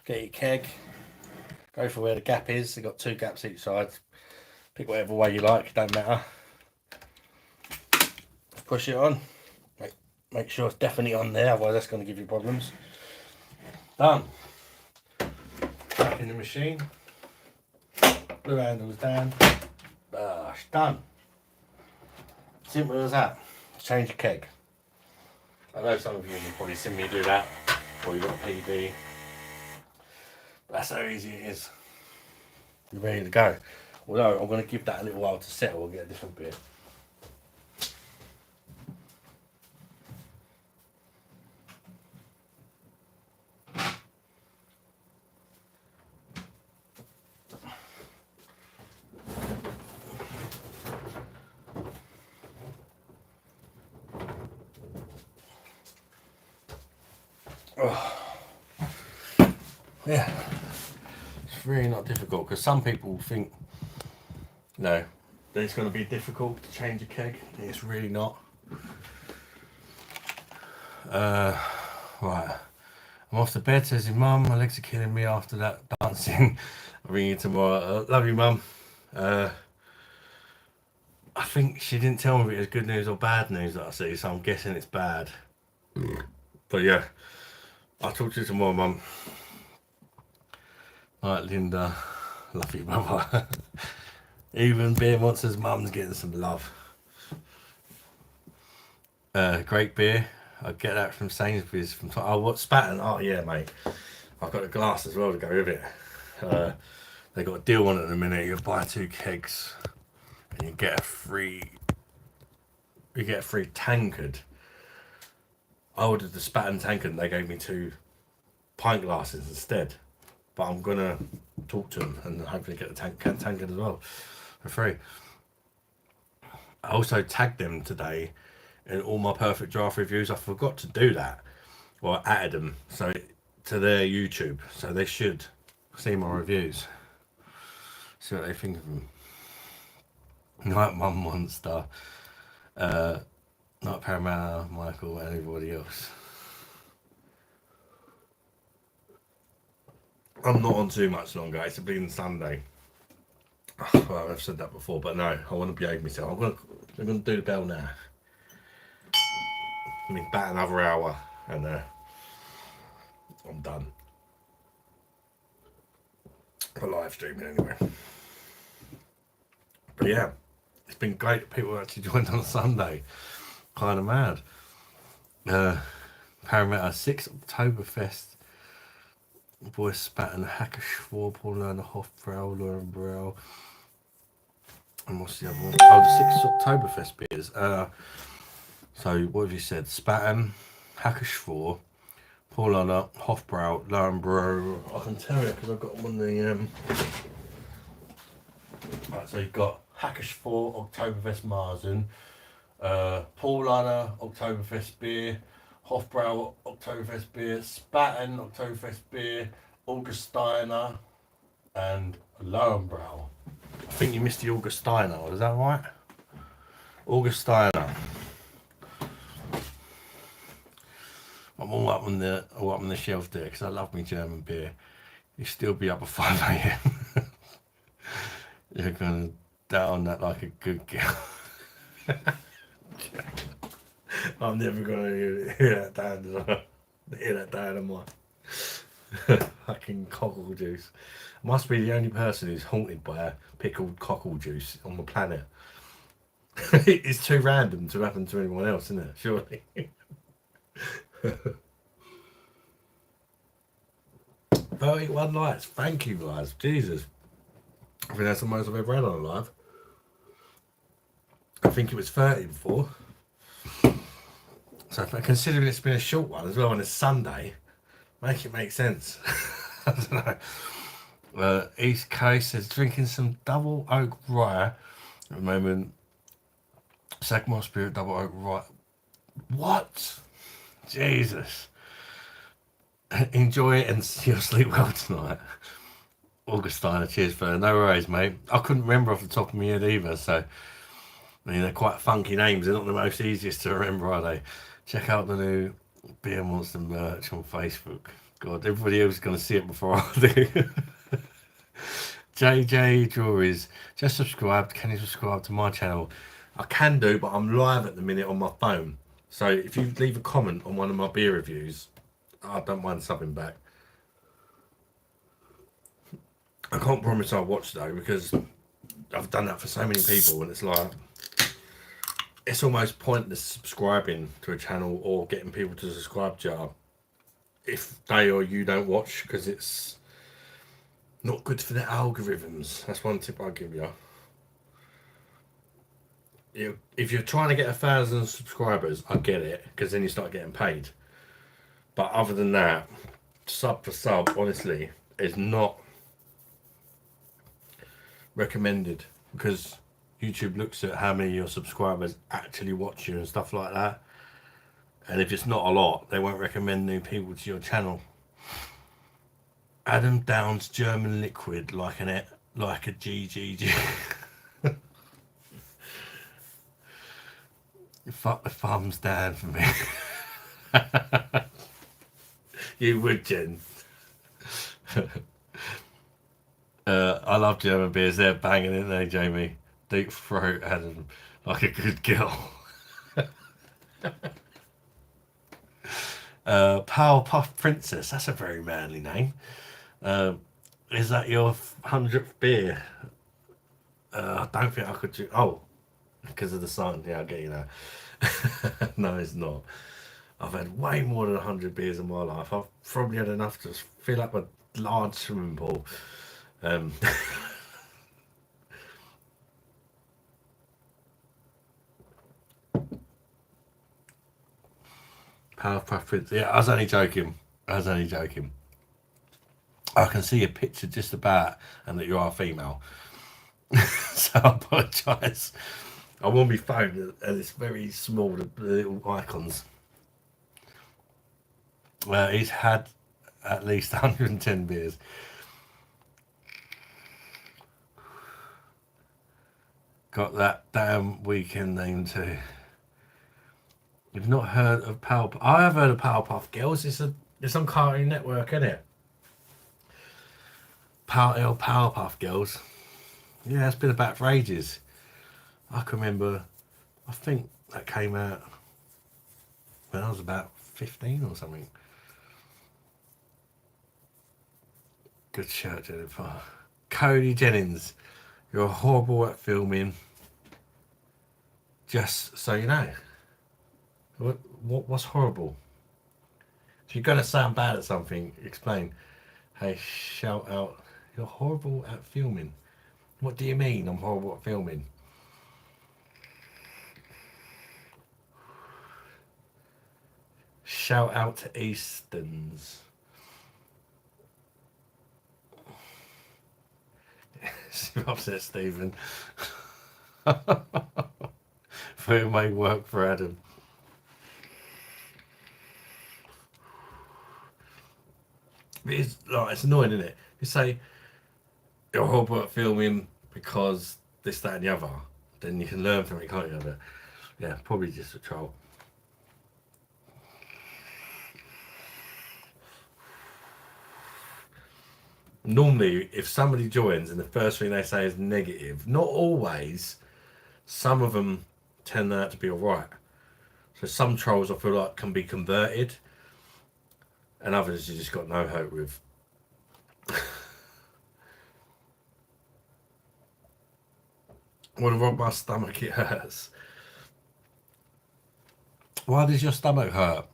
Get your keg. Go for where the gap is. They've got 2 gaps each side. Pick whatever way you like, don't matter. Push it on. Make sure it's definitely on there, otherwise that's going to give you problems. Done. Back in the machine. Blue handles down. BOSH. Done. Simple as that. Change your keg. I know some of you have probably seen me do that, or you've got a PB. That's how easy it is. You're ready to go. Although I'm going to give that a little while to settle and get a different beer. Yeah, it's really not difficult, because some people think, that it's going to be difficult to change a keg. It's really not. Right, I'm off to bed, says your mum. My legs are killing me after that dancing. I'll ring you tomorrow. Love you, mum. I think she didn't tell me if it was good news or bad news that I see, so I'm guessing it's bad. But yeah, I'll talk to you tomorrow, mum. Alright, Linda. Love you, brother. Even Beer Monster's mum's getting some love. Great beer. I get that from Sainsbury's. Oh, what, Spatten? Oh yeah, mate. I've got a glass as well to go with it. They got a deal on it at the minute. You buy 2 kegs and you get a free tankard. I ordered the Spatten tankard and they gave me 2 pint glasses instead. But I'm gonna talk to them and hopefully get the tankard as well for free. I also tagged them today in all my perfect draft reviews. I forgot to do that. Well, I added them to their YouTube, so they should see my reviews. See what they think of them. Night Mum Monster, Night Paramount, Michael, and everybody else. I'm not on too much longer. It's been Sunday. Well, I've said that before, but no, I want to behave myself. I'm gonna do the bell now. I mean, about another hour, and I'm done. For live streaming anyway. But yeah, it's been great. People actually joined on Sunday. Kind of mad. Parramatta 6th Oktoberfest. Boys Spatten, Hacker Schwab, Paulana Hofbrau, Lauren Brow. And what's the other one? Oh, the 6th Oktoberfest beers. So, what have you said? Spatten, Hacker Schwab, Paulana Hofbrau, Lauren Brow. I can tell you because I've got them on the Right, so you've got Hackersford Oktoberfest Marzen, Paulaner Oktoberfest beer, Hofbrau Oktoberfest beer, Spaten Oktoberfest beer, Augustiner, and Lowenbrau. I think you missed the Augustiner, is that right? Augustiner. I'm all up on the shelf there because I love my German beer. You still be up at 5 a.m. You're gonna down that like a good girl. I'm never gonna hear that down on my fucking cockle juice. I must be the only person who's haunted by a pickled cockle juice on the planet. It's too random to happen to anyone else, isn't it? Surely. 31 likes. Thank you, guys. Jesus. I think that's the most I've ever had on a live. I think it was 30 before. So considering it's been a short one as well and it's Sunday, make it make sense. I don't know. East Coast says drinking some double oak rye at the moment. Sagamore Spirit double oak rye. What? Jesus. Enjoy it and you'll sleep well tonight. Augustiner, cheers for no worries, mate. I couldn't remember off the top of my head either, so I mean they're quite funky names. They're not the most easiest to remember, are they? Check out the new Beer Monster merch on Facebook. God, everybody else is going to see it before I do. JJ Jewelries, just subscribed. Can you subscribe to my channel? I can do, but I'm live at the minute on my phone. So if you leave a comment on one of my beer reviews, I don't mind subbing back. I can't promise I'll watch though because I've done that for so many people and it's like it's almost pointless subscribing to a channel or getting people to subscribe to you if they or you don't watch because it's not good for the algorithms. That's one tip I'll give you. If you're trying to get 1,000 subscribers, I get it because then you start getting paid. But other than that, sub for sub, honestly, is not recommended because YouTube looks at how many of your subscribers actually watch you and stuff like that. And if it's not a lot, they won't recommend new people to your channel. Adam Downs German liquid like a GGG. Fuck the thumbs down for me. You would, Jen. I love German beers. They're banging, aren't they, Jamie? Deep throat, Adam, like a good girl. Powerpuff Princess. That's a very manly name. Is that your 100th beer? I don't think I could do. Oh, because of the sun. Yeah, I get you now. No, it's not. I've had way more than 100 beers in my life. I've probably had enough to fill up a large swimming pool. Powerpuff Princess. Yeah, I was only joking. I can see a picture just about and that you are female. So I apologise. I'm on my phone and it's very small, the little icons. Well, he's had at least 110 beers. Got that damn weekend name too. You've not heard of Powerpuff? I have heard of Powerpuff Girls. It's on Cartoon Network, isn't it? Powerpuff Girls. Yeah, it's been about for ages. I can remember. I think that came out when I was about 15 or something. Good shirt, Jennifer. Cody Jennings, you're horrible at filming. Just so you know. What's horrible? If you're gonna sound bad at something, explain. Hey, shout out. You're horrible at filming. What do you mean I'm horrible at filming? Shout out to Eastons. You've upset Stephen. Food may work for Adam. It's annoying, isn't it? You say you're horrible at filming because this, that, and the other. Then you can learn from it, can't you? But yeah, probably just a troll. Normally, if somebody joins and the first thing they say is negative, not always, some of them turn out to be alright. So some trolls I feel like can be converted, and others you just got no hope with. When I rub my stomach, it hurts. Why does your stomach hurt?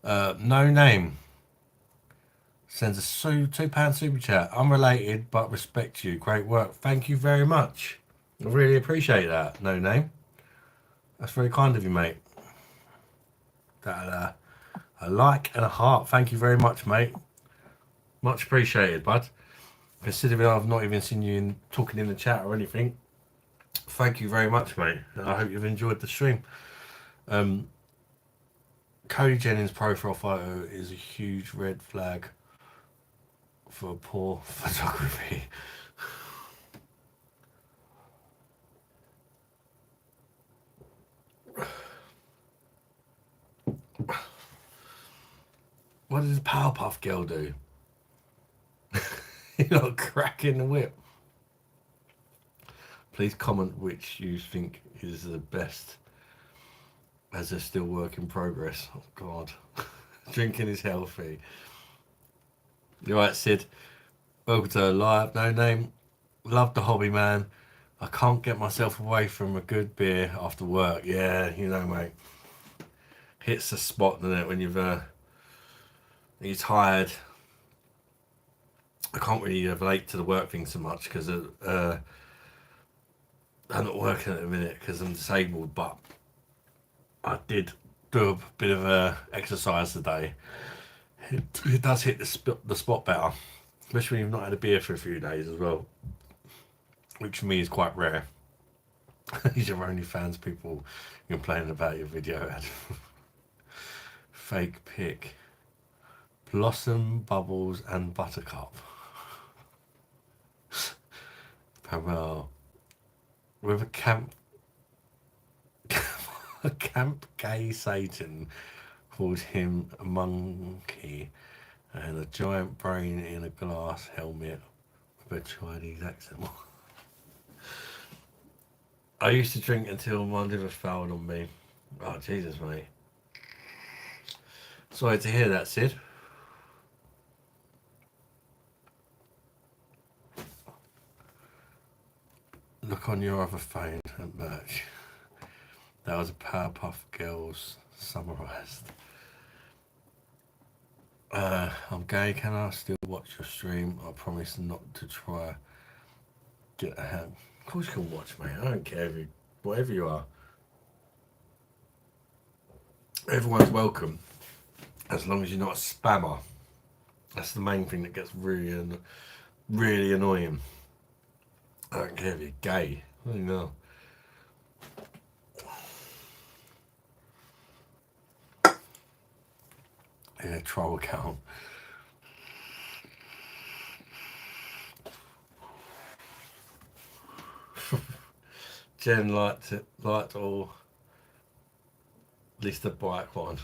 No name sends a £2 super chat. Unrelated but respect you. Great work. Thank you very much. I really appreciate that. No name. That's very kind of you, mate. That a like and a heart. Thank you very much, mate. Much appreciated, bud. Considering I've not even seen you talking in the chat or anything. Thank you very much, mate. I hope you've enjoyed the stream. Cody Jennings' profile photo is a huge red flag for poor photography. What does Powerpuff Girl do? You're not cracking the whip. Please comment which you think is the best, as they're still work in progress. Oh God. Drinking is healthy. You're right, Sid. Welcome to Live. No name. Love the hobby, man. I can't get myself away from a good beer after work. Yeah, you know, mate. Hits the spot, doesn't it, when you're tired. I can't really relate to the work thing so much because I'm not working at the minute because I'm disabled, but I did do a bit of exercise today. It does hit the spot better, especially when you've not had a beer for a few days as well, which for me is quite rare. These are only fans people complaining about your video ad. Fake pic. Blossom, Bubbles and Buttercup. Farewell. With a camp gay Satan calls him a monkey and a giant brain in a glass helmet with a Chinese accent. I used to drink until my liver failed on me. Oh Jesus, mate. Sorry to hear that, Sid. Look on your other phone at merch. That was a Powerpuff Girls summarised. I'm gay. Can I still watch your stream? I promise not to try get a hand. Of course you can watch, mate. I don't care whatever you are. Everyone's welcome, as long as you're not a spammer. That's the main thing that gets really annoying. I don't care if you're gay. I don't know. Yeah, troll account. Jen liked all, at least the bike one.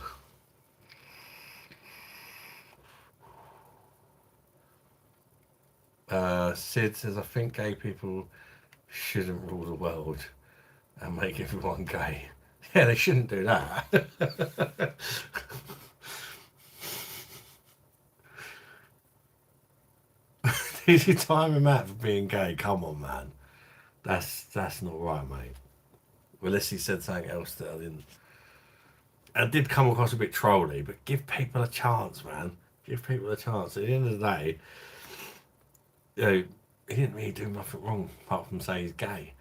Sid says, I think gay people shouldn't rule the world and make everyone gay. Yeah, they shouldn't do that. Did you time him out for being gay? Come on, man. That's not right, mate. Unless he said something else that I didn't. I did come across a bit trolly, but give people a chance, man. Give people a chance. At the end of the day, you know, he didn't really do nothing wrong apart from say he's gay.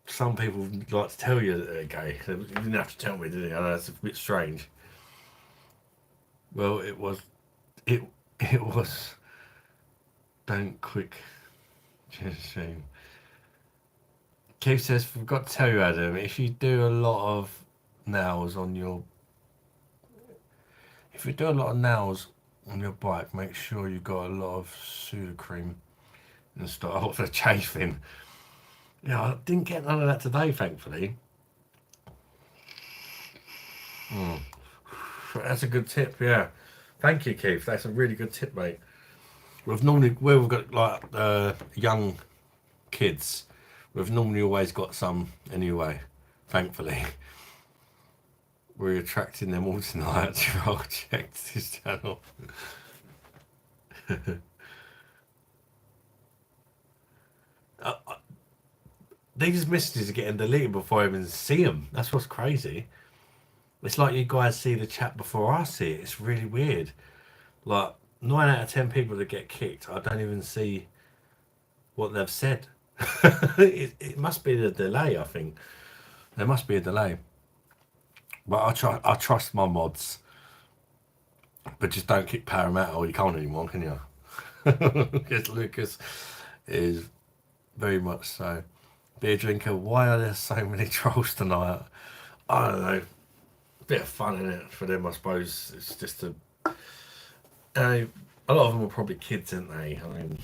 Some people like to tell you that they're gay. You didn't have to tell me, did you? I know it's a bit strange. Well, it was Don't quick. Just shame. Keith says, forgot to tell you, Adam, if you do a lot of nails on your bike, make sure you got a lot of Sudocrem and start for chafing. Yeah, I didn't get none of that today, thankfully. That's a good tip, yeah. Thank you, Keith. That's a really good tip, mate. We've got like young kids. We've normally always got some anyway. Thankfully, we're attracting them all tonight. I'll check this channel. These messages are getting deleted before I even see them. That's what's crazy. It's like you guys see the chat before I see it. It's really weird. Like 9 out of 10 people that get kicked, I don't even see what they've said. It must be the delay. I think there must be a delay. But I trust my mods. But just don't kick Paramount or you can't anymore, can you? Because Lucas is very much so. Beer drinker, why are there so many trolls tonight? I don't know. Bit of fun in it for them, I suppose. It's just a lot of them are probably kids, aren't they? I mean,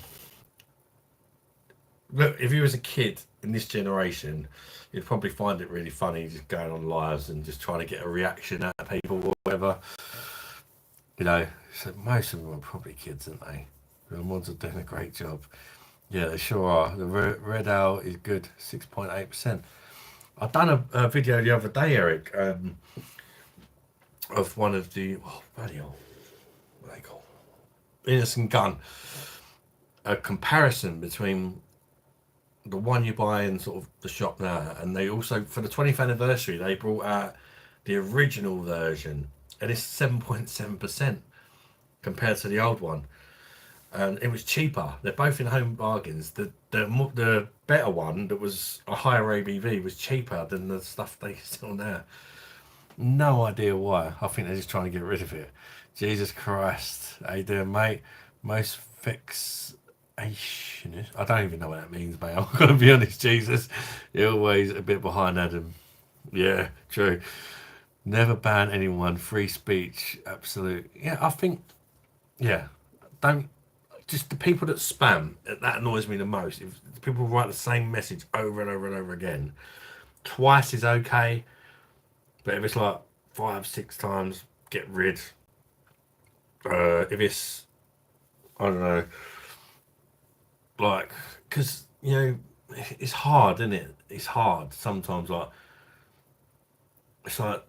look, if you was a kid in this generation, you'd probably find it really funny just going on lives and just trying to get a reaction out of people or whatever. You know, so most of them are probably kids, aren't they? The mods are doing a great job. Yeah, they sure are. The red ale is good, 6.8%. I've done a video the other day, Eric, of one of the bloody hell, what they call Innocent Gun. A comparison between the one you buy in sort of the shop now, and they also for the 20th anniversary they brought out the original version, and it's 7.7% compared to the old one. And it was cheaper. They're both in home bargains. The better one that was a higher ABV was cheaper than the stuff they sell now. No idea why. I think they're just trying to get rid of it. Jesus Christ. How you doing, mate? Most fixationist. I don't even know what that means, mate. I'm going to be honest, Jesus. You're always a bit behind Adam. Yeah, true. Never ban anyone. Free speech. Absolute. Yeah, I think. Yeah. Don't. Just the people that spam, that annoys me the most. If people write the same message over and over and over again, twice is okay. But if it's like 5, 6 times, get rid. If it's, I don't know, like, because, you know, it's hard, isn't it? It's hard sometimes. Like, it's like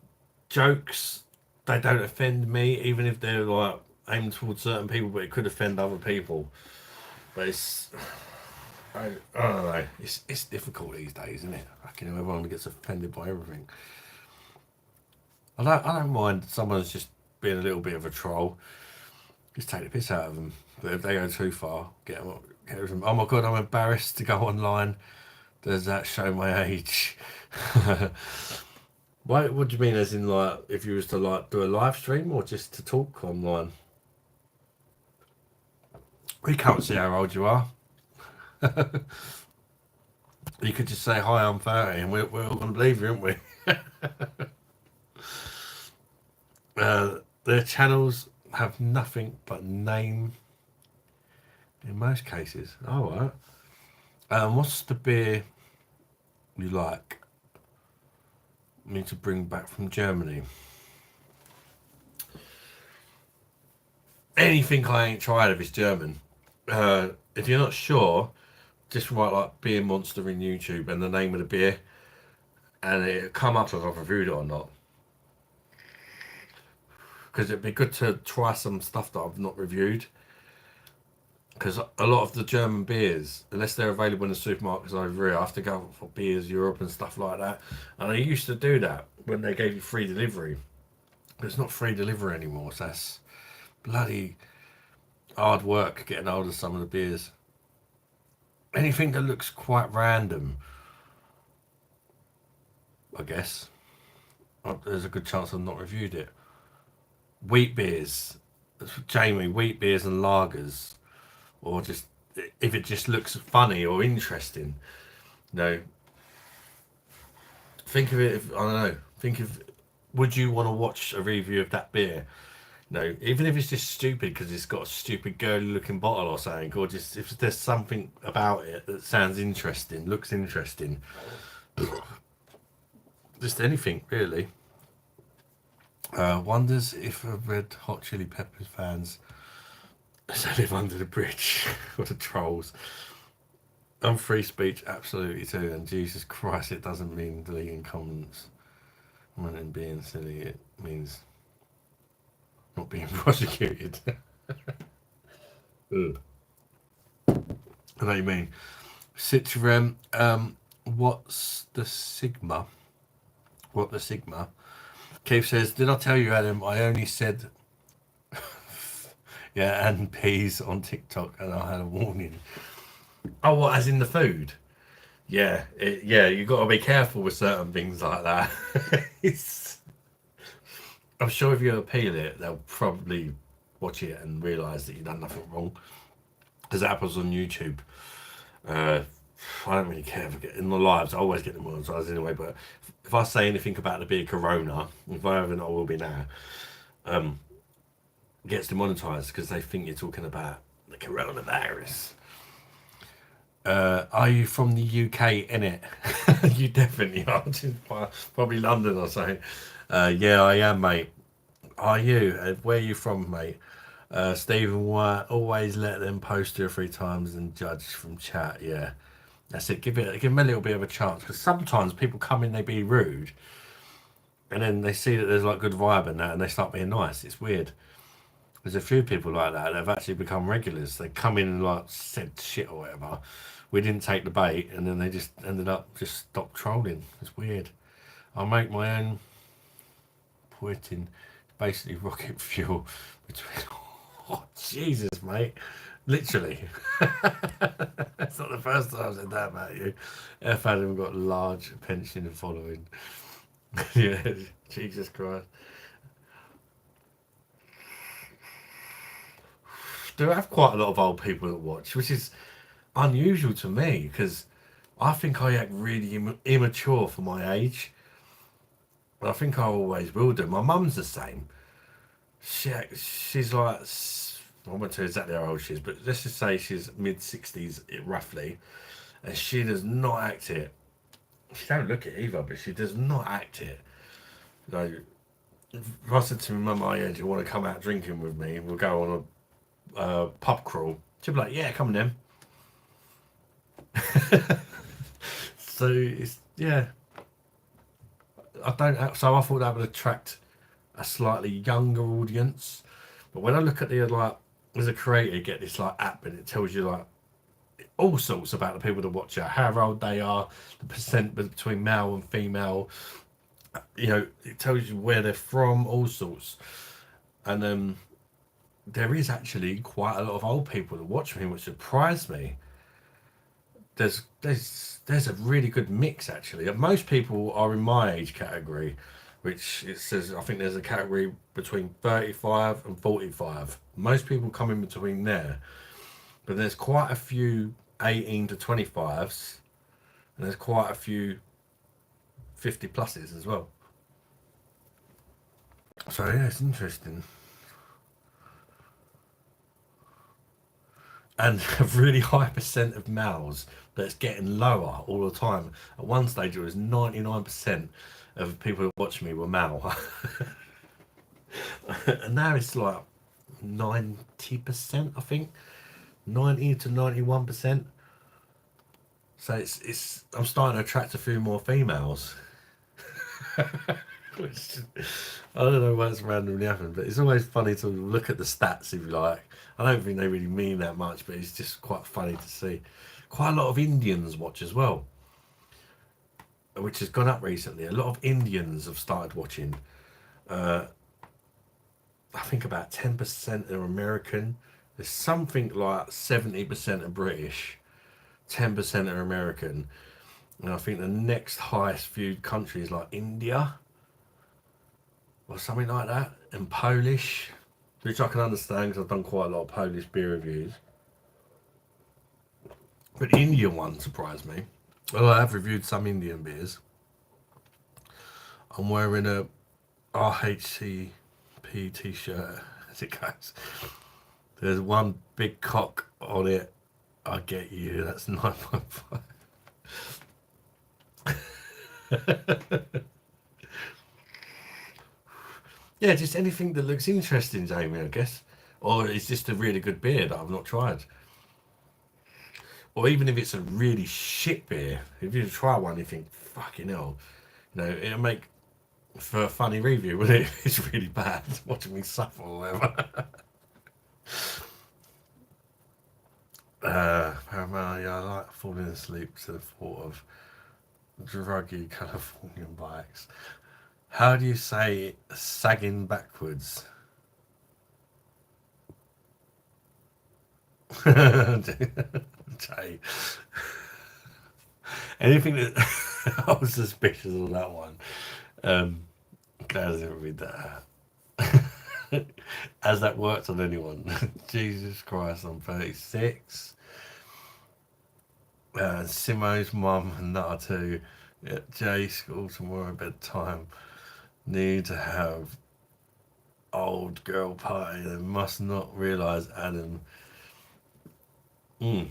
jokes, they don't offend me, even if they're like aimed towards certain people, but it could offend other people. But it's, I don't know, it's difficult these days, isn't it? Like, you know, everyone gets offended by everything. I don't mind someone's just being a little bit of a troll. Just take the piss out of them. But if they go too far, get them. Oh my god, I'm embarrassed to go online. Does that show my age? What do you mean? As in, like, if you was to like do a live stream or just to talk online? We can't see how old you are. You could just say hi, I'm 30, and we're all gonna believe you, aren't we? Their channels have nothing but name in most cases. Oh, right. What's the beer you like me to bring back from Germany? Anything I ain't tried if it's German. If you're not sure, just write like beer monster in YouTube and the name of the beer, and it'll come up if I've reviewed it or not. Because it'd be good to try some stuff that I've not reviewed. Because a lot of the German beers, unless they're available in the supermarkets over here, I have to go for Beers Europe and stuff like that. And I used to do that when they gave you free delivery. But it's not free delivery anymore, so that's bloody hard work getting hold of some of the beers. Anything that looks quite random, I guess, there's a good chance I've not reviewed it. Wheat beers, Jamie, wheat beers and lagers, or just if it just looks funny or interesting. You know, think of it. I don't know. Think of, would you want to watch a review of that beer? No, even if it's just stupid because it's got a stupid girly looking bottle or something, or just if there's something about it that sounds interesting, looks interesting, just anything really. Wonders if Red Hot Chili Peppers fans so live under the bridge or the trolls. I'm free speech, absolutely too, and Jesus Christ, it doesn't mean deleting comments and being silly. It means not being prosecuted. Ugh. I know what you mean. Citrem, what's the Sigma? What the Sigma? Keith says, did I tell you, Adam? I only said, yeah, and peas on TikTok, and I had a warning. Oh, what? As in the food? Yeah, yeah. You got to be careful with certain things like that. it's, I'm sure if you appeal it, they'll probably watch it and realise that you've done nothing wrong. Because it happens on YouTube. Uh, I don't really care if I get in the lives. I always get them monetized anyway. But if I say anything about the beer Corona, if I haven't, I will be now. Gets demonetized because they think you're talking about the coronavirus. Are you from the UK? In it, you definitely are. Probably London or something. Yeah, I am, mate. Are you? Where are you from, mate? Stephen White, always let them post 2 or 3 times and judge from chat. Yeah, that's it. Give them a little bit of a chance because sometimes people come in, they be rude, and then they see that there's like good vibe and that, and they start being nice. It's weird. There's a few people like that that have actually become regulars. They come in and like said shit or whatever. We didn't take the bait, and then they just ended up just stopped trolling. It's weird. I make my own Putin, basically rocket fuel between. Oh Jesus, mate! Literally, it's not the first time I've said that about you. F Adam got large pension and following. Yeah, Jesus Christ. Do have quite a lot of old people that watch, which is unusual to me because I think I act really immature for my age. But I think I always will do. My mum's the same. She's like, I won't tell you exactly how old she is, but let's just say she's mid 60s roughly, and she does not act it. She don't look it either, but she does not act it. Like, if I said to my mum, "Oh yeah, do you want to come out drinking with me? We'll go on a pub crawl." She'd be like, "Yeah, come on then." So it's yeah. I don't. So I thought that would attract a slightly younger audience, but when I look at the like, as a creator, you get this like app and it tells you like all sorts about the people that watch it, how old they are, the percent between male and female. You know, it tells you where they're from, all sorts. And there is actually quite a lot of old people that watch me, which surprised me. There's a really good mix actually. Most people are in my age category, which it says I think there's a category between 35 and 45. Most people come in between there, but there's quite a few 18 to 25s, and there's quite a few 50 pluses as well. So yeah, it's interesting. And a really high percent of males, but it's getting lower all the time. At one stage, it was 99% of people who watched me were male, and now it's like 90%, I think, 90 to 91%. So it's I'm starting to attract a few more females. Which, I don't know why it's randomly happened, but it's always funny to look at the stats if you like. I don't think they really mean that much, but it's just quite funny to see. Quite a lot of Indians watch as well, which has gone up recently. A lot of Indians have started watching. Uh, I think about 10% are American. There's something like 70% are British, 10% are American. And I think the next highest viewed country is like India or something like that, and Polish, which I can understand because I've done quite a lot of Polish beer reviews. But the Indian one surprised me. Well, I have reviewed some Indian beers. I'm wearing a RHCP t-shirt as it goes. There's one big cock on it. I get you. That's 9.5. Yeah, just anything that looks interesting, Jamie, I guess. Or it's just a really good beer that I've not tried. Or even if it's a really shit beer, if you try one, you think, fucking hell, it'll make for a funny review, wouldn't it? It's really bad watching me suffer or whatever. Paramount, yeah, I like falling asleep to the thought of druggy Californian bikes. How do you say sagging backwards? Jay. Anything that I was suspicious of that one. Glad I didn't read that out. Has that worked on anyone? Jesus Christ, I'm 36. Simo's mum and Nutter too. Yeah, Jay, school tomorrow, bedtime. Need to have old girl party. They must not realise Adam. Mm.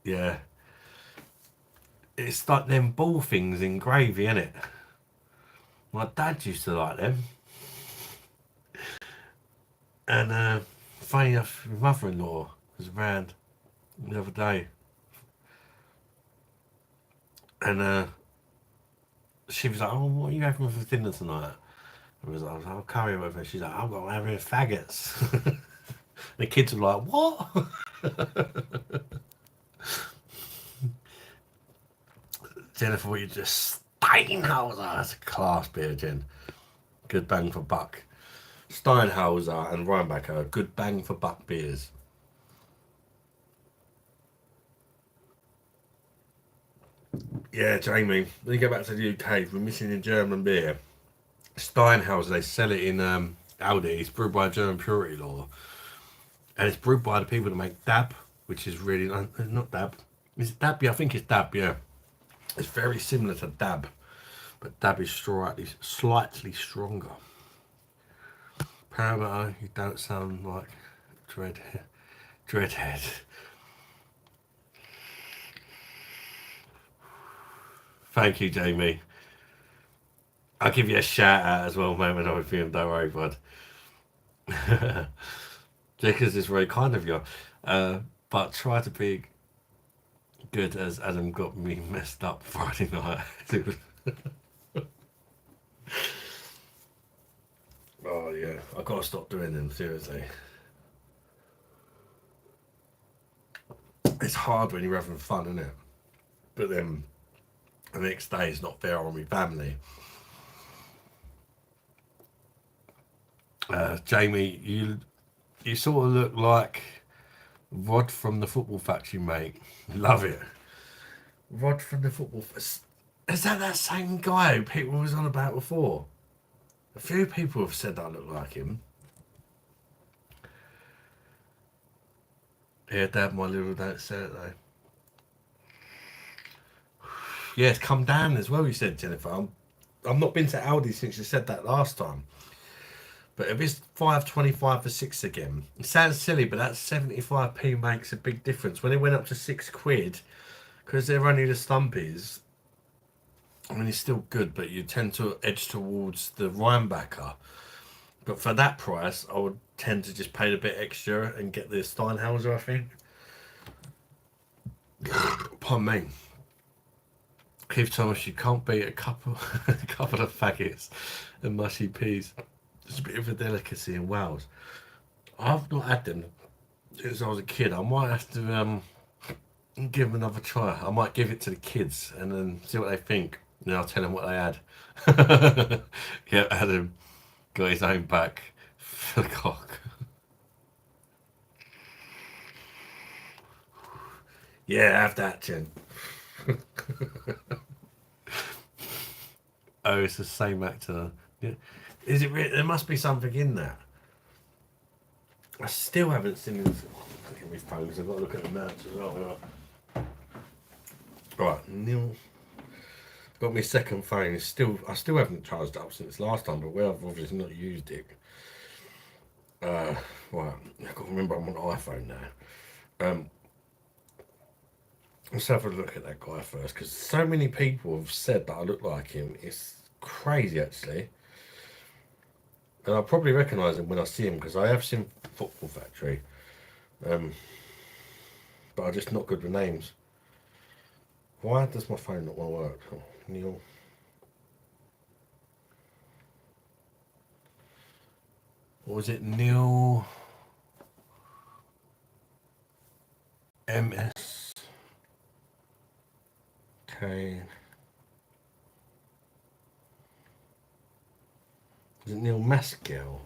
Yeah. It's like them ball things in gravy, isn't it? My dad used to like them. And funny enough, my mother-in-law was around the other day. And she was like, "Oh, what are you having for dinner tonight?" I was like, "I'll curry with her." She's like, "I'm going to have faggots." The kids were like, "What?" Jennifer, what you just Steinhauser. That's a class beer, Jen. Good bang for buck. Steinhauser and Rheinbacher are good bang for buck beers. Yeah, Jamie, when you go back to the UK, we're missing a German beer. Steinhauser, they sell it in Aldi. It's brewed by German Purity Law. And it's brewed by the people that make Dab, which is really not Dab. Is it Dab? Yeah, I think it's Dab, yeah. It's very similar to Dab, but Dab is slightly stronger. Parameter, you don't sound like Dreadhead. Thank you, Jamie. I'll give you a shout out as well, mate, when I'm with you. Don't worry, bud. Because it's very kind of you. But try to be good as Adam got me messed up Friday night. Oh, yeah. I've got to stop doing them, seriously. It's hard when you're having fun, isn't it? But then the next day is not fair on my family. Jamie, you sort of look like Rod from the Football Factory, mate. Love it. Rod from the Football Factory. Is that same guy who people was on about before? A few people have said I look like him. Yeah, Dad, my little don't say it though. Yeah, it's come down as well, you said, Jennifer. I've not been to Aldi since you said that last time. But if it's 5.25 for 6 again, it sounds silly, but that 75p makes a big difference. When it went up to £6, because they're only the stumpies, I mean, it's still good, but you tend to edge towards the Rheinbacher. But for that price, I would tend to just pay a bit extra and get the Steinhauser, I think. Pardon me. Keith Thomas, you can't beat a couple of faggots and mushy peas. It's a bit of a delicacy in Wales. I've not had them since I was a kid. I might have to give them another try. I might give it to the kids and then see what they think. And I'll tell them what they had. Yeah, Adam got his own back for the cock. Yeah, have that, Jen. Oh, it's the same actor. Yeah. Is it? There must be something in that. I still haven't seen this. Look at my phones. I've got to look at the notes as well. Right, Neil. Got my second phone. I still haven't charged it up since last time, but I've obviously not used it. Well, I've got to remember I'm on iPhone now. Let's have a look at that guy first, because so many people have said that I look like him. It's crazy, actually. And I'll probably recognise him when I see him, because I have seen Football Factory. But I'm just not good with names. Why does my phone not want to work? Oh, Neil. What was it? Neil MS K. Is it Neil Maskell?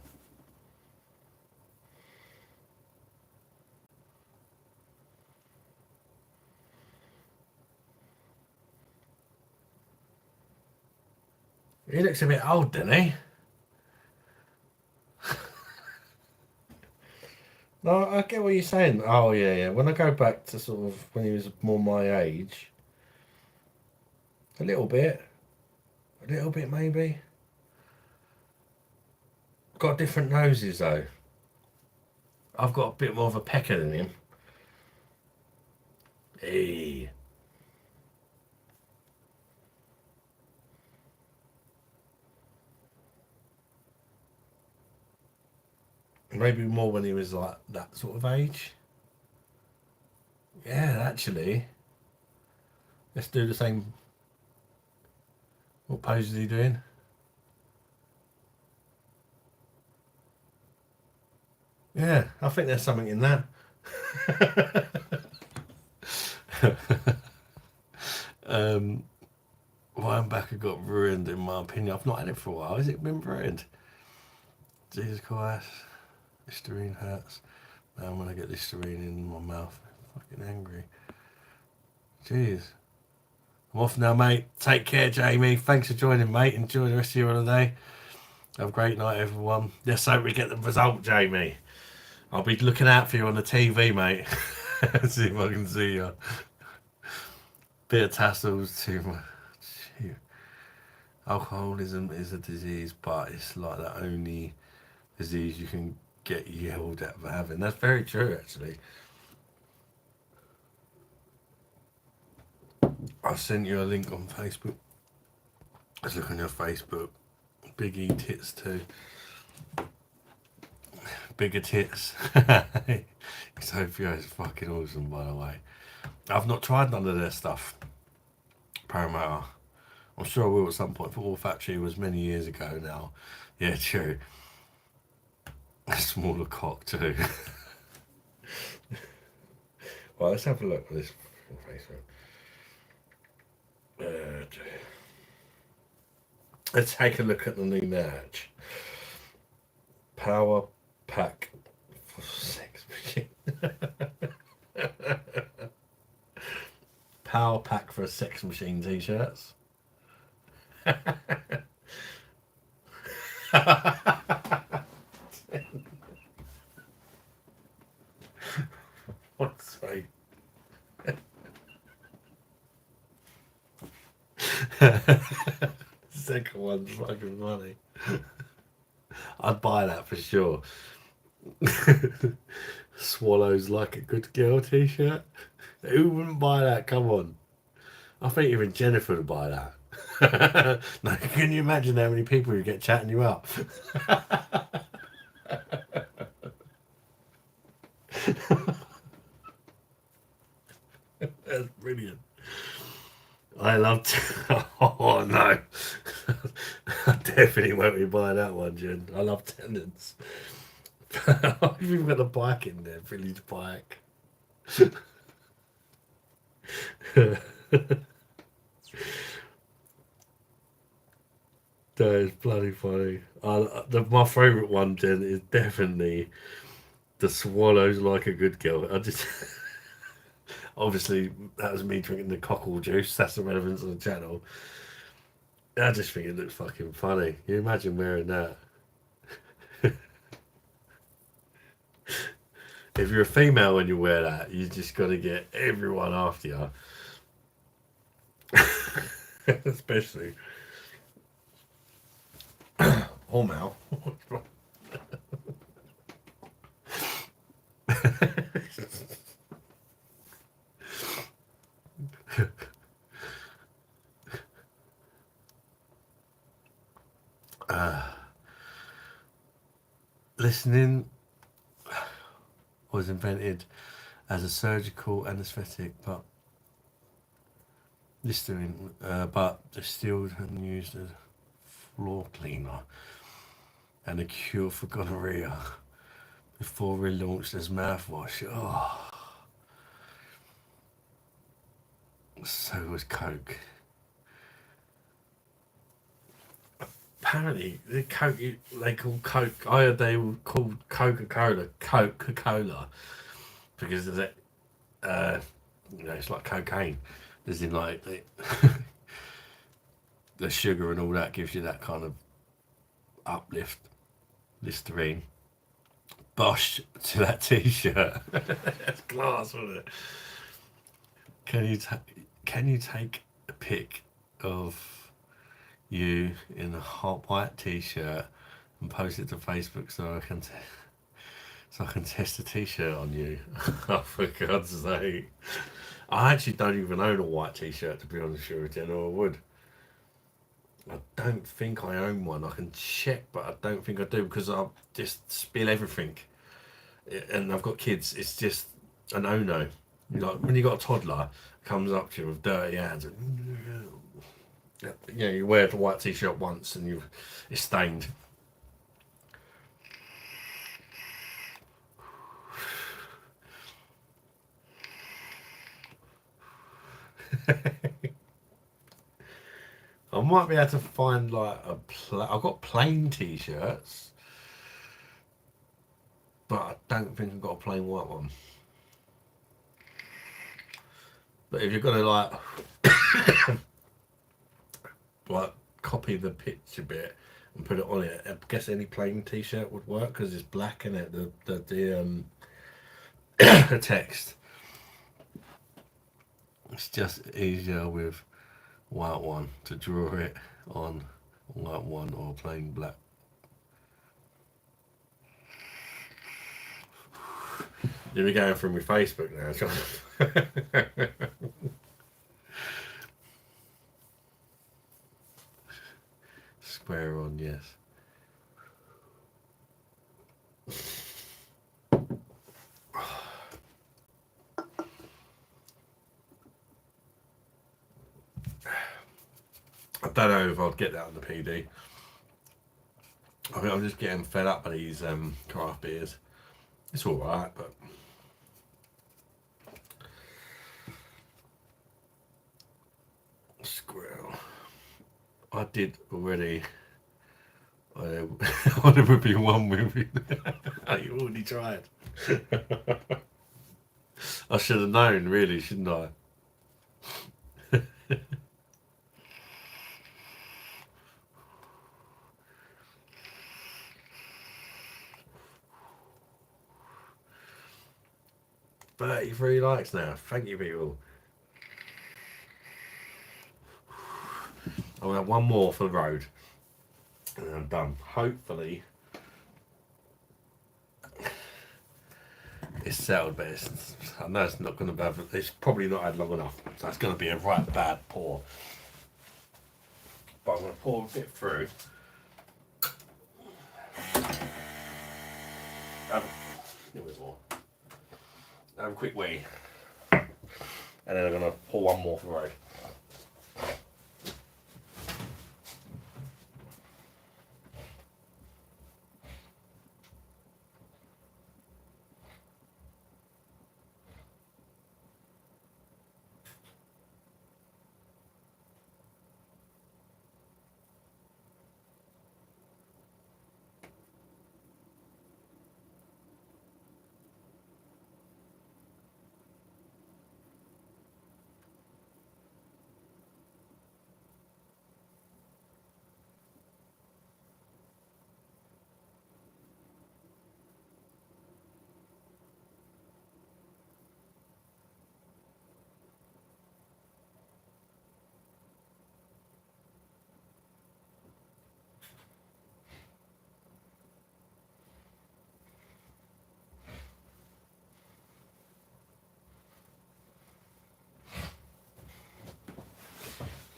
He looks a bit old, doesn't he? No, I get what you're saying. Oh, yeah, yeah. When I go back to sort of when he was more my age, a little bit maybe. Got different noses though. I've got a bit more of a pecker than him. Hey. Maybe more when he was like that sort of age. Yeah, actually. Let's do the same. What pose is he doing? Yeah, I think there's something in that. Linebacker got ruined in my opinion. I've not had it for a while. Has it been ruined? Jesus Christ. Listerine hurts. Man, when I get Listerine in my mouth, I'm fucking angry. Jeez. I'm off now, mate. Take care, Jamie. Thanks for joining, mate. Enjoy the rest of your holiday. Have a great night, everyone. Let's hope we get the result, Jamie. I'll be looking out for you on the TV, mate. See if I can see you. Bit of tassels too much. Alcoholism is a disease, but it's like the only disease you can get yelled at for having. That's very true, actually. I've sent you a link on Facebook. Let's look on your Facebook. Big E tits too. Bigger tits. Sophia is fucking awesome, by the way. I've not tried none of their stuff. Paramount. I'm sure I will at some point. Football Factory was many years ago now. Yeah, true. A smaller cock too. Well, let's have a look at this Facebook. Let's take a look at the new merch. Power pack for sex machine. Power pack for sex machine t-shirts. What's right? Second one's fucking funny. I'd buy that for sure. Swallows like a good girl t-shirt. Who wouldn't buy that? Come on. I think even Jennifer would buy that. No, can you imagine how many people you get chatting you up? That's brilliant. I love. Oh no, I definitely won't be buying that one, Jen. I love tenants. I've even got the bike in there, Billy's bike. That is bloody funny. My favourite one, Jen, is definitely the swallows like a good girl. I just obviously that was me drinking the cockle juice. That's the relevance of the channel. I just think it looks fucking funny. Can you imagine wearing that? if you're a female and you wear that, you just got to get everyone after you. Especially or male. Listening was invented as a surgical anaesthetic, but distilled and used as floor cleaner and a cure for gonorrhea before relaunched as mouthwash. Oh, so was Coke. Apparently, the Coke they call Coke. I heard they were called Coca-Cola because of that. It's like cocaine. As in, like the sugar and all that gives you that kind of uplift. Listerine. BOSH to that T-shirt. That's class, wasn't it? Can you take a pic of you in a hot white T-shirt and post it to Facebook so I can test the T-shirt on you? Oh, for God's sake! I actually don't even own a white T-shirt, to be honest with you, or I would. I don't think I own one. I can check, but I don't think I do because I'll just spill everything. And I've got kids. It's just a no-no. Like when you got a toddler comes up to you with dirty hands, and, you wear the white T-shirt once and it's stained. I might be able to find like I've got plain T-shirts, but I don't think I've got a plain white one. But if you're gonna like copy the picture bit and put it on it, I guess any plain T-shirt would work because it's black in it. The the text. It's just easier with white one to draw it on white one or plain black. You're going from your Facebook now, Square on, yes. I don't know if I'd get that on the PD. I mean, I'm just getting fed up by these craft beers. It's alright, but squirrel. I did already. I would be one with you. You already tried. I should have known, really, shouldn't I? $33 likes now. Thank you, people. I'll have one more for the road, and then I'm done. Hopefully, it's settled, but I know it's not going to be. It's probably not had long enough, so it's going to be a right bad pour. But I'm going to pour a bit through. Have a quick wee, and then I'm going to pour one more for the road.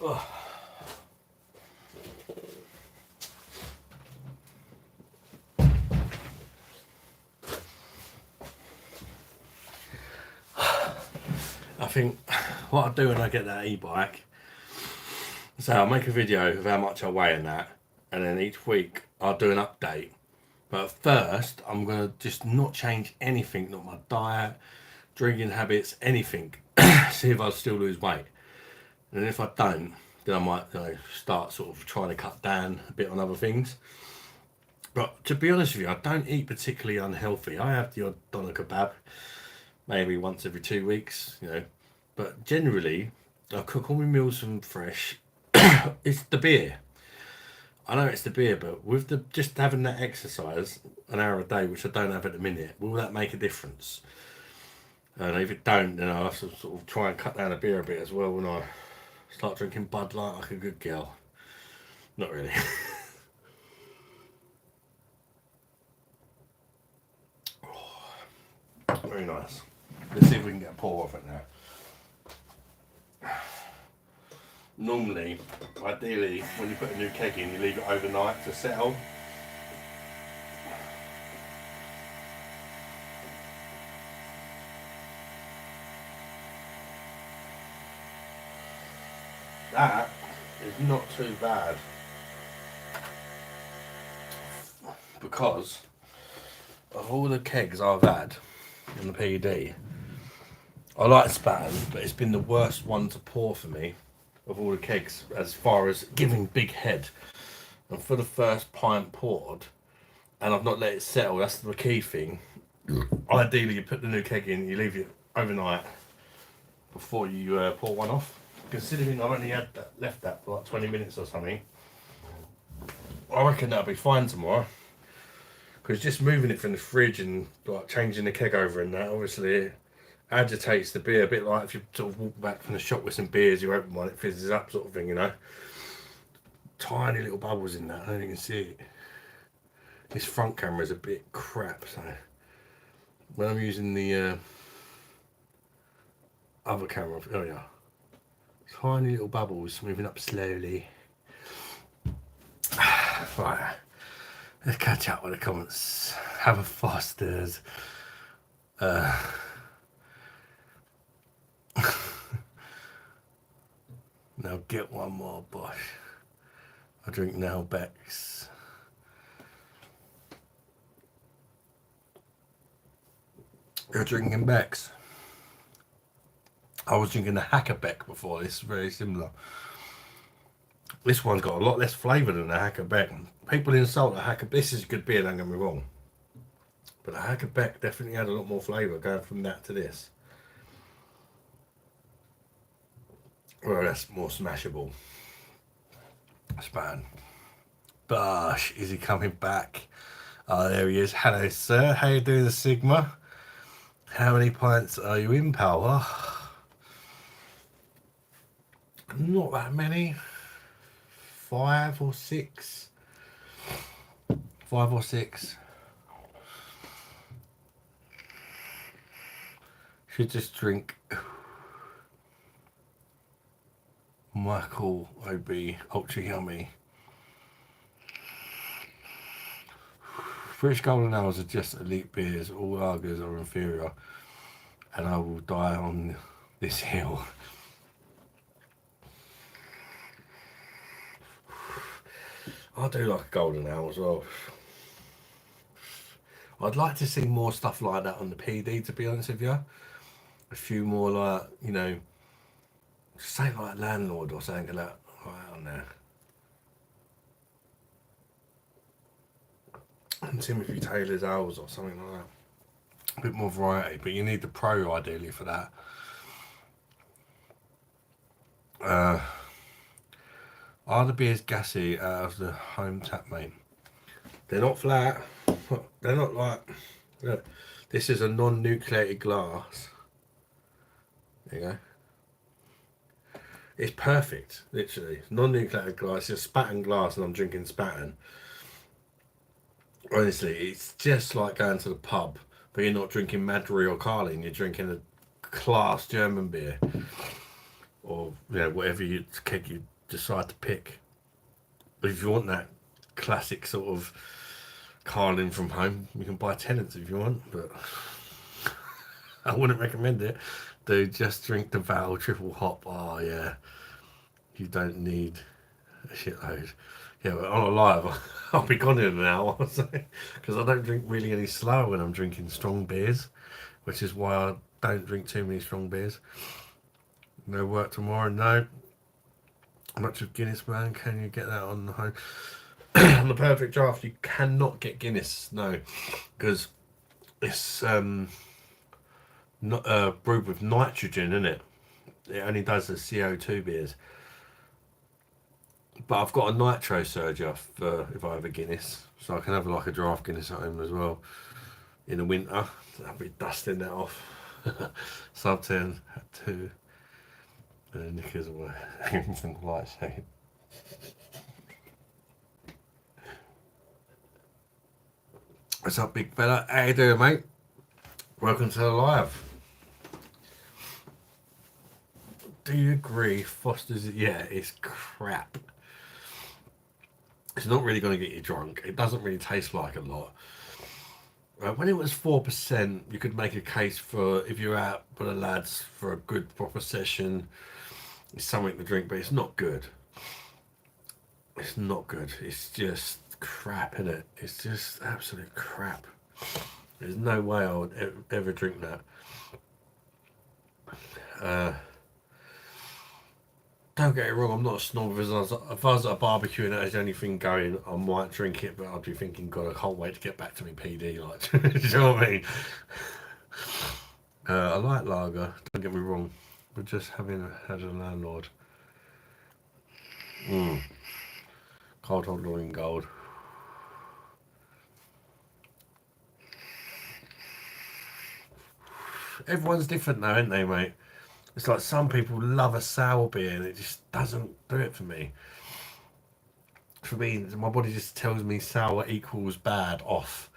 Oh. I think what I'll do when I get that e-bike, so I'll make a video of how much I weigh in that, and then each week I'll do an update. But first, I'm going to just not change anything, not my diet, drinking habits, anything. See if I still lose weight. And if I don't, then I might start sort of trying to cut down a bit on other things. But to be honest with you, I don't eat particularly unhealthy. I have the odd doner kebab, maybe once every 2 weeks, But generally, I cook all my meals from fresh. It's the beer. I know it's the beer, but with the just having that exercise an hour a day, which I don't have at the minute, will that make a difference? And if it don't, then I'll have to sort of try and cut down the beer a bit as well when I start drinking Bud Light like a good girl. Not really. Very nice. Let's see if we can get a pour off it now. Normally, ideally, when you put a new keg in, you leave it overnight to settle. That is not too bad, because of all the kegs I've had in the PD, I like Spaten, but it's been the worst one to pour for me of all the kegs as far as giving big head. And for the first pint poured, and I've not let it settle, that's the key thing. Ideally, you put the new keg in, you leave it overnight before you pour one off. Considering I've only had that, left that for like 20 minutes or something, I reckon that'll be fine tomorrow. Because just moving it from the fridge and like changing the keg over and that, obviously it agitates the beer, a bit like if you sort of walk back from the shop with some beers, you open one, it fizzes up sort of thing, Tiny little bubbles in that, I don't even see it. This front camera is a bit crap, so when I'm using the other camera, oh yeah, tiny little bubbles moving up slowly. Right, let's catch up with the comments. Have a Foster's. Now get one more Bosch. I drink now Beck's. You're drinking Beck's. I was drinking the Hackerbeck before. This is very similar. This one's got a lot less flavour than the Hackerbeck. People insult the Hackerbeck. This is good beer, don't get me wrong. But the Hackerbeck definitely had a lot more flavour going from that to this. Well, that's more smashable. Span. BOSH, is he coming back? Oh, there he is. Hello, sir. How you doing, the Sigma? How many pints are you in, pal? Not that many. 5 or 6. 5 or 6. Should just drink Michael OB Ultra Yummy. British Golden Ales are just elite beers. All lagers are inferior, and I will die on this hill. I do like a golden ale as well. I'd like to see more stuff like that on the PD, to be honest with you. A few more like, say like Landlord or something like that. Right on there. And Timothy Taylor's ales or something like that. A bit more variety, but you need the pro ideally for that. Are the beers gassy out of the home tap, mate? They're not flat. They're not like... Look, this is a non-nucleated glass. There you go. It's perfect, literally. Non-nucleated glass, it's Spaten glass, and I'm drinking Spaten. Honestly, it's just like going to the pub, but you're not drinking Madry or Carling, you're drinking a class German beer. Or, whatever keg you decide to pick. But if you want that classic sort of Carling from home, you can buy Tennent's if you want, but I wouldn't recommend it. Dude, just drink the Val triple hop. Oh yeah, you don't need a shitload. Yeah, but on a live, I'll be gone in an hour, because I don't drink really any slow when I'm drinking strong beers, which is why I don't drink too many strong beers. No work tomorrow, no. Much of Guinness, man. Can you get that on the home? On the perfect draft, you cannot get Guinness, no, because it's not brewed with nitrogen in it. It only does the CO2 beers. But I've got a nitro surger for if I have a Guinness, so I can have like a draft Guinness at home as well in the winter. I'll be dusting that off. Sub 10 had 2. And then Nickers away. Everything like saying. What's up, big fella? How you doing, mate? Welcome to the live. Do you agree Foster's? Yeah, it's crap. It's not really going to get you drunk. It doesn't really taste like a lot. When it was 4%, you could make a case for, if you're out with the lads for a good proper session, it's something to drink, but it's not good. It's not good. It's just crap, innit? It's just absolute crap. There's no way I would ever drink that. Don't get it wrong, I'm not a snob. If I was at a barbecue and that was the only thing going, I might drink it, but I'd be thinking, God, I can't wait to get back to my PD. Like, do you know what I mean? I like lager, don't get me wrong. We're just having had a landlord. Cold hot in gold. Everyone's different though, aren't they, mate? It's like some people love a sour beer and it just doesn't do it for me. For me, my body just tells me sour equals bad off.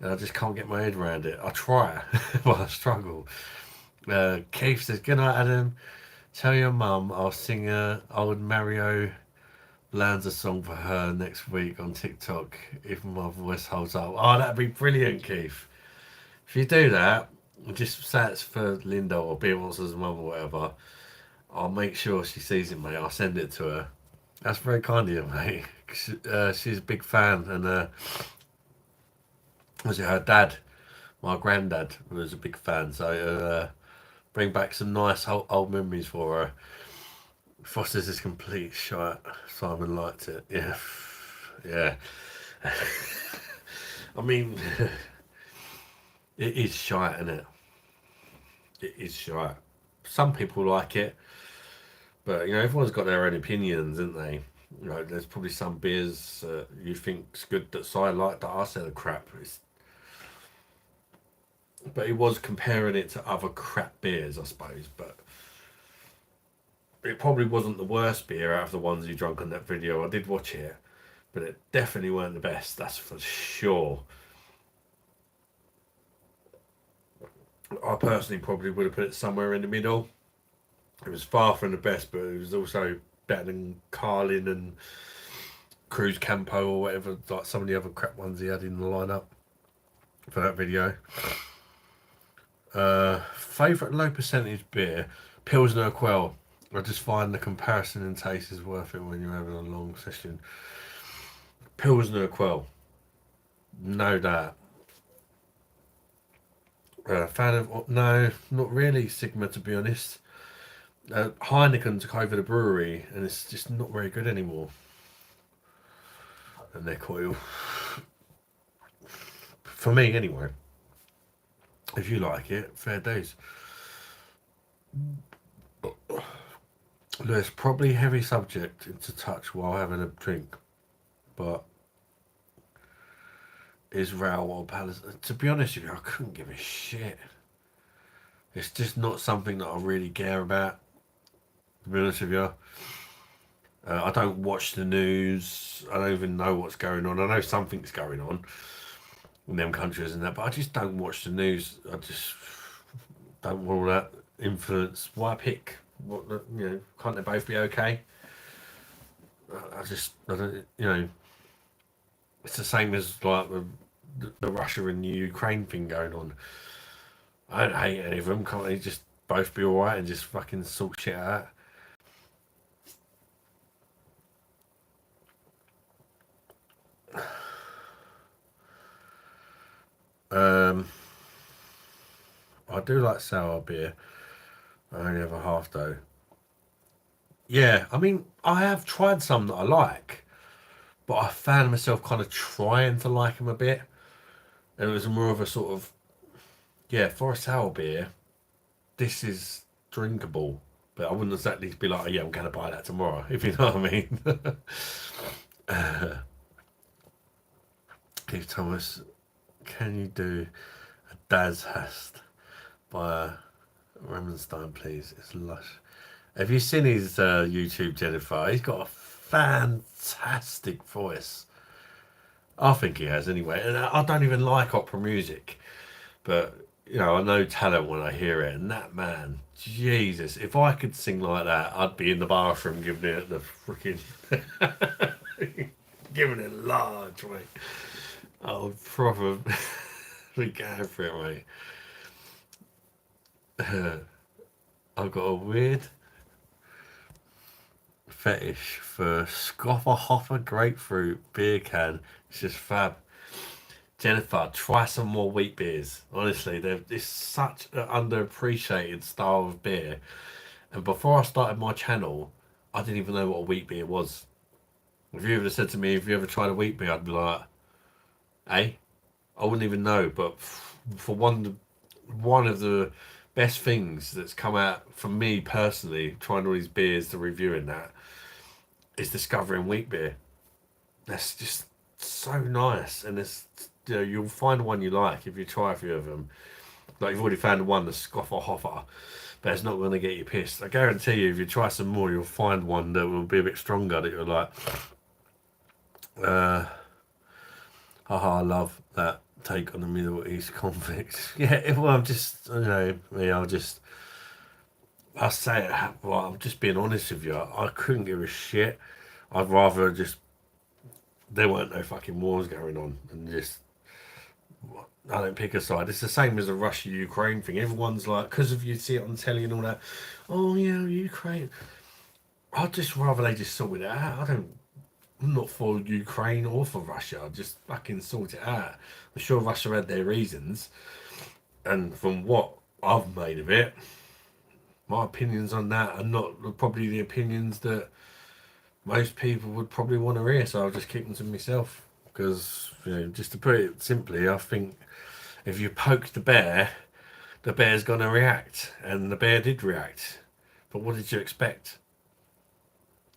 And I just can't get my head around it. I try, but I struggle. Keith says, good night, Adam. Tell your mum I'll sing a old Mario Lanza song for her next week on TikTok if my voice holds up. Oh, that'd be brilliant, Keith. If you do that, just say it's for Linda or Beer Monster's mum or whatever. I'll make sure she sees it, mate. I'll send it to her. That's very kind of you, mate. She's a big fan, and was it her dad? My granddad was a big fan, so bring back some nice old memories for her. Foster's is complete shite. Simon liked it. Yeah, yeah. I mean, it is shite, isn't it? It is shite. Some people like it, but everyone's got their own opinions, isn't they? There's probably some beers you think's good that I like that I said are crap. But he was comparing it to other crap beers, I suppose. But it probably wasn't the worst beer out of the ones you drank on that video. I did watch it, but it definitely weren't the best. That's for sure. I personally probably would have put it somewhere in the middle. It was far from the best, but it was also better than Carlin and Cruz Campo or whatever, like some of the other crap ones he had in the lineup for that video. Favourite low percentage beer, Pilsner Quell. I just find the comparison in taste is worth it when you're having a long session. Pilsner Quell, no doubt. Fan of, no, not really Sigma, to be honest. Heineken took over the brewery and it's just not very good anymore. And their coil, for me anyway. If you like it, fair days. There's probably a heavy subject to touch while having a drink, but is Raoul or Palace? To be honest with you, I couldn't give a shit. It's just not something that I really care about. To be honest with you, I don't watch the news. I don't even know what's going on. I know something's going on in them countries and that, but I just don't watch the news. I just don't want all that influence. Why pick? What, can't they both be okay? I just, I don't, you know, it's the same as like the Russia and the Ukraine thing going on. I don't hate any of them. Can't they just both be alright and just fucking sort shit out? Um, I do like sour beer. I only have a half though. Yeah, I mean, I have tried some that I like, but I found myself kind of trying to like them a bit, and it was more of a sort of, yeah, for a sour beer, this is drinkable, but I wouldn't exactly be like, oh, yeah, I'm going to buy that tomorrow, if you know what I mean. Keith Thomas, can you do a Daz Hast by Remenstein, please? It's lush. Have you seen his YouTube, Jennifer? He's got a fantastic voice. I think he has anyway. And I don't even like opera music, but you know, I know talent when I hear it. And that man, Jesus, if I could sing like that, I'd be in the bathroom giving it the freaking, giving it large, mate. I would proper be going for it, mate. I've got a weird fetish for Scoffer Hopper grapefruit beer can. It's just fab. Jennifer, try some more wheat beers. Honestly, it's such an underappreciated style of beer. And before I started my channel, I didn't even know what a wheat beer was. If you ever said to me, "Have you ever tried a wheat beer?" I'd be like, "Eh?" I wouldn't even know. But for one of the best things that's come out for me personally, trying all these beers to reviewing that, is discovering wheat beer. That's just so nice, and it's, you know, you'll find one you like if you try a few of them. Like you've already found one, the Scoffer Hoffer, but it's not going to get you pissed. I guarantee you, if you try some more, you'll find one that will be a bit stronger that you're like, uh, haha, I love that take on the Middle East conflict. Yeah, well, I'm just, you know, me, I'll say it, well, I'm just being honest with you. I couldn't give a shit. I'd rather just, there weren't no fucking wars going on and just, I don't pick a side. It's the same as the Russia Ukraine thing. Everyone's like, because of you see it on telly and all that. Oh yeah, Ukraine. I'd just rather they just sort it out. I'm not for Ukraine or for Russia. I'd just fucking sort it out. I'm sure Russia had their reasons, and from what I've made of it, my opinions on that are not probably the opinions that most people would probably want to hear. So I'll just keep them to myself. Because, you know, just to put it simply, I think if you poke the bear's going to react. And the bear did react. But what did you expect?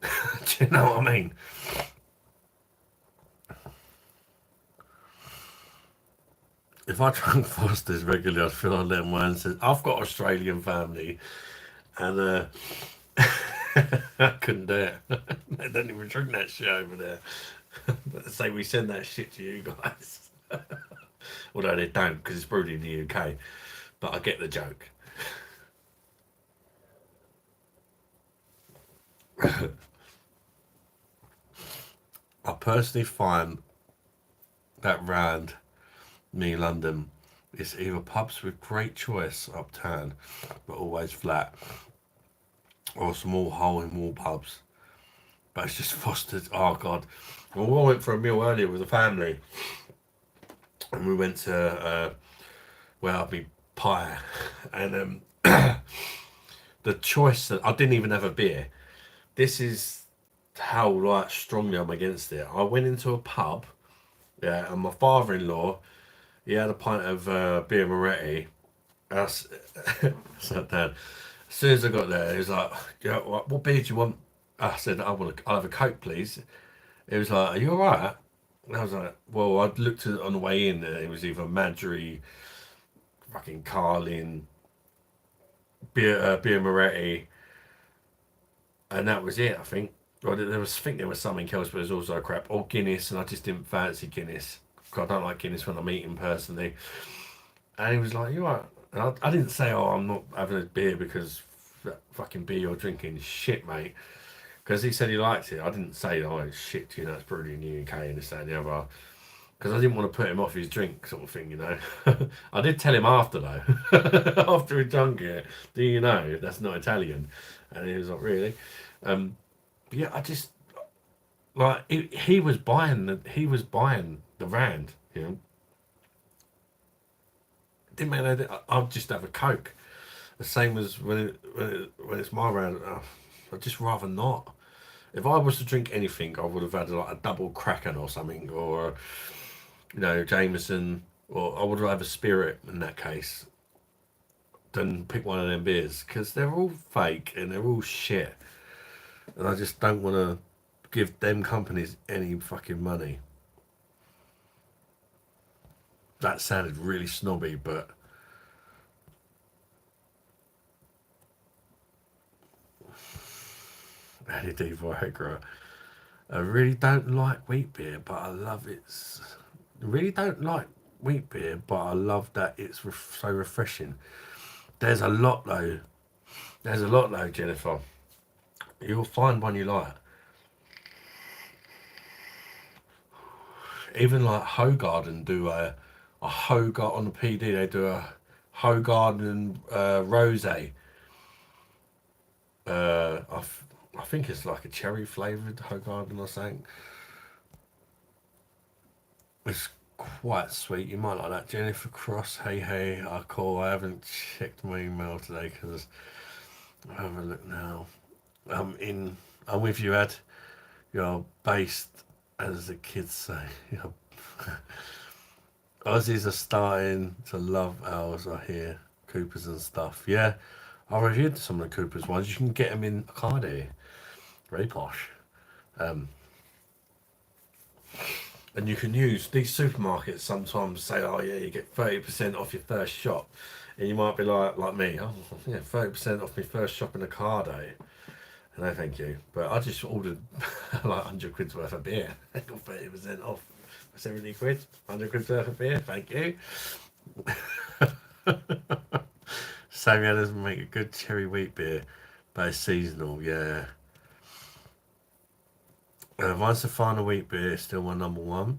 Do you know what I mean? If I drank Foster's regularly, I'd feel like letting my ancestors. I've got Australian family, and I couldn't do it. They don't even drink that shit over there. But they say we send that shit to you guys. Although they don't, because it's brewed in the UK. But I get the joke. I personally find that round me London, it's either pubs with great choice uptown, but always flat, or small hole in wall pubs. But it's just fostered. Oh god. Well, I went for a meal earlier with the family, and we went to well, I'd be pie, and the choice that I didn't even have a beer. This is how like strongly I'm against it. I went into a pub, yeah, and my father-in-law, he had a pint of beer Moretti. I s- sat down. As soon as I got there, he was like, "Yeah, what beer do you want?" I said, I'll have a Coke, please." He was like, "Are you alright?" And I was like, "Well, I looked at it on the way in, and it was either Madry, fucking Carlin, beer Moretti, and that was it, I think. Well, I think there was something else, but it was also crap. Or Guinness, and I just didn't fancy Guinness. 'Cause I don't like Guinness when I'm eating personally. And he was like, "You are." And I didn't say, "Oh, I'm not having a beer because that fucking beer you're drinking is shit, mate." because he said he liked it. I didn't say, oh, it's shit, you know, it's brewed in the UK and this, that, and the other. Because I didn't want to put him off his drink, sort of thing, you know. I did tell him after, though. After he drunk it, do you know, that's not Italian. And he was like, really? But yeah, I just, like, he was buying the rand, you know. Didn't make no, I'll just have a Coke. The same as when it's my round, I'd just rather not. If I was to drink anything, I would have had like a double Kraken or something, or you know, Jameson, or I would rather spirit in that case than pick one of them beers because they're all fake and they're all shit, and I just don't want to give them companies any fucking money. That sounded really snobby, but Andy D. Viagra. I really don't like wheat beer, but I love its. I really don't like wheat beer, but I love that it's so refreshing. There's a lot though. There's a lot though, Jennifer. You'll find one you like. Even like Hogarden do a Hogarden on the PD. They do a Hogarden rosé. I think it's like a cherry flavoured Hogarden or something. It's quite sweet. You might like that. Jennifer Cross. Hey, I call. I haven't checked my email today because I'll have a look now. I'm with you, Ed. You're based, as the kids say. You're Aussies are starting to love ours, I hear. Coopers and stuff. Yeah, I reviewed some of the Coopers ones. You can get them in Cardi. Very posh. Um, and you can use these supermarkets sometimes say, oh yeah, you get 30% off your first shop. And you might be like me, oh yeah, 30% off my first shop in a Cardi. No, thank you. But I just ordered like 100 quid's worth of beer. I got 30% off. 70 quid, 100 quid's worth of beer. Thank you. Samuel doesn't make a good cherry wheat beer, but it's seasonal, yeah. Mine's the final wheat beer, is still my number one.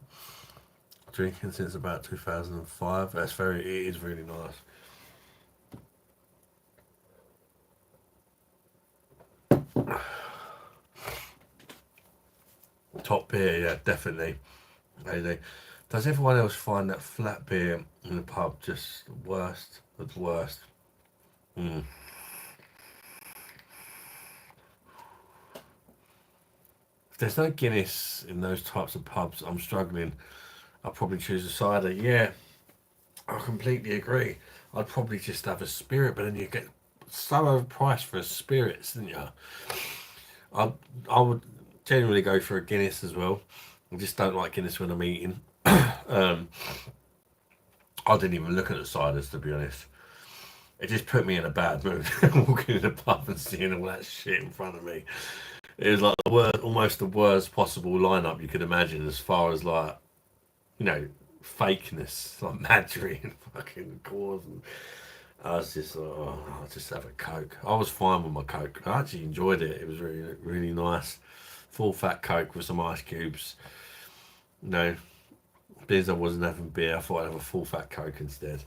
Drinking since about 2005. It is really nice. Top beer, yeah, definitely. Maybe. Does everyone else find that flat beer in the pub just the worst of the worst? Mm. If there's no Guinness in those types of pubs, I'm struggling. I'll probably choose a cider. Yeah, I completely agree. I'd probably just have a spirit, but then you get so overpriced for a spirits, didn't you? I I would generally go for a Guinness as well. I just don't like Guinness when I'm eating. um, I didn't even look at the ciders to be honest. It just put me in a bad mood walking in the pub and seeing all that shit in front of me. It was like the worst, almost the worst possible lineup you could imagine as far as like, you know, fakeness, like Madry and fucking Cause. And I was just like, oh, I'll just have a Coke. I was fine with my Coke. I actually enjoyed it. It was really, really nice. Full fat Coke with some ice cubes. No, beers I wasn't having beer. I thought I'd have a full fat Coke instead.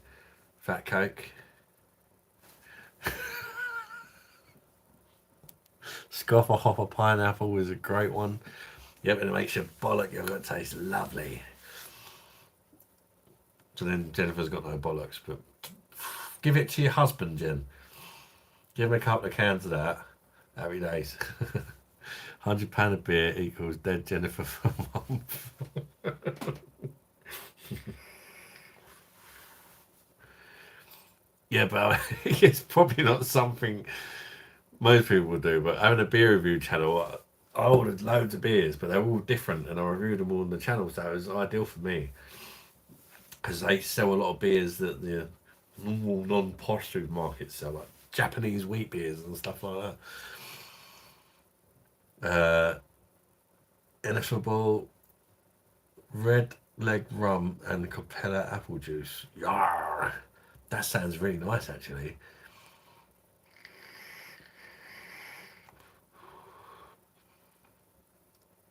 Fat Coke. Scoffer Hopper Pineapple is a great one. Yep, and it makes your bollock yogurt taste lovely. So then Jennifer's got no bollocks, but give it to your husband, Jen. Give him a couple of cans of that. Happy days. £100 of beer equals dead Jennifer for a month. Yeah, but it's probably not something most people would do. But having a beer review channel, I ordered loads of beers, but they're all different, and I reviewed them all on the channel, so it was ideal for me because they sell a lot of beers that the normal non-posh supermarkets sell, like Japanese wheat beers and stuff like that. Ineffable red leg rum and Capella apple juice. Yarr! That sounds really nice, actually.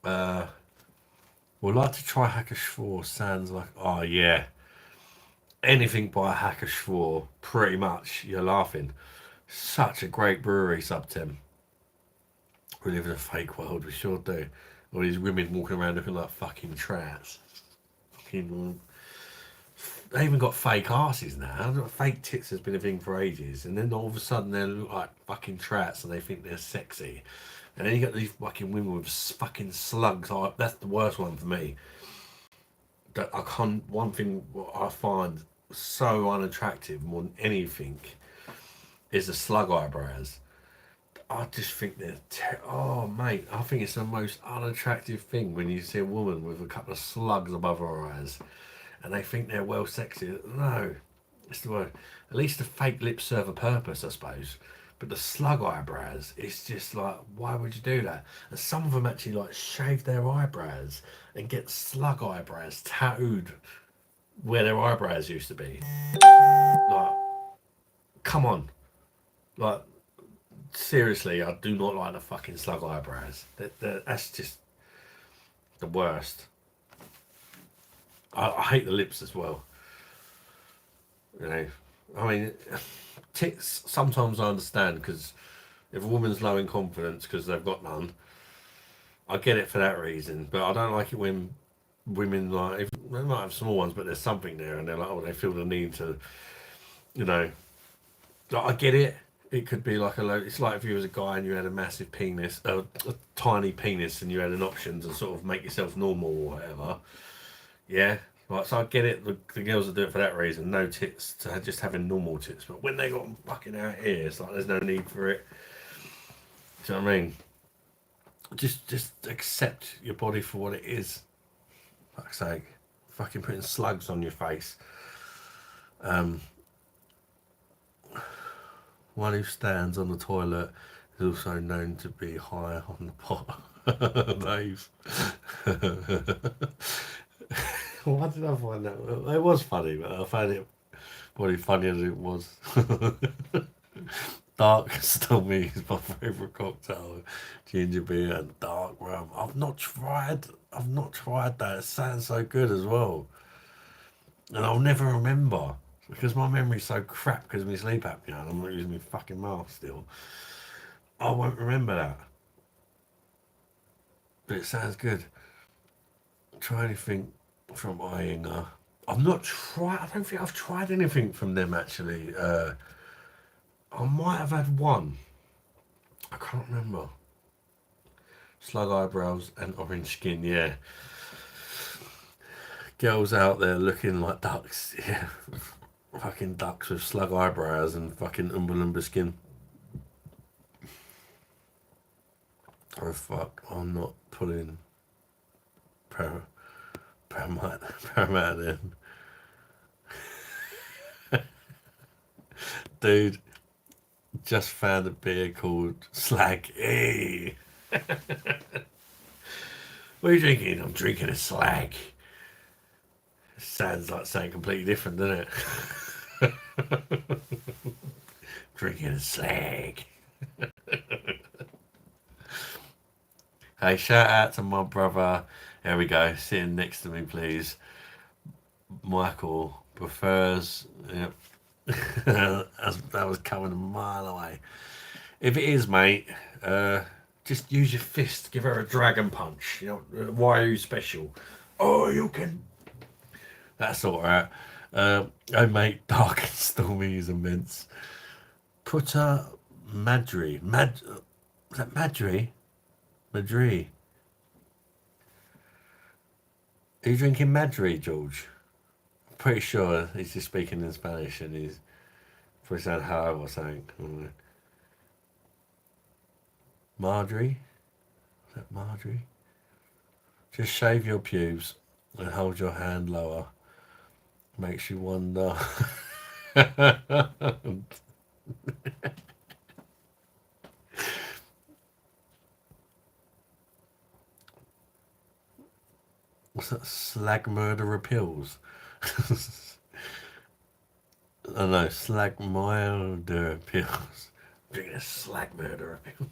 Would like to try Hacker Schwarz. Sounds like, oh yeah, anything by Hacker Schwarz, pretty much. You're laughing. Such a great brewery, Subtem. We live in a fake world, we sure do. All these women walking around looking like fucking trats. Fucking, they even got fake asses now. Fake tits has been a thing for ages, and then all of a sudden they look like fucking trats, and they think they're sexy. And then you got these fucking women with fucking slugs. Oh, that's the worst one for me. That I can't. One thing what I find so unattractive more than anything is the slug eyebrows. I just think oh mate, I think it's the most unattractive thing when you see a woman with a couple of slugs above her eyes, and they think they're well sexy. No, it's the word. At least the fake lips serve a purpose, I suppose. But the slug eyebrows, it's just like, why would you do that? And some of them actually like shave their eyebrows and get slug eyebrows tattooed where their eyebrows used to be. Like, come on, like seriously, I do not like the fucking slug eyebrows. That's just the worst. I hate the lips as well. You know, I mean, tits. Sometimes I understand because if a woman's low in confidence because they've got none, I get it for that reason. But I don't like it when women like they might have small ones, but there's something there, and they're like, oh, they feel the need to, you know. Like, I get it. It could be like it's like if you was a guy and you had a massive penis, a tiny penis, and you had an option to sort of make yourself normal or whatever. Yeah, like so I get it. The girls will do it for that reason. No tits to just having normal tits, but when they got them fucking out here, it's like there's no need for it. Do you know what I mean? Just accept your body for what it is. Fuck's sake, fucking putting slugs on your face. Um, One who stands on the toilet is also known to be high on the pot. Dave. Why did I find that? It was funny, but I found it probably funnier than it was. Dark Stormy is my favourite cocktail. Ginger beer and dark rum. I've not tried. I've not tried that. It sounds so good as well, and I'll never remember because my memory's so crap because of my sleep apnea and I'm not using my fucking mask still. I won't remember that, but it sounds good. Try anything from Iinga. I've not tried. I don't think I've tried anything from them actually. I might have had one. I can't remember. Slug eyebrows and orange skin. Yeah, girls out there looking like ducks. Yeah, fucking ducks with slug eyebrows and fucking Oompa Loompa skin. Oh fuck! I'm not pulling Paramount in, dude. Just found a beer called Slag. Hey, what are you drinking? I'm drinking a Slag. Sounds like something completely different, doesn't it? Drinking a Slag. Hey, shout out to my brother. There we go, sitting next to me, please. Michael prefers. Yep. That was coming a mile away. If it is, mate, just use your fist. Give her a dragon punch. You know, why are you special? Oh, you can. That's all right. Oh, mate, dark and stormy is immense. Put a Madri. Was that Madri? Madri. Are you drinking Madri, George? I'm pretty sure he's just speaking in Spanish and he's probably saying hello or something. Marjorie? Is that Marjorie? Just shave your pubes and hold your hand lower. Makes you wonder. What's that? Slag murder appeals. I know, slag murder appeals. Drinking a slag murder appeal.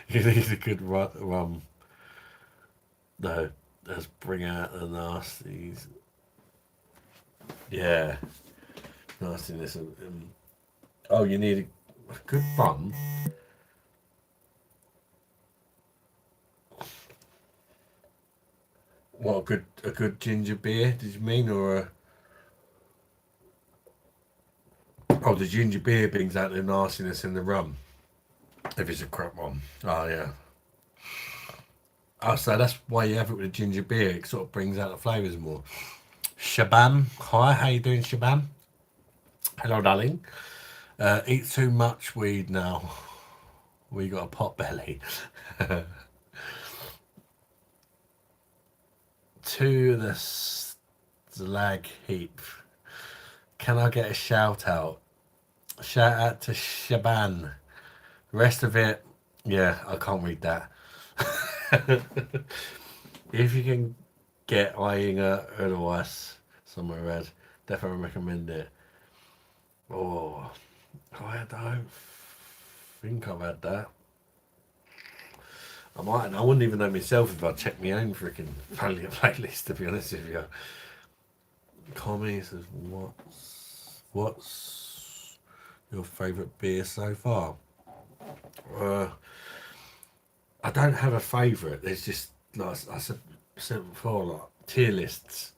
You need a good rum. No, let's bring out the nasties. Yeah, nastiness. Oh, you need a good rum. What, a good ginger beer? Did you mean, or a? Oh, the ginger beer brings out the nastiness in the rum. If it's a crap one. Oh yeah. Oh, so that's why you have it with a ginger beer. It sort of brings out the flavours more. Shabam, hi, how you doing, Shabam? Hello, darling. Eat too much weed now. We got a pot belly. To the slag heap. Can I get a shout out? Shout out to Shaban. Rest of it, yeah, I can't read that. If you can get Iinga otherwise somewhere red, definitely recommend it. Oh, I don't think I've had that. I might, and I wouldn't even know myself if I checked my own freaking playlist. To be honest with you, Comedy says, what's your favourite beer so far? Uh, I don't have a favourite. There's just like I said before, like tier lists.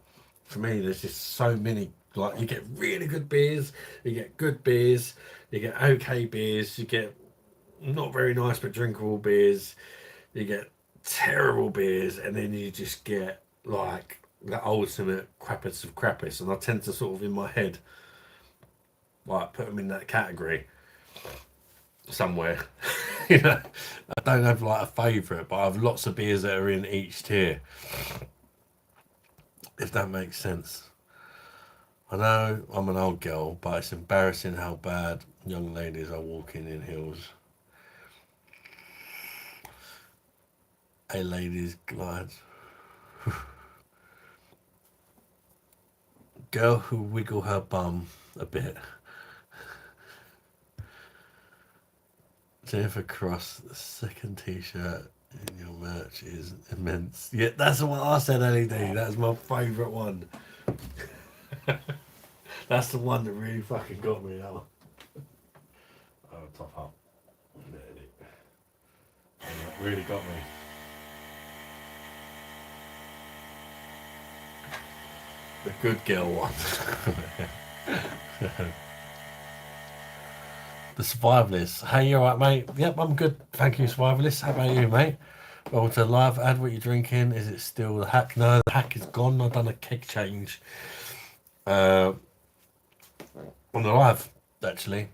For me, there's just so many. Like you get really good beers, you get good beers, you get okay beers, you get not very nice but drinkable beers, you get terrible beers, and then you just get like the ultimate crappest of crappest. And I tend to sort of in my head like put them in that category somewhere. You know, I don't have like a favourite, but I have lots of beers that are in each tier. If that makes sense. I know I'm an old girl, but it's embarrassing how bad young ladies are walking in heels. Hey, ladies, glad. Girl who wiggle her bum a bit. Jennifer Cross, the second t-shirt in your merch is immense. Yeah, that's what I said, LED. That's my favourite one. That's the one that really fucking got me, that one. Oh, top up. That really got me. The good girl one. The survivalist. Hey, you alright, mate? Yep, I'm good. Thank you, survivalist. How about you, mate? Well, to live ad, what you drinking? Is it still the hack? No, the hack is gone. I've done a keg change. On the live, actually.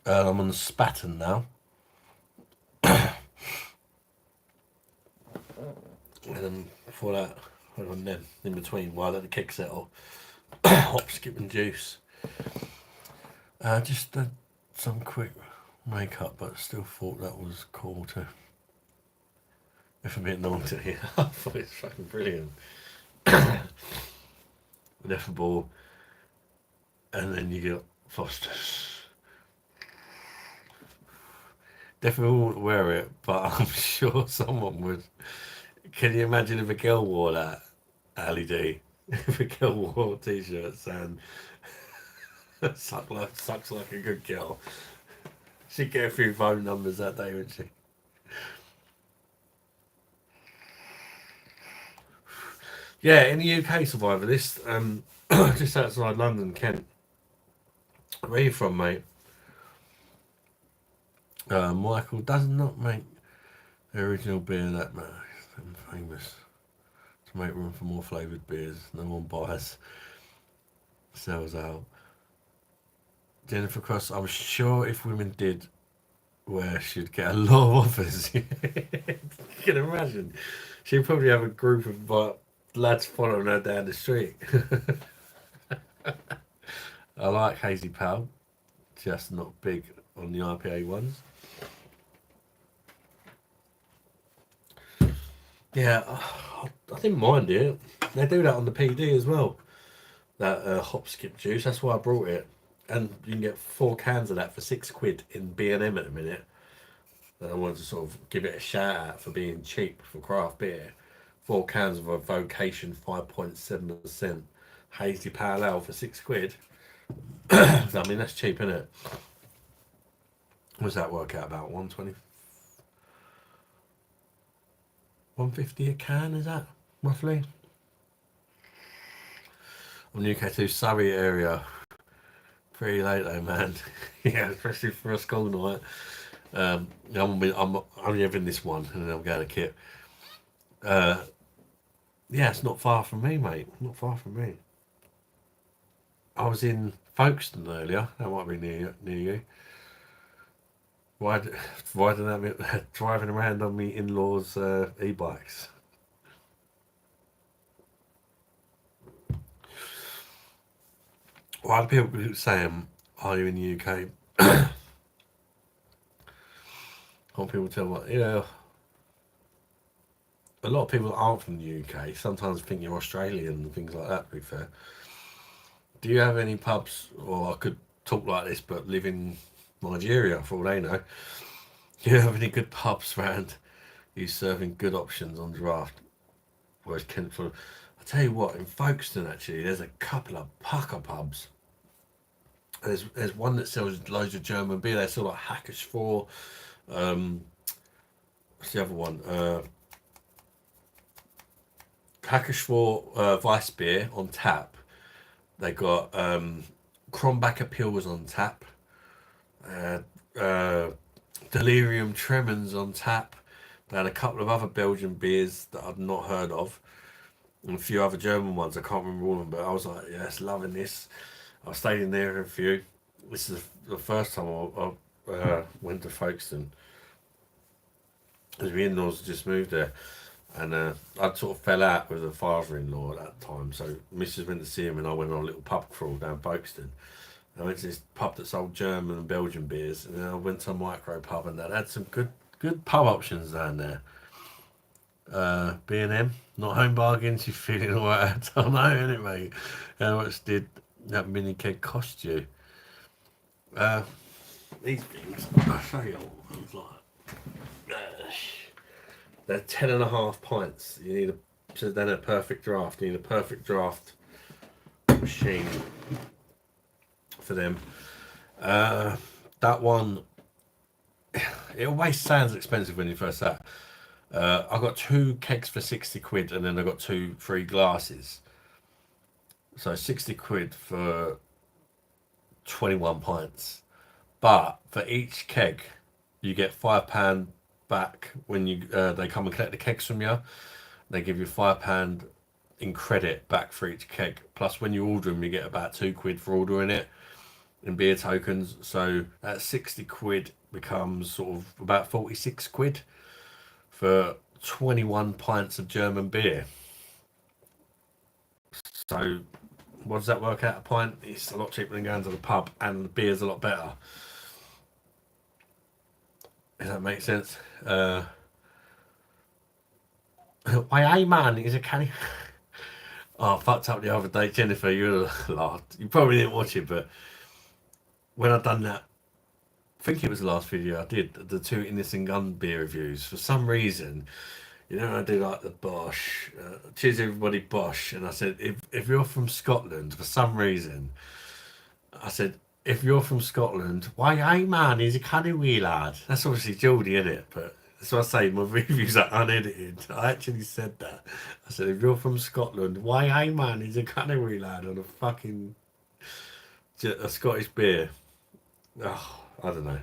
I'm on the Spatten now. And then before that, hold on then, in between, while I let the keg settle, hop, skip and juice. Just some quick makeup, but still thought that was cool too. If a bit naughty, I thought it's fucking brilliant. Ineffable, and then you get Foster's. Definitely won't wear it, but I'm sure someone would. Can you imagine if a girl wore that, Ali D? If a girl wore t-shirts and sucks like a good girl, she'd get a few phone numbers that day, wouldn't she? Yeah, in the UK survivor list, just outside London, Kent. Where are you from, mate? Michael does not make the original beer that much famous to make room for more flavoured beers. No one buys, sells out. Jennifer Cross, I'm sure if women did wear, she'd get a lot of offers. You can imagine. She'd probably have a group of lads following her down the street. I like Hazy Pal, just not big on the IPA ones. Yeah, I didn't mind it. They do that on the PD as well. That hop skip juice. That's why I brought it. And you can get 4 cans of that for £6 in B&M at the minute. And I wanted to sort of give it a shout out for being cheap for craft beer. 4 cans of a Vocation 5.7% hazy pale ale for £6. So, I mean, that's cheap, isn't it? What does that work out about? 120, 150 a can, is that roughly? On UK2 Surrey area. Pretty late though, man. Yeah, especially for a school night. I'm only having this one and then I'm going to Kit. Yeah, it's not far from me, mate. Not far from me. I was in Folkestone earlier. That might be near you. Why, why did that driving around on me in-laws' e-bikes? Why do people keep saying, "Are you in the UK?" What people tell me, a lot of people that aren't from the UK sometimes think you're Australian and things like that. To be fair, do you have any pubs? Or I could talk like this, but live in Nigeria for all they know. Do you have any good pubs around you serving good options on draft? Whereas Kent, I tell you what, in Folkestone actually, there's a couple of pucker pubs. There's one that sells loads of German beer. They sell like Hackers for. What's the other one? Hackers for Weiss beer on tap. They got Krombacher Pils on tap. Uh, uh, Delirium Tremens on tap. They had a couple of other Belgian beers that I'd not heard of, and a few other German ones. I can't remember all of them, but I was like, yes, loving this. I stayed in there a few. This is the first time I went to Folkestone. Because my in-laws just moved there, and I sort of fell out with the father-in-law at that time. So Mrs. went to see him, and I went on a little pub crawl down Folkestone. I went to this pub that sold German and Belgian beers, and then I went to a micro pub, and that had some good pub options down there. B&M, not home bargains. You're feeling alright? I know, innit, mate? How much did that mini keg cost you? These things, I'll show you what one's like. They're 10.5 pints. You need then a perfect draft. You need a perfect draft machine for them. That one, it always sounds expensive when you first start. I got 2 kegs for £60, and then I got 2 free glasses. So £60 for 21 pints. But for each keg, you get £5 back when you they come and collect the kegs from you. They give you £5 in credit back for each keg. Plus, when you order them, you get about £2 for ordering it in beer tokens. So that £60 becomes sort of about £46 for 21 pints of German beer. So what does that work out a pint? It's a lot cheaper than going to the pub, and the beer's a lot better. Does that make sense? My man is a canny. Oh, I fucked up the other day, Jennifer. You would have laughed. You probably didn't watch it, but when I done that, I think it was the last video I did, the 2 Innocent Gun beer reviews. For some reason, I do like the BOSH. Cheers, everybody, BOSH. And I said, if you're from Scotland, for some reason, I said, if you're from Scotland, why, hey man, he's a canny wee lad. That's obviously Geordie, isn't it? But that's what I say, my reviews are unedited. I actually said that. I said, if you're from Scotland, why, hey man, he's a canny wee lad on a fucking a Scottish beer. Oh, I don't know.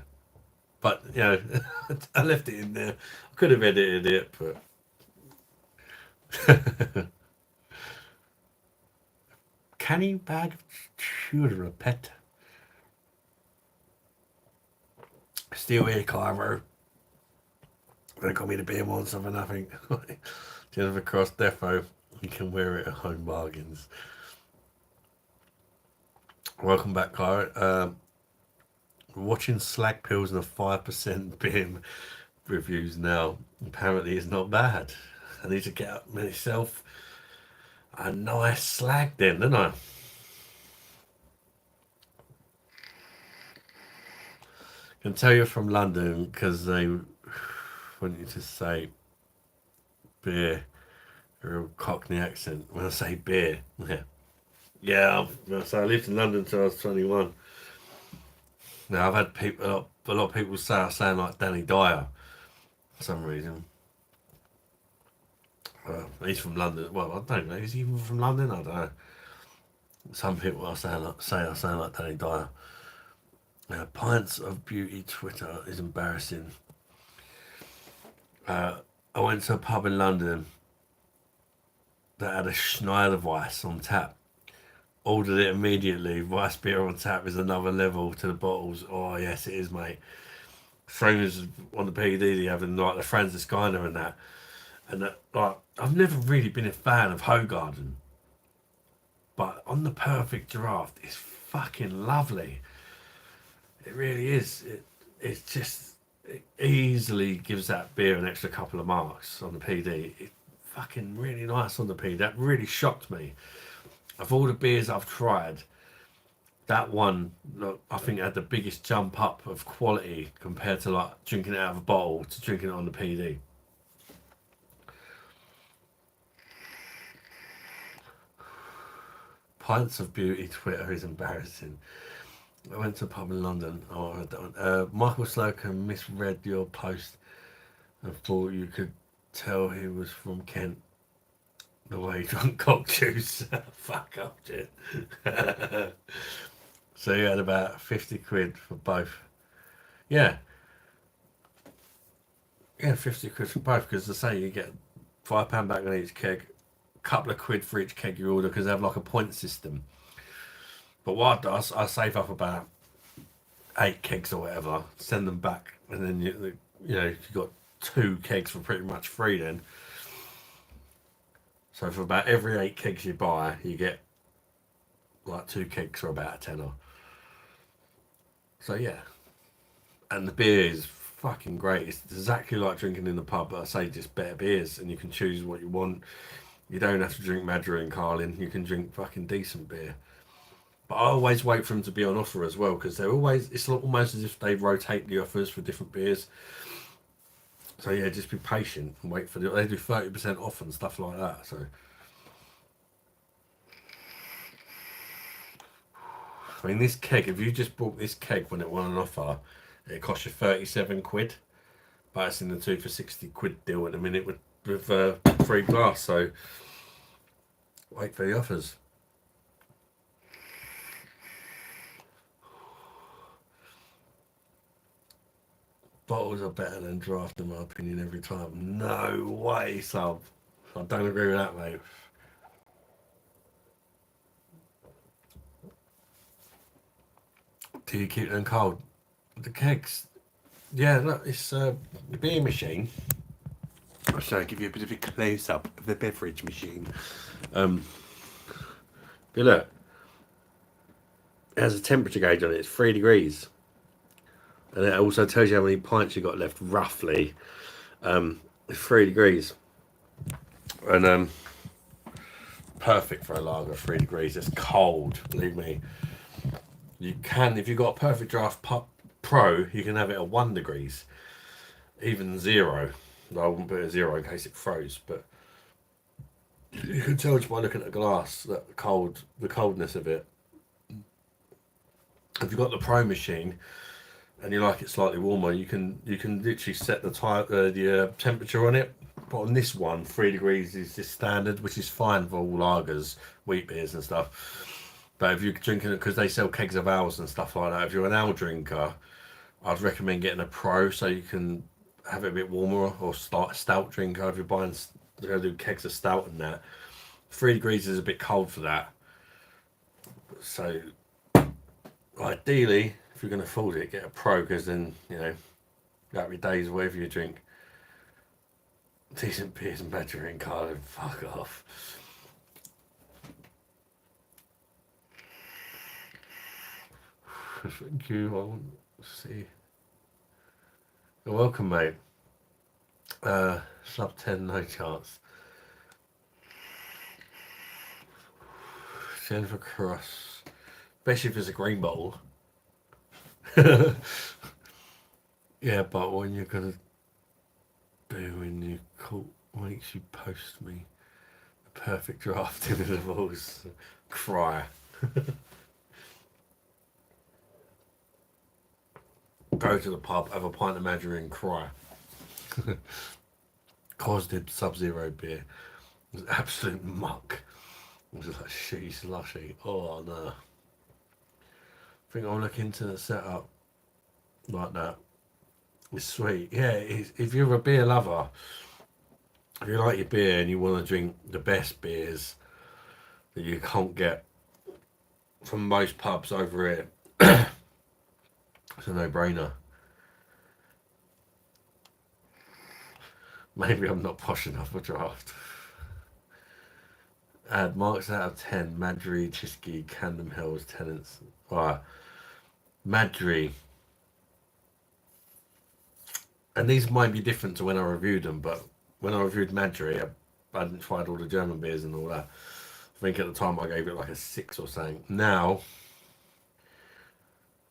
But, I left it in there. I could have edited it, but. Canny bag of sugar, a pet. Still here, Carver. They got me the beer once for nothing. Jennifer Cross Defo. You can wear it at home bargains. Welcome back, Clara. Watching Slag Pills and a 5% BIM reviews now. Apparently, it's not bad. I need to get myself a nice slag then, don't I? Can tell you're from London because they want you to say beer, a real Cockney accent when I say beer. Yeah. Yeah, so I lived in London until I was 21. Now I've had people, a lot of people say I sound like Danny Dyer for some reason. He's from London. Well, I don't know. Is he even from London? I don't know. Some people say I sound like Danny Dyer. Pints of Beauty Twitter is embarrassing. I went to a pub in London that had a Schneiderweiss on tap. Ordered it immediately. Weiss beer on tap is another level to the bottles. Oh yes, it is, mate. Same as on the PD, having like the Franziskaner and that. And that, like, I've never really been a fan of Hoegaarden, but on the perfect draft, it's fucking lovely. It really is. It easily gives that beer an extra couple of marks on the PD. It's fucking really nice on the PD. That really shocked me. Of all the beers I've tried, that one, look, I think had the biggest jump up of quality compared to like drinking it out of a bottle to drinking it on the PD. Pints of Beauty Twitter is embarrassing. I went to a pub in London. Oh, I read that one. Michael Slocum misread your post and thought you could tell he was from Kent the way he drank cock juice. Fuck up, Jen. So you had about 50 quid for both. Yeah, yeah, 50 quid for both because they say you get £5 back on each keg, a couple of quid for each keg you order because they have like a point system. But what I do, I save up about 8 kegs or whatever, send them back, and then you got 2 kegs for pretty much free then. So for about every 8 kegs you buy, you get like 2 kegs for about a tenner. So yeah, and the beer is fucking great. It's exactly like drinking in the pub, but I say just better beers, and you can choose what you want. You don't have to drink Madra and Carlin. You can drink fucking decent beer. But I always wait for them to be on offer as well because they're always. It's almost as if they rotate the offers for different beers. So yeah, just be patient and wait for the. They do 30% off and stuff like that. So I mean, this keg. If you just bought this keg when it won an offer, it cost you 37 quid. But it's in the 2 for 60 quid deal at the minute with free glass. So wait for the offers. Bottles are better than draft, in my opinion, every time. No way, sub. I don't agree with that, mate. Do you keep them cold? The kegs. Yeah, look, it's the beer machine. I'll give you a bit of a close up of the beverage machine. But look, it has a temperature gauge on it. It's 3 degrees, and it also tells you how many pints you got left, roughly. It's 3 degrees, and perfect for a lager. 3 degrees. It's cold. Believe me. You can, if you've got a perfect draft pro, you can have it at 1 degrees, even 0. I wouldn't put it at 0 in case it froze, but you can tell just by looking at the glass that the coldness of it. If you've got the pro machine and you like it slightly warmer, you can literally set the temperature on it. But on this one, 3 degrees is just standard, which is fine for all lagers, wheat beers and stuff. But if you're drinking it, because they sell kegs of ales and stuff like that, if you're an ale drinker, I'd recommend getting a pro so you can have it a bit warmer, or start a stout drinker if you're buying, do kegs of stout and that. 3 degrees is a bit cold for that. So ideally, if you're going to afford it, get a pro, because then, that'll be days whatever you drink. Decent beers and Badger in Carlin, fuck off. Thank you. I want to see. You're welcome, mate. Sub 10, no chance. Jennifer Cross. Especially if it's a green bottle. Yeah, but when you're gonna do when you call makes you post me the perfect draft intervals? Cry. Go to the pub, have a pint of Madry and cry. Cosdib Sub-Zero beer. It was absolute muck. It was just like shitty slushy. Oh no. I think I'll look into the setup like that. It's sweet. Yeah, if you're a beer lover, if you like your beer and you want to drink the best beers that you can't get from most pubs over here, it's a no-brainer. Maybe I'm not posh enough for draft. Add marks out of 10. Madry, Chisky, Camden Hills, Tenants. Alright. Madry. And these might be different to when I reviewed them, but when I reviewed Madry, I hadn't tried all the German beers and all that. I think at the time I gave it like a 6 or something. Now,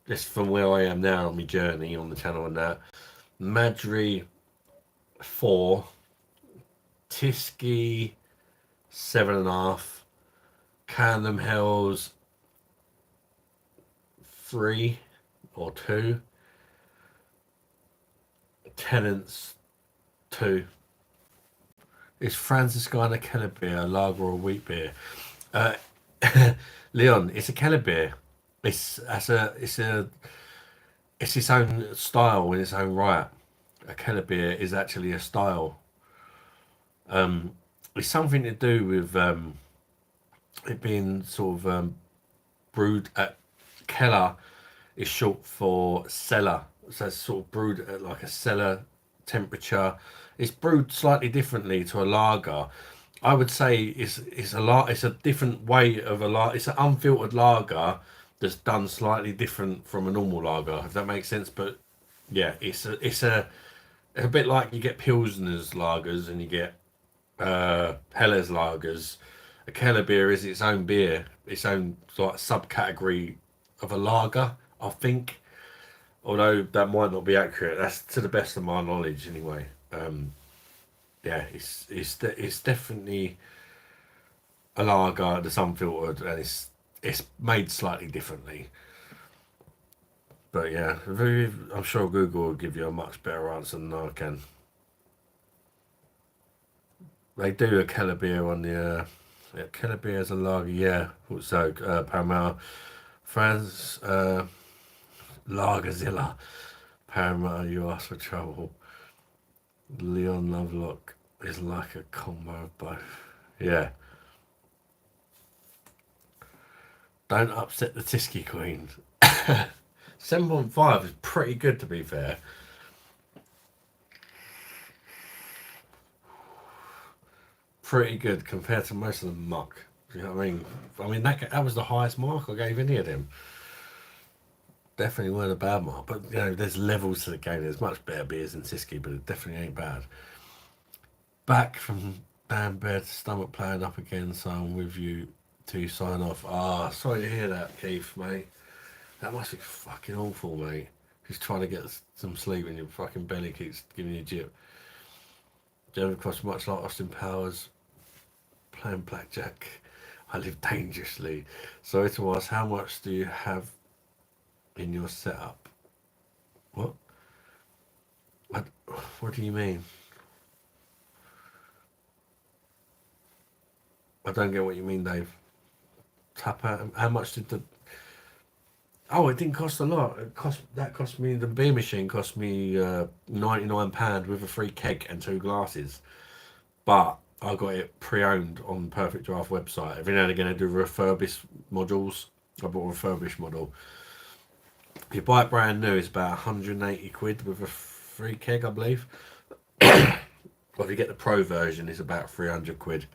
just from where I am now on my journey on the channel and that, Madry 4, Tiski 7.5, Camden Hills 3 or 2, Tenants 2. Is Franziskaner Keller beer a lager or a wheat beer? Leon, it's a Keller beer. It's its own style in its own right. A Keller beer is actually a style. It's something to do with it being sort of brewed at Keller is short for cellar, so it's sort of brewed at like a cellar temperature. It's brewed slightly differently to a lager. I would say it's a different way of a lager. It's an unfiltered lager that's done slightly different from a normal lager, if that makes sense. But yeah, it's a bit like you get Pilsner's lagers and you get Heller's lagers. A Keller beer is its own beer, its own like subcategory of a lager, I think. Although that might not be accurate. That's to the best of my knowledge, anyway. Yeah, it's definitely a lager that's unfiltered and it's made slightly differently. But yeah, I'm sure Google will give you a much better answer than I can. They do a Keller beer on the yeah, Keller beer as a lager, yeah. Also, Paramount, France, Lagerzilla, Paramount, you ask for trouble. Leon Lovelock is like a combo of both. Yeah. Don't upset the Tiski Queen. 7.5 is pretty good, to be fair. Pretty good compared to most of the muck. You know what I mean? I mean that was the highest mark I gave any of them. Definitely weren't a bad mark, but you know, there's levels to the game. There's much better beers than Tiski, but it definitely ain't bad. Back from damn bed, stomach playing up again, so I'm with you to sign off. Ah, sorry to hear that, Keith, mate. That must be fucking awful, mate. Just trying to get some sleep and your fucking belly keeps giving you a jip. Do you ever cross much like Austin Powers playing blackjack? I live dangerously. Sorry to ask, how much do you have in your setup? What? What do you mean? I don't get what you mean, Dave. Tap out. How much did the? Oh, it didn't cost a lot. That cost me, the beer machine cost me £99 with a free keg and 2 glasses. But I got it pre-owned on Perfect Draft website. Every now and again I do refurbished modules. I bought a refurbished model. If you buy it brand new, it's about 180 quid with a free keg, I believe. Or if you get the pro version, it's about 300 quid,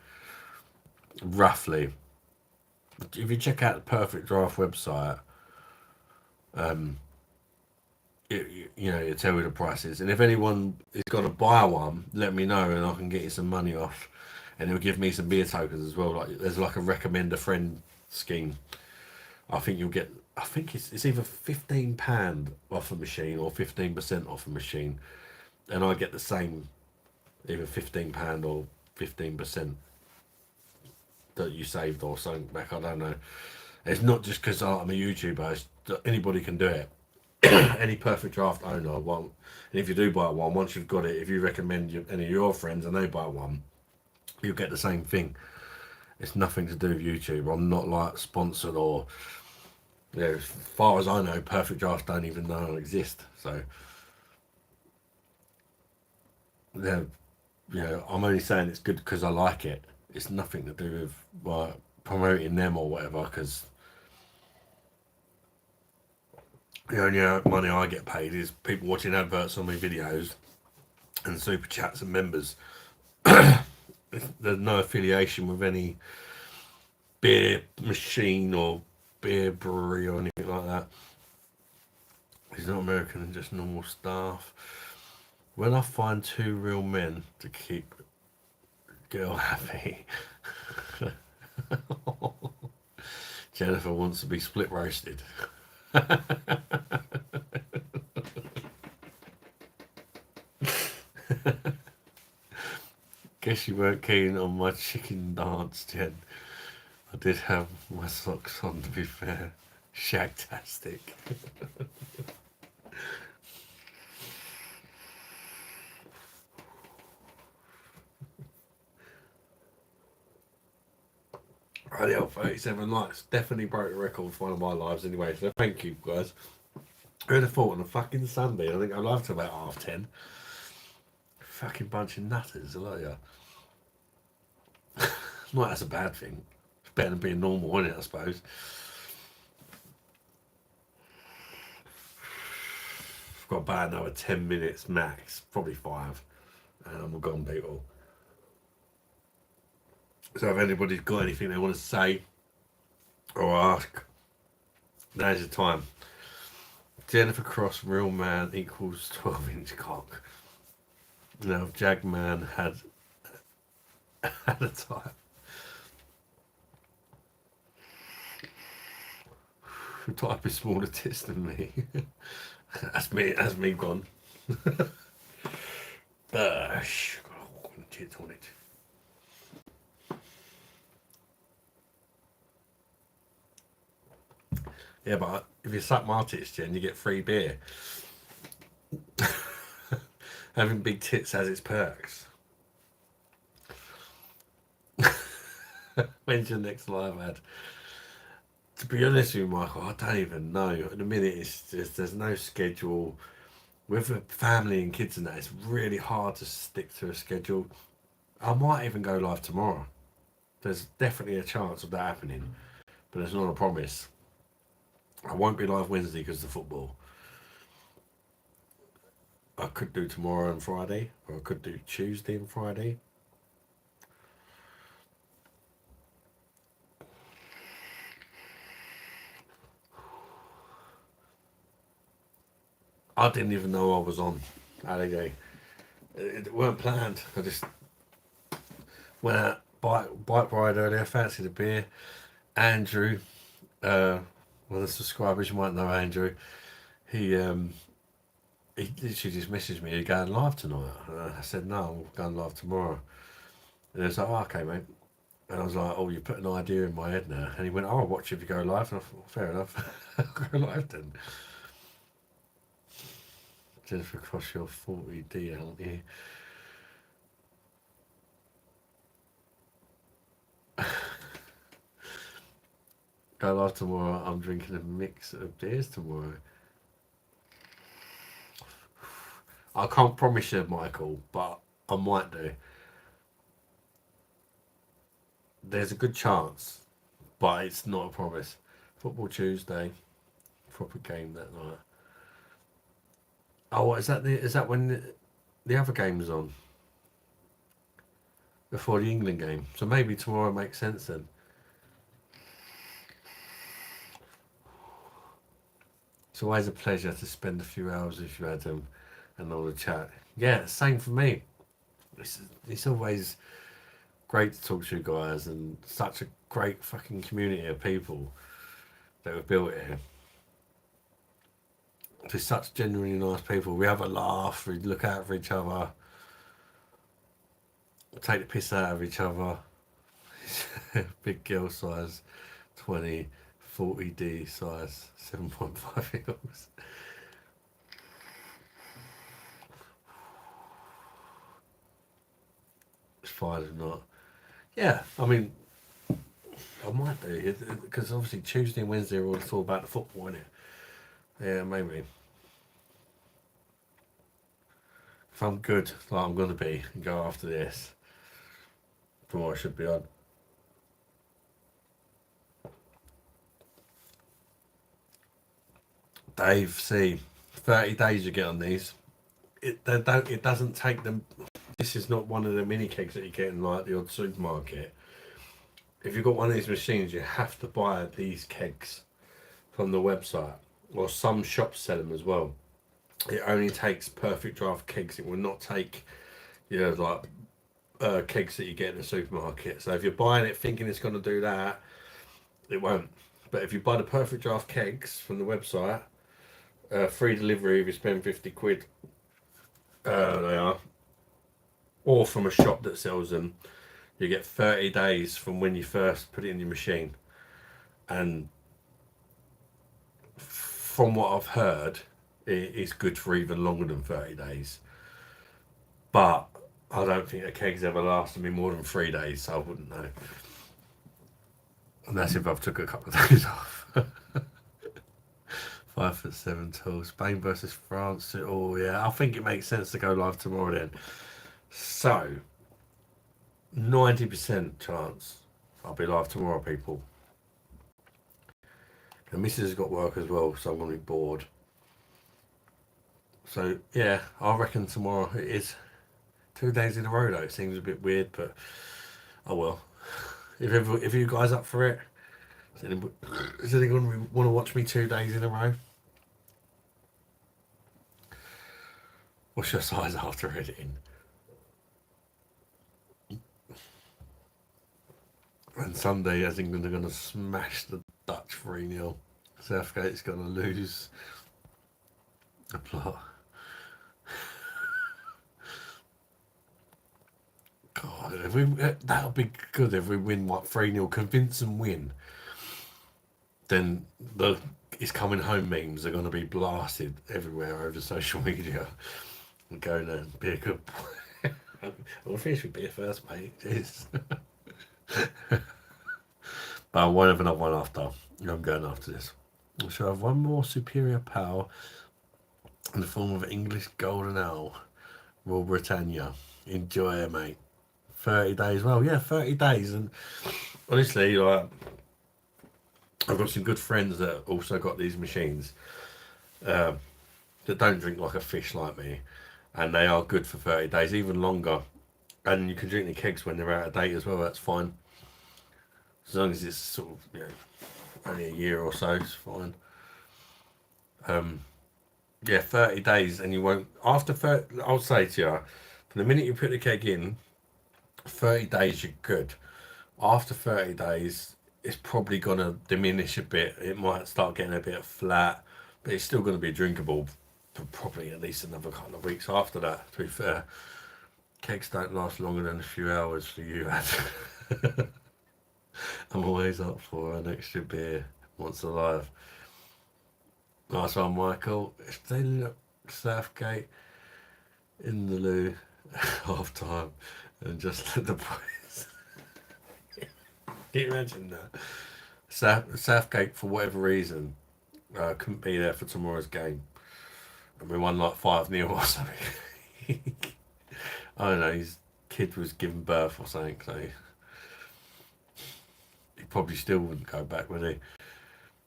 roughly. If you check out the Perfect Draft website, you know, it tell you the prices. And if anyone is going to buy one, let me know and I can get you some money off. And it'll give me some beer tokens as well. Like there's like a recommend a friend scheme. I think you'll get. I think it's either £15 off a machine or 15% off a machine, and I get the same either £15 or 15% that you saved or something back. I don't know. It's not just because I'm a YouTuber. It's anybody can do it. Any perfect draft owner won't. And if you do buy one, once you've got it, if you recommend any of your friends and they buy one, you'll get the same thing. It's nothing to do with YouTube. I'm not like sponsored or, as far as I know, perfect drafts don't even know I exist. So, they're, I'm only saying it's good because I like it. It's nothing to do with like promoting them or whatever. Because the only money I get paid is people watching adverts on my videos and super chats and members. There's no affiliation with any beer machine or beer brewery or anything like that. He's not American and just normal staff. When I find two real men to keep girl happy. Jennifer wants to be split roasted. Guess you weren't keen on my chicken dance, Jen. I did have my socks on, to be fair. Shagtastic. Radio 37 likes. Definitely broke the record for one of my lives anyway, so thank you guys. Who'd have thought on a fucking Sunday? I think I live to about 10:30. Fucking bunch of nutters, I like you. Not that's a bad thing. It's better than being normal, isn't it, I suppose? I've got about another 10 minutes max, probably 5, and I'm gone, people. So if anybody's got anything they want to say or ask, now's the time. Jennifer Cross, real man equals 12-inch cock. Now, if Jagman had a type. The type is smaller tits than me. That's me gone. BOSH. Got tits on it. Yeah, but if you suck my tits, Jen, you get free beer. Having big tits has its perks. When's your next live ad? To be honest with you, Michael, I don't even know. At the minute, it's just there's no schedule. With a family and kids and that, it's really hard to stick to a schedule. I might even go live tomorrow. There's definitely a chance of that happening, but there's not a promise. I won't be live Wednesday because of the football. I could do tomorrow and Friday, or I could do Tuesday and Friday. I didn't even know I was on Alligator. It weren't planned. I just went out bike ride earlier, fancied a beer. Andrew, one of the subscribers, you might know Andrew. He literally just messaged me, "Are you going live tonight?" And I said, "No, I'm going live tomorrow." And he was like, "Oh, okay, mate." And I was like, "Oh, you put an idea in my head now." And he went, "Oh, I'll watch if you go live." And I thought, fair enough. I'll go live then. Jennifer Cross, you're 40D, aren't you? Go live tomorrow. I'm drinking a mix of beers tomorrow. I can't promise you, Michael, but I might do. There's a good chance, but it's not a promise. Football Tuesday, proper game that night. Oh, is that when the other game's on? Before the England game. So maybe tomorrow makes sense then. It's always a pleasure to spend a few hours with you, Adam, and all the chat. Yeah, same for me. It's always great to talk to you guys, and such a great fucking community of people that we've built here. Just such genuinely nice people. We have a laugh, we look out for each other. take the piss out of each other. Big girl size 20, 40D size 7.5 mils. It's fine if not. Yeah, I mean, I might do, because obviously Tuesday and Wednesday are all about the football, innit? Yeah, maybe. If I'm good, like I'm going to be, and go after this, tomorrow I should be on. Dave, see, 30 days you get on these. It doesn't take them. This is not one of the mini kegs that you get in like the odd supermarket. If you've got one of these machines, you have to buy these kegs from the website, or some shops sell them as well. It only takes perfect draft kegs. It will not take, like kegs that you get in the supermarket. So if you're buying it thinking it's going to do that, it won't. But if you buy the perfect draft kegs from the website, free delivery if you spend 50 quid, they are, or from a shop that sells them, you get 30 days from when you first put it in your machine. And from what I've heard, it's good for even longer than 30 days. But I don't think a keg's ever lasted me more than 3 days, so I wouldn't know. And that's if I've took a couple of days off. 5'7" tall. Spain versus France. Oh yeah, I think it makes sense to go live tomorrow then. So 90% chance I'll be live tomorrow, people. And Mrs. has got work as well, so I'm gonna be bored. So yeah, I reckon tomorrow it is 2 days in a row though. It seems a bit weird, but oh well. If you guys up for it, is anyone want to watch me 2 days in a row? What's your size after editing? And Sunday, I think they're going to smash the Dutch 3-0. Southgate's going to lose the plot. God, that'll be good if we win, what, 3-0, convince and win. Then the "it's coming home" memes are going to be blasted everywhere over social media. I'm going to be a good boy. I'll finish with beer first, mate. Jeez. But I won't have another one after. I'm going after this. I shall have one more superior power in the form of English Golden Ale, Royal Britannia. Enjoy it, mate. 30 days. Well, yeah, 30 days. And honestly, like, I've got some good friends that also got these machines that don't drink like a fish like me. And they are good for 30 days, even longer. And you can drink the kegs when they're out of date as well, that's fine. As long as it's sort of, only a year or so, it's fine. Yeah, 30 days, and you won't. After 30, I'll say to you, from the minute you put the keg in, 30 days you're good. After 30 days, it's probably going to diminish a bit. It might start getting a bit flat, but it's still going to be drinkable for probably at least another couple of weeks after that, to be fair. Kegs don't last longer than a few hours for you, Ad. I'm always up for an extra beer once alive. Nice one, Michael. If they look Southgate in the loo half time and just let the boys. Can you imagine that? Southgate, for whatever reason, couldn't be there for tomorrow's game. And we won like 5-0 or something. I don't know, his kid was giving birth or something, so he probably still wouldn't go back, would he?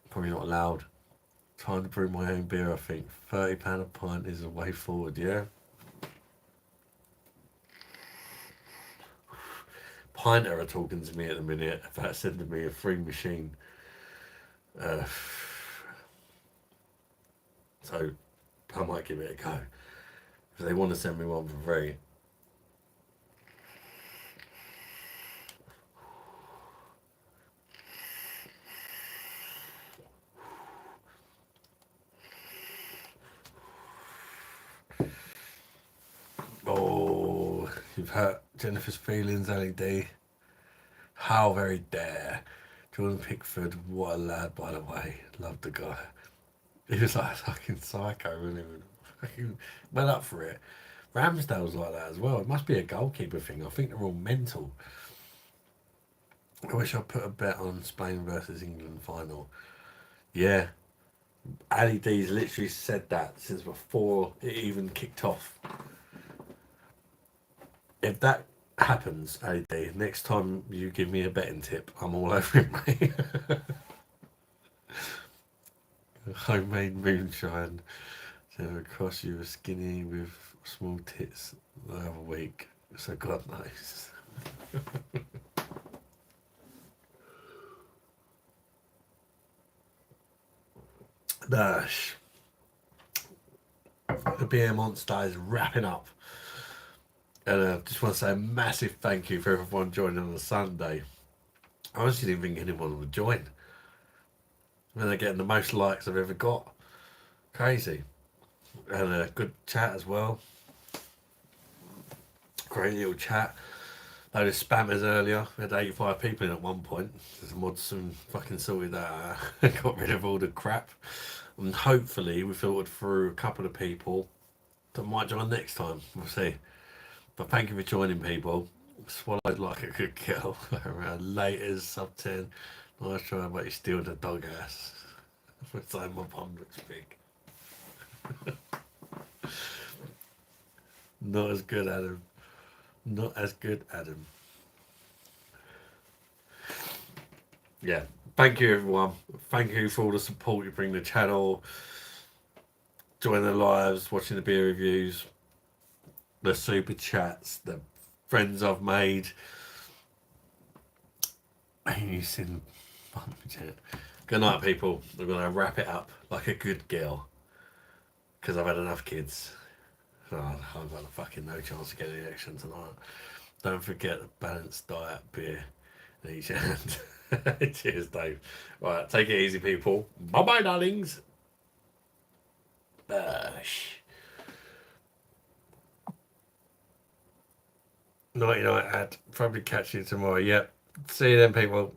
Probably not allowed. Time to brew my own beer, I think. £30 a pint is the way forward, yeah? Pinter are talking to me at the minute about sending me a free machine. So I might give it a go. If they want to send me one for free. Oh, Jennifer's Feelings, LED. How very dare. Jordan Pickford, what a lad, by the way. Loved the guy. He was like a fucking psycho, wasn't he? Fucking went up for it. Ramsdale's like that as well. It must be a goalkeeper thing. I think they're all mental. I wish I put a bet on Spain versus England final. Yeah, Ali D's literally said that since before it even kicked off. If that happens, Ali D, next time you give me a betting tip, I'm all over it, mate. Homemade moonshine. So across you were skinny with small tits the other week. So God knows. Dash. The beer monster is wrapping up. And I just want to say a massive thank you for everyone joining on a Sunday. I honestly didn't think anyone would join. I mean, they're getting the most likes I've ever got. Crazy. And a good chat as well. Great little chat. Load of spammers earlier. We had 85 people in at one point. The mods soon fucking sorted that out. Got rid of all the crap. And hopefully we filtered through a couple of people that might join next time. We'll see. But thank you for joining, people. Swallowed like a good girl. Around laters, sub 10. Nice try, but you still the dog ass. For time my bum looks big. Not as good, Adam. Not as good, Adam. Yeah. Thank you, everyone. Thank you for all the support you bring the channel. Joining the lives, watching the beer reviews, the super chats, the friends I've made. Ain't you seen fun chat? Good night, people. We're going to wrap it up like a good girl. Because I've had enough kids. Oh, I've got a fucking no chance to get an election tonight. Don't forget the balanced diet beer in each hand. Cheers, Dave. Right, take it easy, people. Bye bye, darlings. BOSH. Night night, ad. Probably catch you tomorrow. Yep. See you then, people.